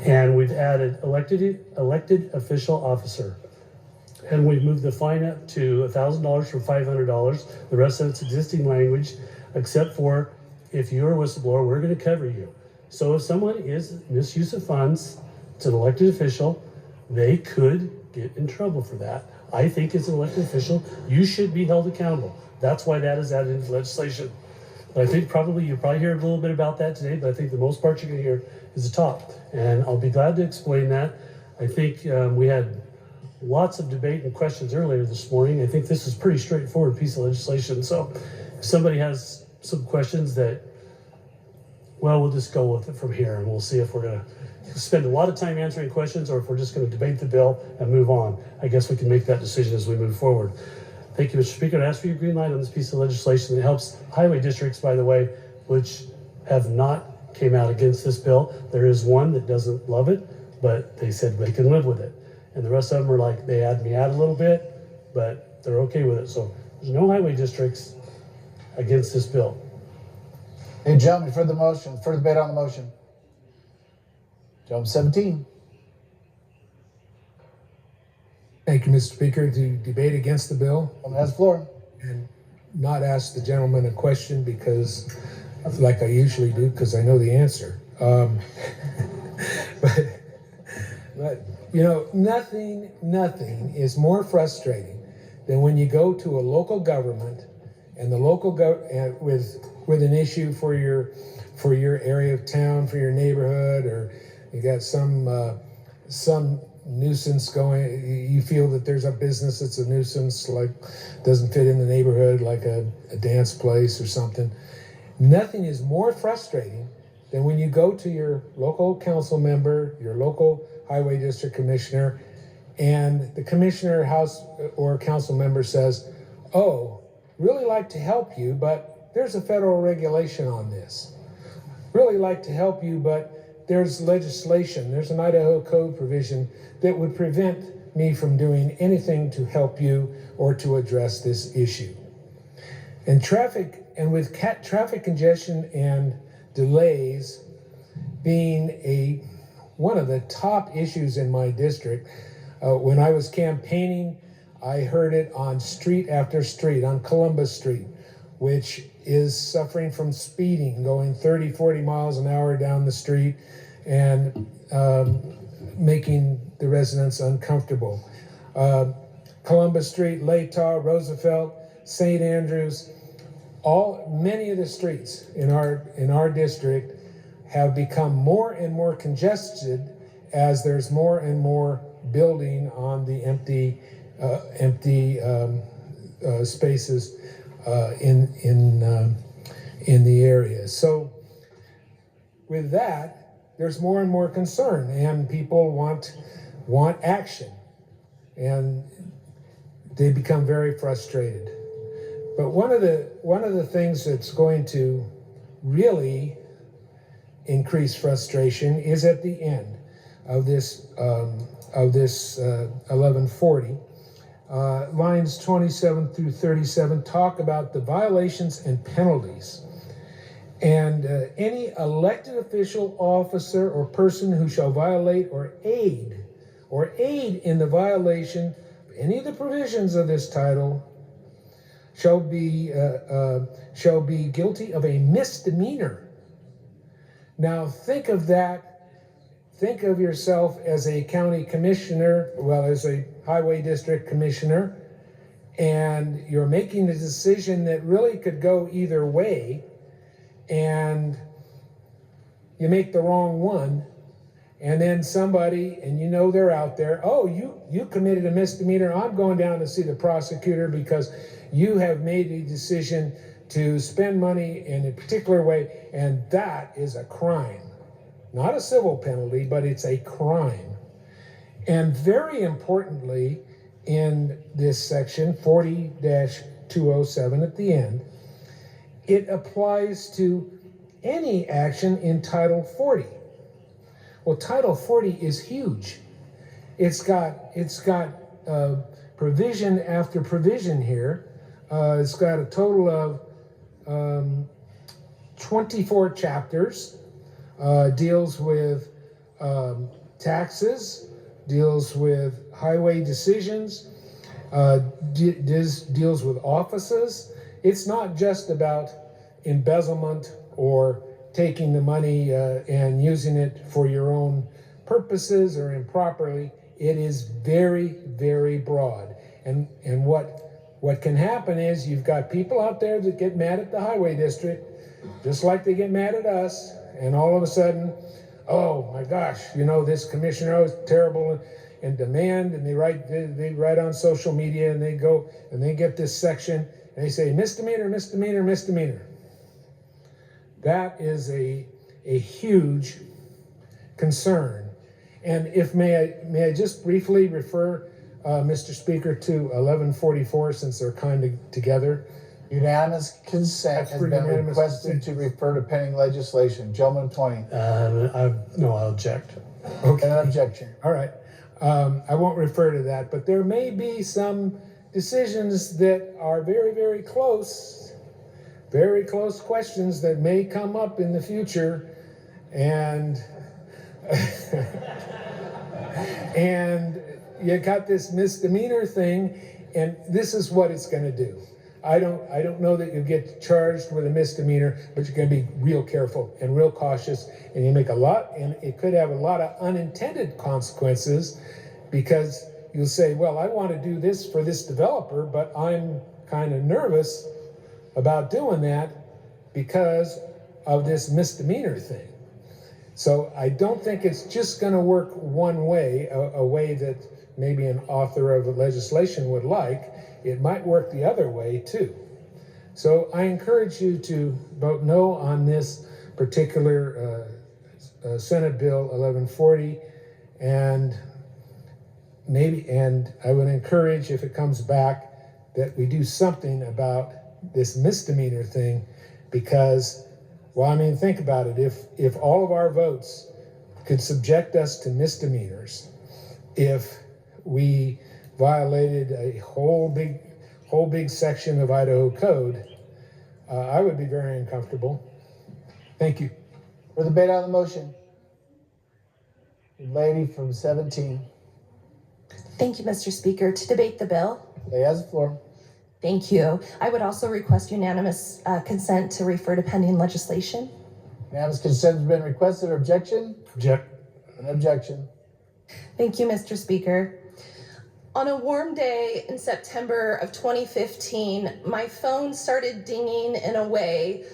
And we've added elected official officer. And we've moved the fine up to $1,000 from $500. The rest of it's existing language, except for if you're a whistleblower, we're going to cover you. So if someone is misuse of funds, it's an elected official, they could get in trouble for that. I think as an elected official, you should be held accountable. That's why that is added into legislation. But I think you'll probably hear a little bit about that today, but I think the most part you're going to hear is the top. And I'll be glad to explain that. I think we had lots of debate and questions earlier this morning. I think this is a pretty straightforward piece of legislation. So if somebody has some questions that, well, we'll just go with it from here and we'll see if we're going to spend a lot of time answering questions or if we're just going to debate the bill and move on. I guess we can make that decision as we move forward. Thank you, Mr. Speaker. I ask for your green light on this piece of legislation that helps highway districts, by the way, which have not came out against this bill. There is one that doesn't love it, but they said they can live with it. And the rest of them are like, they add me out a little bit, but they're okay with it. So there's no highway districts against this bill. Hey, gentlemen, for the motion, for debate on the motion. Gentleman 17. Thank you, Mr. Speaker. To debate against the bill. Gentleman has the floor. And not ask the gentleman a question because, like I usually do, because I know the answer. But you know, nothing is more frustrating than when you go to a local government and the local with an issue for your area of town, for your neighborhood, or you got some nuisance going. You feel that there's a business that's a nuisance, like doesn't fit in the neighborhood, like a dance place or something. Nothing is more frustrating then when you go to your local council member, your local highway district commissioner, and the commissioner, house, or council member says, oh, really like to help you, but there's a federal regulation on this. Really like to help you, but there's legislation, there's an Idaho code provision that would prevent me from doing anything to help you or to address this issue. And with traffic congestion and delays being one of the top issues in my district, when I was campaigning, I heard it on street after street, on Columbus Street, which is suffering from speeding, going 30, 40 miles an hour down the street and making the residents uncomfortable. Columbus Street, Latah, Roosevelt, St. Andrews, many of the streets in our district have become more and more congested as there's more and more building on the empty spaces in the area. So with that, there's more and more concern, and people want action, and they become very frustrated. But one of the things that's going to really increase frustration is at the end of this 1140. Lines 27 through 37 talk about the violations and penalties. And any elected official, officer, or person who shall violate or aid in the violation of any of the provisions of this title shall be guilty of a misdemeanor. Now think of that. Think of yourself as a county commissioner, as a highway district commissioner, and you're making a decision that really could go either way, and you make the wrong one, and then somebody, and you know they're out there, oh, you committed a misdemeanor, I'm going down to see the prosecutor because you have made a decision to spend money in a particular way, and that is a crime. Not a civil penalty, but it's a crime. And very importantly, in this section 40-207 at the end, it applies to any action in Title 40. Well, Title 40 is huge. It's got provision after provision here. It's got a total of 24 chapters. Deals with taxes, deals with highway decisions, deals with offices. It's not just about embezzlement or taking the money and using it for your own purposes or improperly. It is very, very broad. And what can happen is you've got people out there that get mad at the highway district, just like they get mad at us. And all of a sudden, oh my gosh, this commissioner is terrible and demand, and they write on social media, and they go and they get this section and they say misdemeanor, misdemeanor, misdemeanor. That is a huge concern. And may I just briefly refer, Mr. Speaker, to 1144 since they're kind of together. Unanimous consent has been requested to refer to pending legislation. Gentleman 20. No, I'll object. Okay. An objection. All right. I won't refer to that, but there may be some decisions that are very, very close questions that may come up in the future, and and you got this misdemeanor thing, and this is what it's going to do. I don't know that you get charged with a misdemeanor, but you're going to be real careful and real cautious, and you make and it could have a lot of unintended consequences, because you'll say, well, I want to do this for this developer, but I'm kind of nervous about doing that because of this misdemeanor thing. So I don't think it's just going to work one way, a way that maybe an author of legislation would like. It might work the other way too. So I encourage you to vote no on this particular Senate Bill 1140, and I would encourage, if it comes back, that we do something about this misdemeanor thing, because, well, I mean, think about it. If all of our votes could subject us to misdemeanors, if we violated a whole big section of Idaho code, I would be very uncomfortable. Thank you. For the debate on the motion, the lady from 17. Thank you, Mr. Speaker. To debate the bill. Lady has the floor. Thank you. I would also request unanimous consent to refer to pending legislation. Unanimous consent has been requested. Objection? Object. An objection. Thank you, Mr. Speaker. On a warm day in September of 2015, my phone started dinging in a way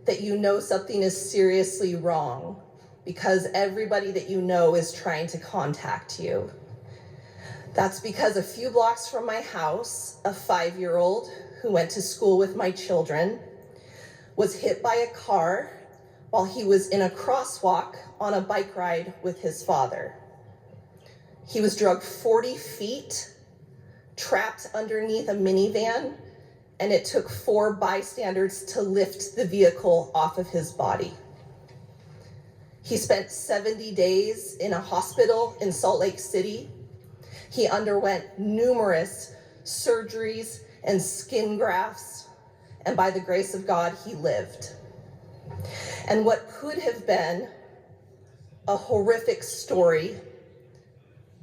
that you know something is seriously wrong, because everybody that you know is trying to contact you. That's because a few blocks from my house, a 5-year-old who went to school with my children was hit by a car while he was in a crosswalk on a bike ride with his father. He was dragged 40 feet, trapped underneath a minivan, and it took 4 bystanders to lift the vehicle off of his body. He spent 70 days in a hospital in Salt Lake City. He underwent numerous surgeries and skin grafts, and by the grace of God, he lived. And what could have been a horrific story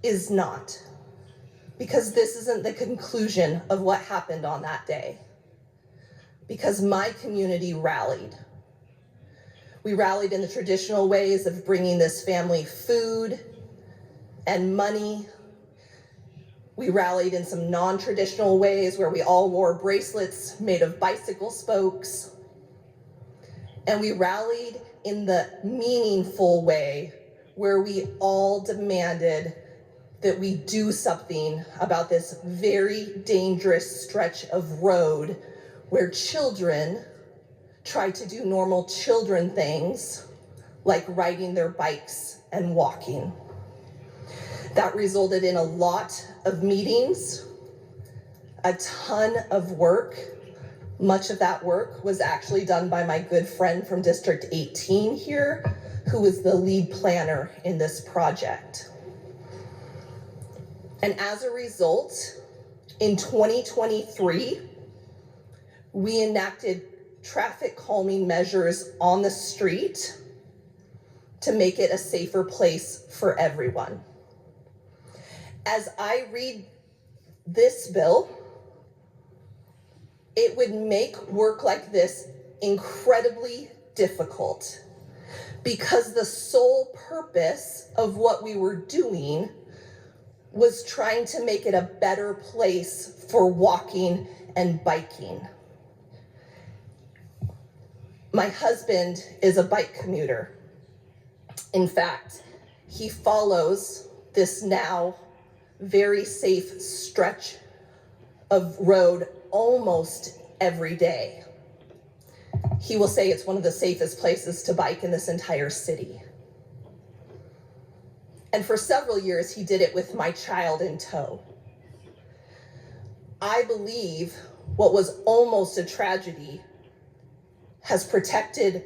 is not, because this isn't the conclusion of what happened on that day. Because my community rallied. We rallied in the traditional ways of bringing this family food and money. We rallied in some non-traditional ways where we all wore bracelets made of bicycle spokes. And we rallied in the meaningful way where we all demanded that we do something about this very dangerous stretch of road where children try to do normal children things like riding their bikes and walking. That resulted in a lot of meetings, a ton of work. Much of that work was actually done by my good friend from District 18 here, who was the lead planner in this project. And as a result, in 2023, we enacted traffic calming measures on the street to make it a safer place for everyone. As I read this bill, it would make work like this incredibly difficult, because the sole purpose of what we were doing was trying to make it a better place for walking and biking. My husband is a bike commuter. In fact, he follows this now very safe stretch of road almost every day. He will say it's one of the safest places to bike in this entire city. And for several years, he did it with my child in tow. I believe what was almost a tragedy has protected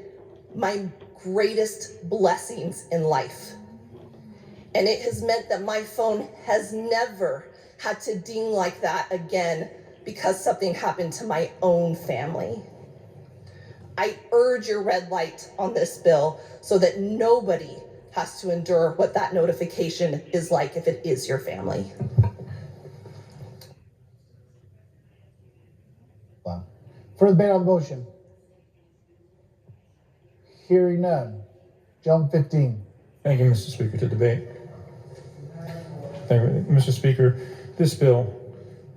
my greatest blessings in life. And it has meant that my phone has never had to ding like that again because something happened to my own family. I urge your red light on this bill so that nobody has to endure what that notification is like if it is your family. Wow. For the debate on the motion. Hearing none. John 15. Thank you, Mr. Speaker. To debate. Thank you, Mr. Speaker. This bill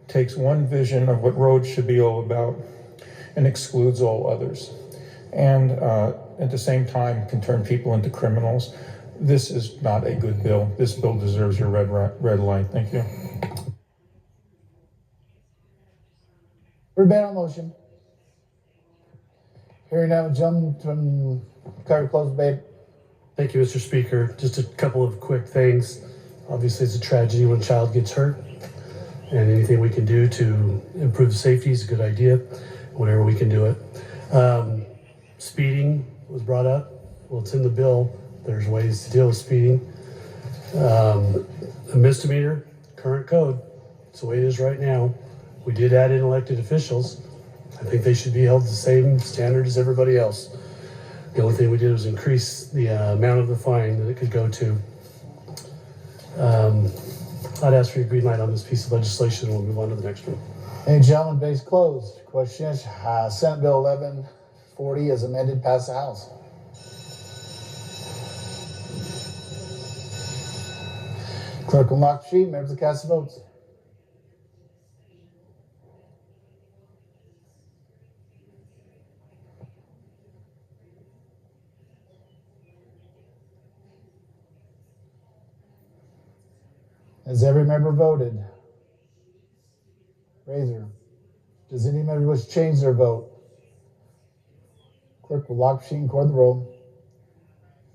takes one vision of what roads should be all about and excludes all others. And at the same time can turn people into criminals. This is not a good bill. This bill deserves your red light. Thank you. For debate on the motion. Hearing none, jump from clerk close debate. Thank you, Mr. Speaker. Just a couple of quick things. Obviously, it's a tragedy when a child gets hurt, and anything we can do to improve safety is a good idea, whenever we can do it. Speeding was brought up. Well, it's in the bill. There's ways to deal with speeding. A misdemeanor, current code. It's the way it is right now. We did add in elected officials. I think they should be held to the same standard as everybody else. The only thing we did was increase the amount of the fine that it could go to. I'd ask for your green light on this piece of legislation, and we'll move on to the next one. Any gentlemen, base closed. Question is, Senate Bill 1140 as amended passed the House. Clerk will mark the sheet. Members will cast the votes. Has every member voted? Razor. Does any member wish to change their vote? Clerk will lock the sheet and record the roll.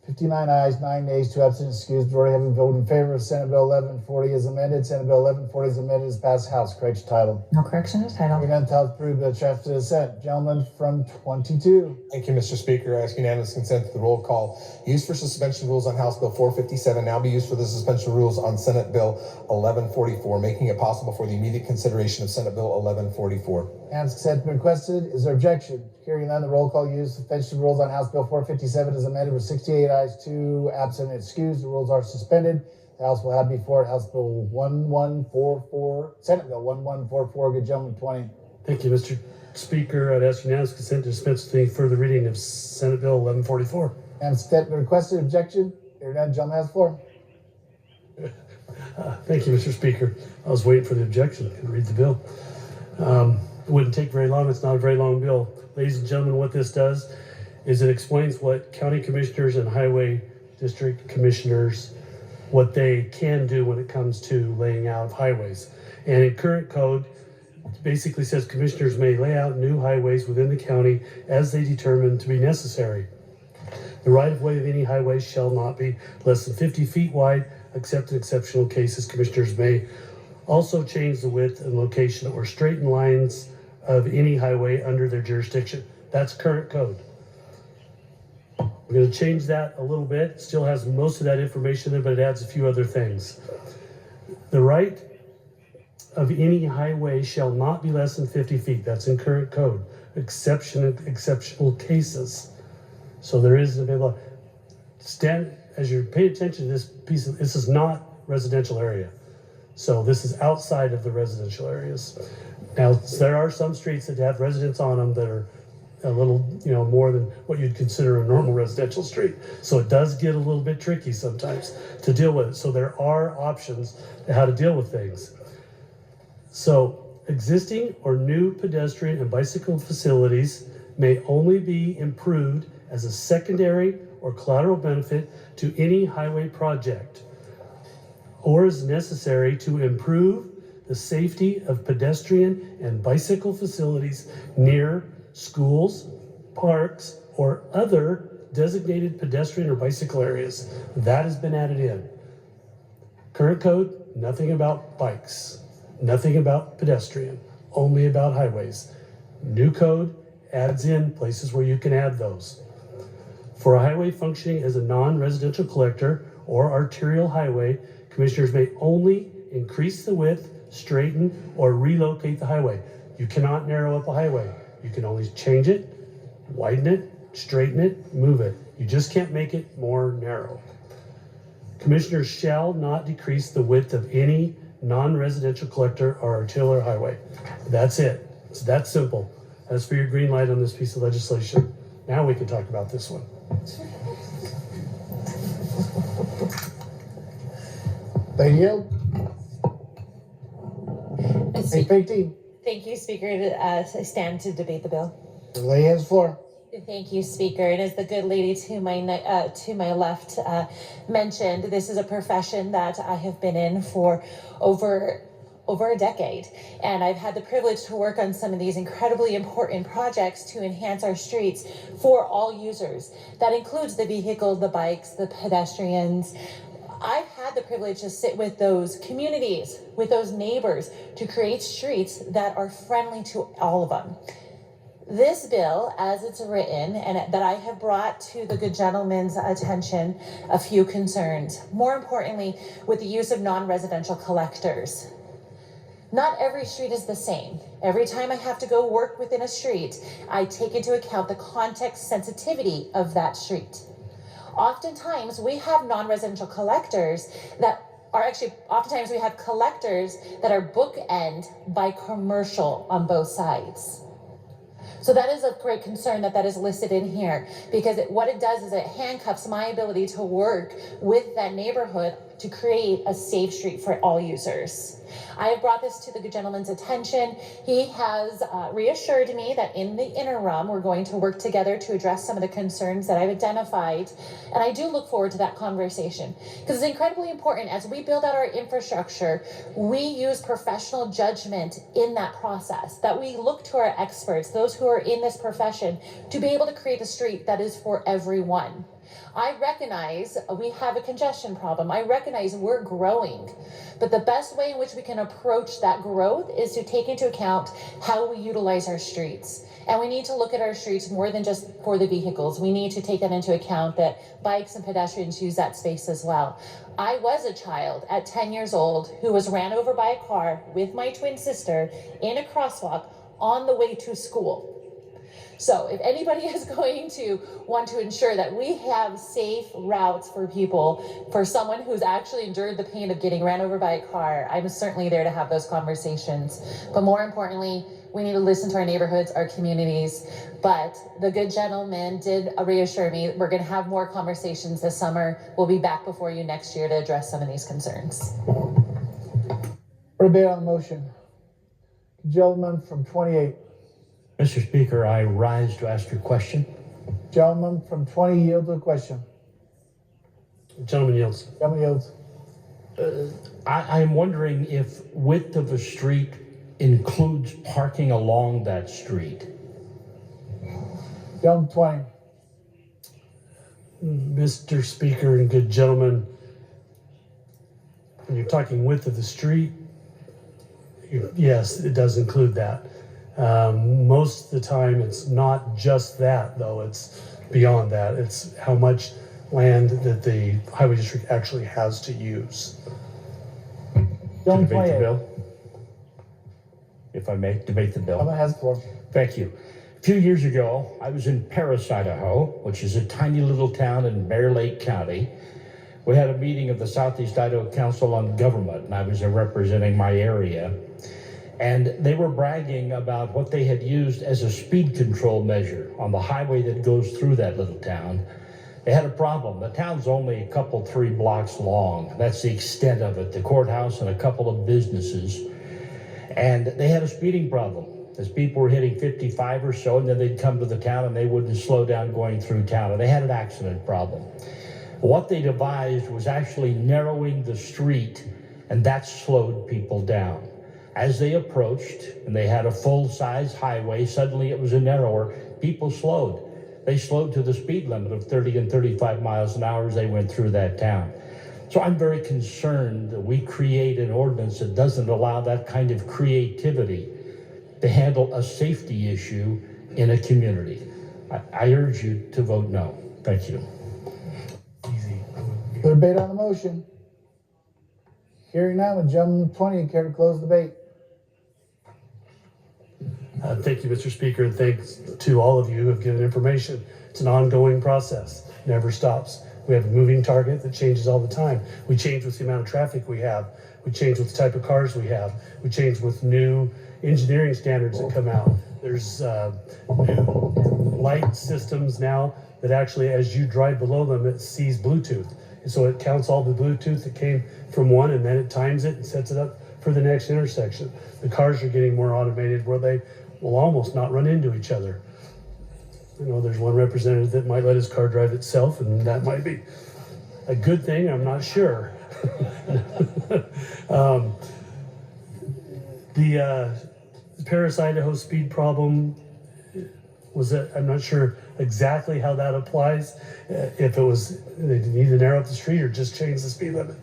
59 ayes, 9 nays, 2 absent, excused. Majority having voted in favor of Senate Bill 1140 as amended. Senate Bill 1140 as amended is passed House. Correct your title. No correction to title. Hearing none, title approved. Bill transferred to the Senate. Gentleman from 22. Thank you, Mr. Speaker. I ask unanimous consent to the roll call used for suspension rules on House Bill 457 now be used for the suspension rules on Senate Bill 1144, making it possible for the immediate consideration of Senate Bill 1144. Unanimous consent been requested. Is there objection? Hearing none, the roll call used suspension rules on House Bill 457 is amended with 68 ayes, 2 absent, and excused. The rules are suspended. The House will have before it House Bill 1144, Senate Bill 1144. Good gentleman, 20. Thank you, Mr. Speaker. I'd ask unanimous consent to dispense with any further reading of Senate Bill 1144. Unanimous consent been requested. Objection? Hearing none, gentleman has the floor. Thank you, Mr. Speaker. I was waiting for the objection. I could read the bill. It wouldn't take very long. It's not a very long bill. Ladies and gentlemen, what this does is it explains what county commissioners and highway district commissioners, what they can do when it comes to laying out highways. And in current code, it basically says commissioners may lay out new highways within the county as they determine to be necessary. The right-of-way of any highway shall not be less than 50 feet wide, except in exceptional cases. Commissioners may also change the width and location or straighten lines of any highway under their jurisdiction. That's current code. We're going to change that a little bit. It still has most of that information there, but it adds a few other things. The right of any highway shall not be less than 50 feet. That's in current code. Exceptional cases. So there is a bit of as you're paying attention to this piece of, this is not residential area. So this is outside of the residential areas. Now, there are some streets that have residents on them that are a little, more than what you'd consider a normal residential street. So it does get a little bit tricky sometimes to deal with it. So there are options to how to deal with things. So existing or new pedestrian and bicycle facilities may only be improved as a secondary or collateral benefit to any highway project, or is necessary to improve the safety of pedestrian and bicycle facilities near schools, parks, or other designated pedestrian or bicycle areas. That has been added in. Current code, nothing about bikes, nothing about pedestrian, only about highways. New code adds in places where you can add those. For a highway functioning as a non-residential collector or arterial highway, commissioners may only increase the width, straighten, or relocate the highway. You cannot narrow up a highway. You can only change it, widen it, straighten it, move it. You just can't make it more narrow. Commissioners shall not decrease the width of any non-residential collector or arterial highway. That's it. It's that simple. As for your green light on this piece of legislation, now we can talk about this one. They yield. Thank you, Speaker. I stand to debate the bill. The lady has the floor. Thank you, Speaker. And as the good lady to my left mentioned, this is a profession that I have been in for over over a decade, and I've had the privilege to work on some of these incredibly important projects to enhance our streets for all users. That includes the vehicles, the bikes, the pedestrians. I've had the privilege to sit with those communities, with those neighbors, to create streets that are friendly to all of them. This bill, as it's written, and that I have brought to the good gentleman's attention, a few concerns. More importantly, with the use of non-residential collectors. Not every street is the same. Every time I have to go work within a street, I take into account the context sensitivity of that street. Oftentimes, we have non-residential collectors that are oftentimes we have collectors that are bookend by commercial on both sides. So that is a great concern that is listed in here, because what it does is it handcuffs my ability to work with that neighborhood to create a safe street for all users. I have brought this to the good gentleman's attention. He has reassured me that in the interim, we're going to work together to address some of the concerns that I've identified. And I do look forward to that conversation, because it's incredibly important as we build out our infrastructure, we use professional judgment in that process, that we look to our experts, those who are in this profession, to be able to create a street that is for everyone. I recognize we have a congestion problem. I recognize we're growing, but the best way in which we can approach that growth is to take into account how we utilize our streets. And we need to look at our streets more than just for the vehicles. We need to take that into account, that bikes and pedestrians use that space as well. I was a child at 10 years old who was ran over by a car with my twin sister in a crosswalk on the way to school. So if anybody is going to want to ensure that we have safe routes for people, for someone who's actually endured the pain of getting ran over by a car, I'm certainly there to have those conversations. But more importantly, we need to listen to our neighborhoods, our communities. But the good gentleman did reassure me we're going to have more conversations this summer. We'll be back before you next year to address some of these concerns. For debate on the motion, gentleman from 28. Mr. Speaker, I rise to ask your question. Gentleman from 20 yields to the question. Gentleman yields. Gentleman yields. I'm wondering if width of a street includes parking along that street. Gentleman 20. Mr. Speaker and good gentlemen, when you're talking width of the street, yes, it does include that. Most of the time, it's not just that, though. It's beyond that. It's how much land that the highway district actually has to use. Don't debate the bill. If I may, debate the bill. Someone has the floor. Thank you. A few years ago, I was in Paris, Idaho, which is a tiny little town in Bear Lake County. We had a meeting of the Southeast Idaho Council on Government, and I was representing my area. And they were bragging about what they had used as a speed control measure on the highway that goes through that little town. They had a problem. The town's only a couple, 3 blocks long. That's the extent of it, the courthouse and a couple of businesses. And they had a speeding problem, as people were hitting 55 or so, and then they'd come to the town and they wouldn't slow down going through town. And they had an accident problem. What they devised was actually narrowing the street, and that slowed people down. As they approached, and they had a full-size highway, suddenly it was a narrower, people slowed. They slowed to the speed limit of 30 and 35 miles an hour as they went through that town. So I'm very concerned that we create an ordinance that doesn't allow that kind of creativity to handle a safety issue in a community. I urge you to vote no. Thank you. For debate on the motion. Hearing none, would gentleman 20 care to close the debate? Thank you, Mr. Speaker, and thanks to all of you who have given information. It's an ongoing process, never stops. We have a moving target that changes all the time. We change with the amount of traffic we have. We change with the type of cars we have. We change with new engineering standards that come out. There's new light systems now that actually, as you drive below them, it sees Bluetooth. And so it counts all the Bluetooth that came from one, and then it times it and sets it up for the next intersection. The cars are getting more automated where they will almost not run into each other. You know, there's one representative that might let his car drive itself, and that might be a good thing, I'm not sure. The Paris, Idaho speed problem was that I'm not sure exactly how that applies. If it was they need to narrow up the street or just change the speed limit.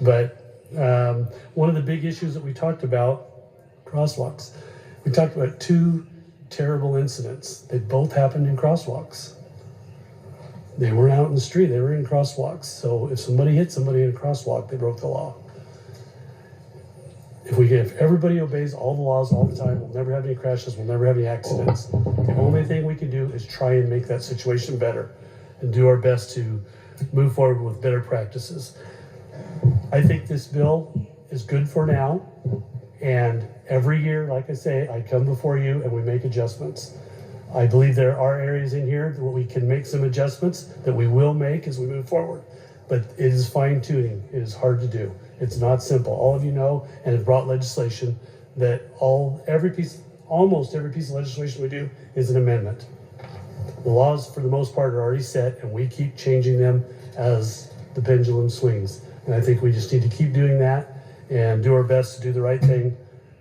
But one of the big issues that we talked about, crosswalks. We talked about 2 terrible incidents. They both happened in crosswalks. They weren't out in the street, they were in crosswalks. So if somebody hit somebody in a crosswalk, they broke the law. If everybody obeys all the laws all the time, we'll never have any crashes, we'll never have any accidents. The only thing we can do is try and make that situation better and do our best to move forward with better practices. I think this bill is good for now. And every year, like I say, I come before you and we make adjustments. I believe there are areas in here where we can make some adjustments that we will make as we move forward. But it is fine tuning. It is hard to do. It's not simple. All of you know and have brought legislation that almost every piece of legislation we do is an amendment. The laws, for the most part, are already set, and we keep changing them as the pendulum swings. And I think we just need to keep doing that and do our best to do the right thing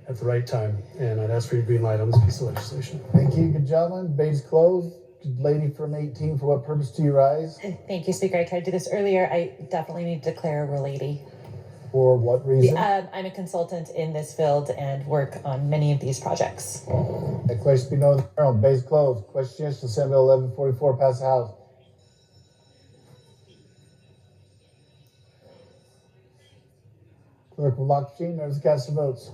at the right time. And I'd ask for your green light on this piece of legislation. Thank you. Good gentleman. Debate is closed. Good lady from 18, for what purpose do you rise? Thank you, Speaker. I tried to do this earlier. I definitely need to declare a lady. For what reason? I'm a consultant in this field and work on many of these projects. That question be known. Debate is closed. Question yes to Senate Bill 1144 pass the House. Clerk will lock the machine. Members cast their votes.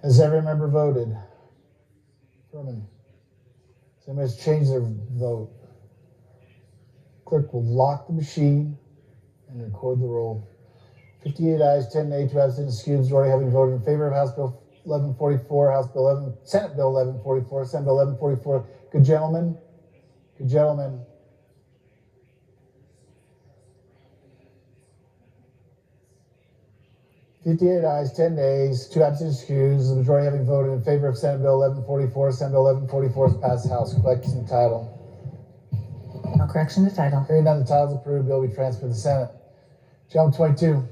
Has every member voted? Furman. Has anybody changed their vote? Clerk will lock the machine and record the roll. 58 ayes, 10 nay, 2 absent, excused. Majority having voted in favor of House Bill 1144, Senate Bill 1144, Senate Bill 1144. Good gentlemen. Good gentlemen. $58 ayes, 10 nays, 2 absent, excused. The majority having voted in favor of Senate Bill 1144. Senate Bill 1144 is passed the House. Correction title. No correction to title. Hearing none, the title is approved. Bill will be transferred to the Senate. Gentleman 22.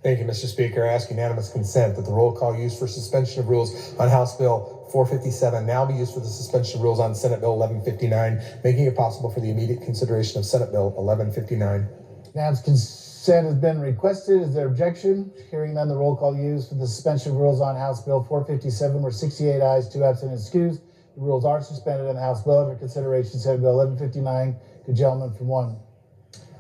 Thank you, Mr. Speaker. I ask unanimous consent that the roll call used for suspension of rules on House Bill 457 now be used for the suspension of rules on Senate Bill 1159, making it possible for the immediate consideration of Senate Bill 1159. Unanimous consent has been requested. Is there objection? Hearing none, the roll call used for the suspension of rules on House Bill 457 were 68 ayes, 2 absent, and excused. The rules are suspended and the House will under consideration Senate Bill 1159. Good gentleman from 1.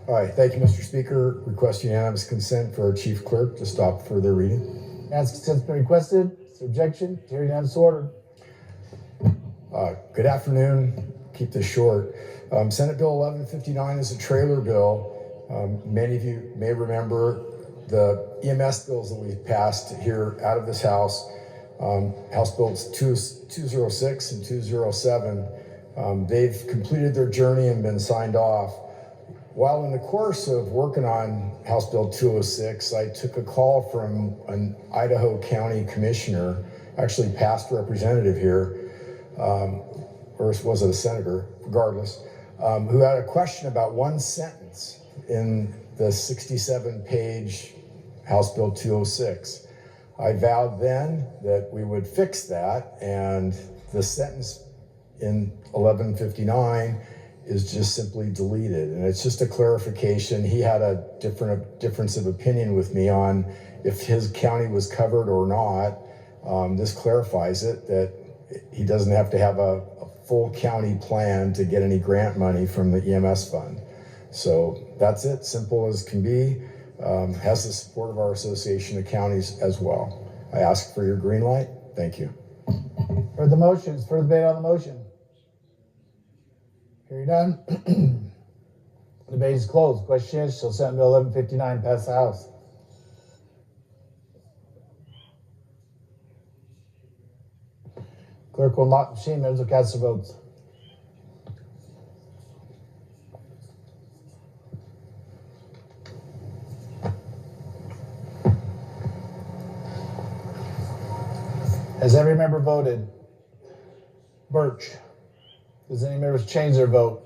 All right, thank you, Mr. Speaker. Request unanimous consent for our chief clerk to stop further reading. Unanimous consent has been requested. Is there objection? Hearing none, it's ordered. Good afternoon. Keep this short. Senate Bill 1159 is a trailer bill. Many of you may remember the EMS bills that we passed here out of this House. House Bills 206 and 207. They've completed their journey and been signed off. While in the course of working on House Bill 206, I took a call from an Idaho County commissioner, actually past representative here, or was it a senator, regardless, who had a question about one sentence in the 67-page House Bill 206. I vowed then that we would fix that, and the sentence in 1159 is just simply deleted. And it's just a clarification. He had a difference of opinion with me on if his county was covered or not. This clarifies it, that he doesn't have to have a full county plan to get any grant money from the EMS fund. So that's it, simple as can be. Has the support of our Association of Counties as well. I ask for your green light. Thank you. For the motions, for the debate on the motion. Hearing none. Debate is closed. Question is, shall Senate Bill 1159 pass the House? Clerk will lock the machine. Members will cast their votes. Has every member voted? Birch. Does any members change their vote?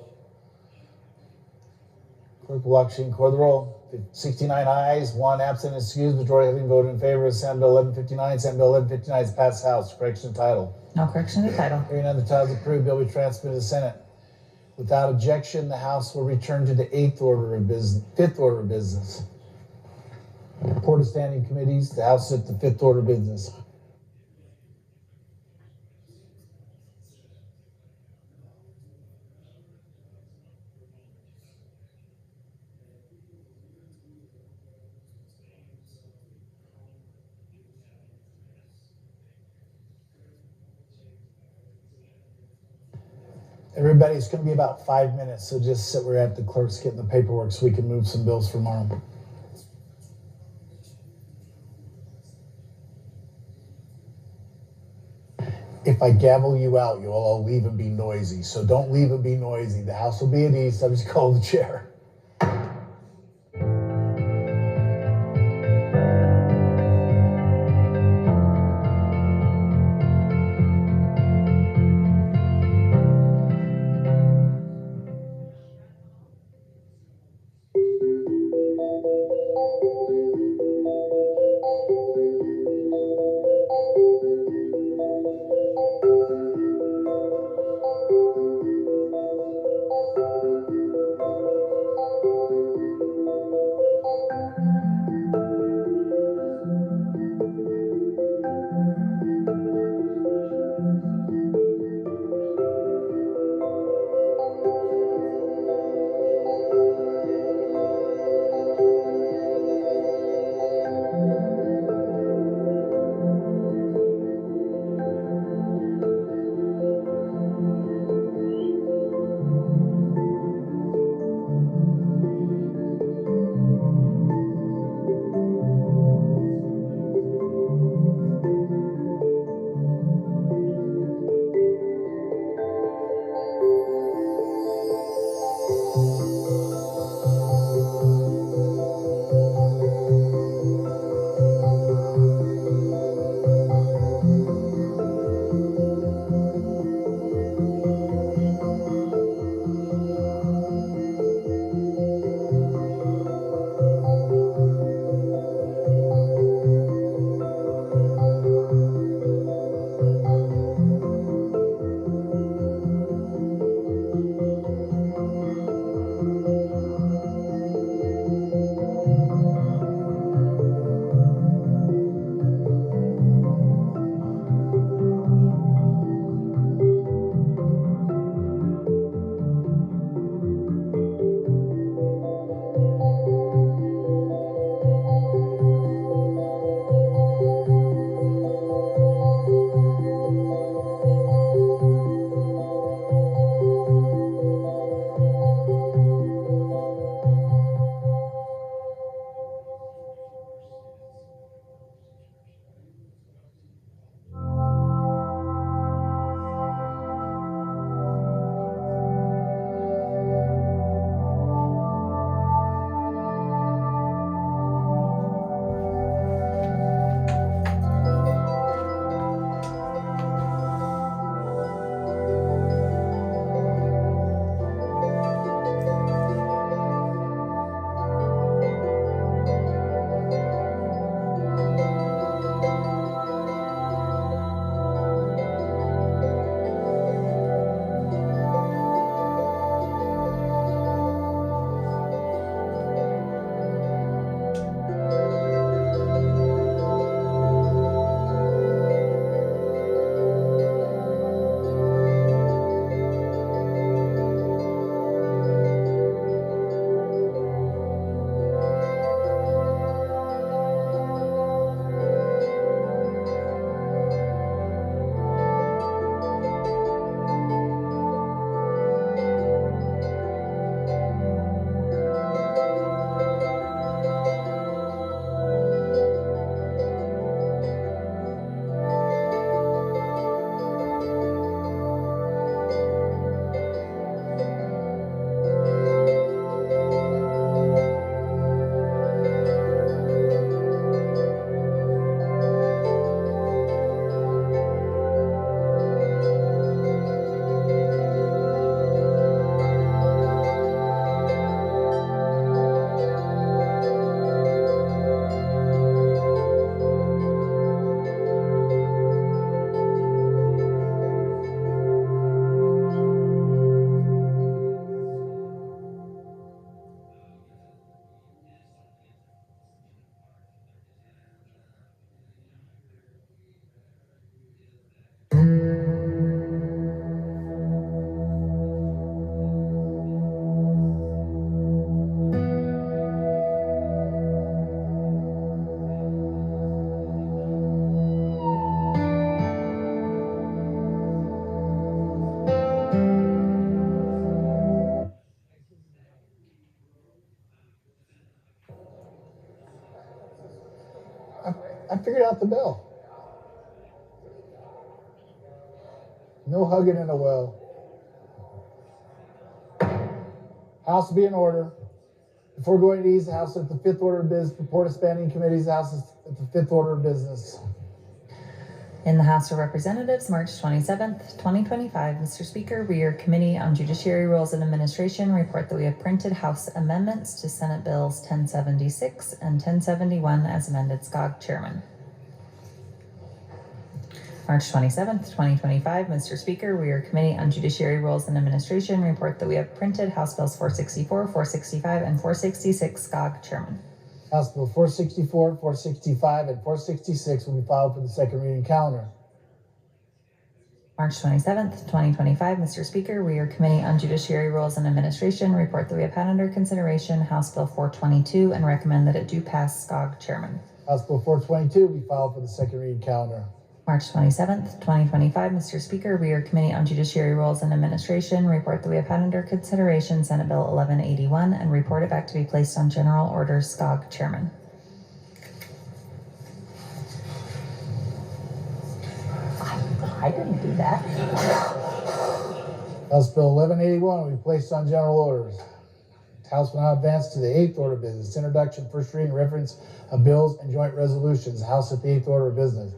Clerk will actually record the roll. 69 ayes, 1 absent, excused, majority having voted in favor of Senate Bill 1159. Senate Bill 1159 is passed House. Correction of title. No correction to the title. Hearing none, the title is approved. Bill will be transmitted to the Senate. Without objection, the House will return to the fifth order of business. Report of standing committees. The House is at the fifth order of business. Everybody's going to be about 5 minutes, so just sit where at the clerk's getting the paperwork so we can move some bills for tomorrow. If I gavel you out, you'll all leave and be noisy. So don't leave and be noisy. The House will be at ease. I'm just calling the chair. figured out the bill. No hugging in a well. House will be in order. Before going to ease, the House at the fifth order of business. Report of Standing Committees, the House is at the fifth order of business. In the House of Representatives, March 27th, 2025, Mr. Speaker, we, your Committee on Judiciary Rules and Administration, report that we have printed House amendments to Senate Bills 1076 and 1071 as amended. SCOG Chairman. March 27th, 2025, Mr. Speaker, we, your Committee on Judiciary Rules and Administration, report that we have printed House Bills 464, 465, and 466. SCOG Chairman. House Bill 464, 465, and 466 will be filed for the second reading calendar. March 27th, 2025, Mr. Speaker, we, your Committee on Judiciary Rules and Administration, report that we have had under consideration House Bill 422 and recommend that it do pass. SCOG Chairman. House Bill 422 will be filed for the second reading calendar. March 27th, 2025, Mr. Speaker, we, your Committee on Judiciary Rules and Administration, report that we have had under consideration Senate Bill 1181 and report it back to be placed on general order. SCOG Chairman. I didn't do that. House Bill 1181 will be placed on general orders. House will now advance to the eighth order of business. Introduction, first reading, reference of bills and joint resolutions. House at the eighth order of business.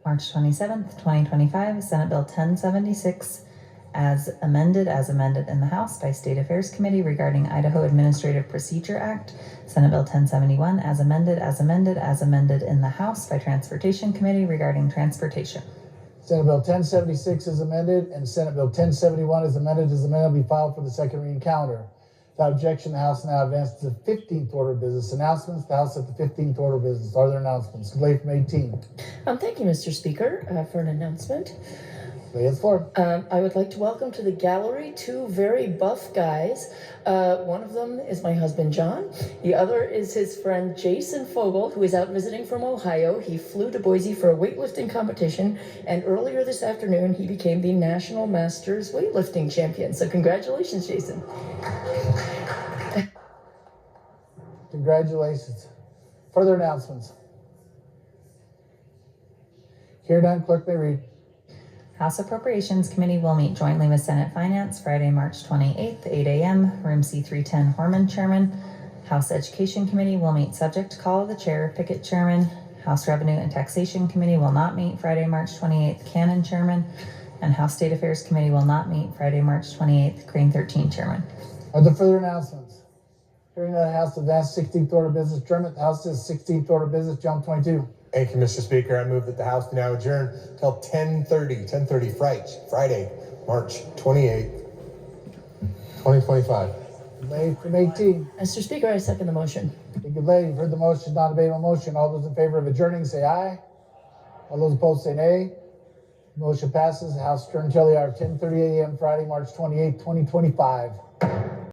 March 27th, 2025, Senate Bill 1076 as amended in the House by State Affairs Committee regarding Idaho Administrative Procedure Act. Senate Bill 1071 as amended in the House by Transportation Committee regarding transportation. Senate Bill 1076 is amended, and Senate Bill 1071 is amended will be filed for the second reading calendar. Without objection, the House now advances to the 15th order of business. Announcements, the House at the 15th order of business. Are there announcements? Delay from 18. Thank you, Mr. Speaker, for an announcement. Lay the floor. I would like to welcome to the gallery two very buff guys. One of them is my husband, John. The other is his friend, Jason Fogel, who is out visiting from Ohio. He flew to Boise for a weightlifting competition, and earlier this afternoon, he became the National Masters weightlifting champion. So congratulations, Jason. Congratulations. Further announcements. Hear none, clerk may read. House Appropriations Committee will meet jointly with Senate Finance Friday, March 28th, 8 a.m., room C310, Horman, Chairman. House Education Committee will meet subject to call of the chair, Pickett, Chairman. House Revenue and Taxation Committee will not meet Friday, March 28th, Cannon, Chairman. And House State Affairs Committee will not meet Friday, March 28th, Crane 13, Chairman. Are there further announcements? Hearing that, House advanced 16th order of business adjournment. The House is 16th order of business, Jump 22. Thank you, Mr. Speaker. I move that the House now adjourn till 10:30 Friday, March 28th, 2025. Delayed from 18. Mr. Speaker, I second the motion. Thank you, lady. You've heard the motion, non-debatable motion. All those in favor of adjourning, say aye. All those opposed, say nay. Motion passes. The House adjourned until the hour of 10:30 a.m. Friday, March 28th, 2025.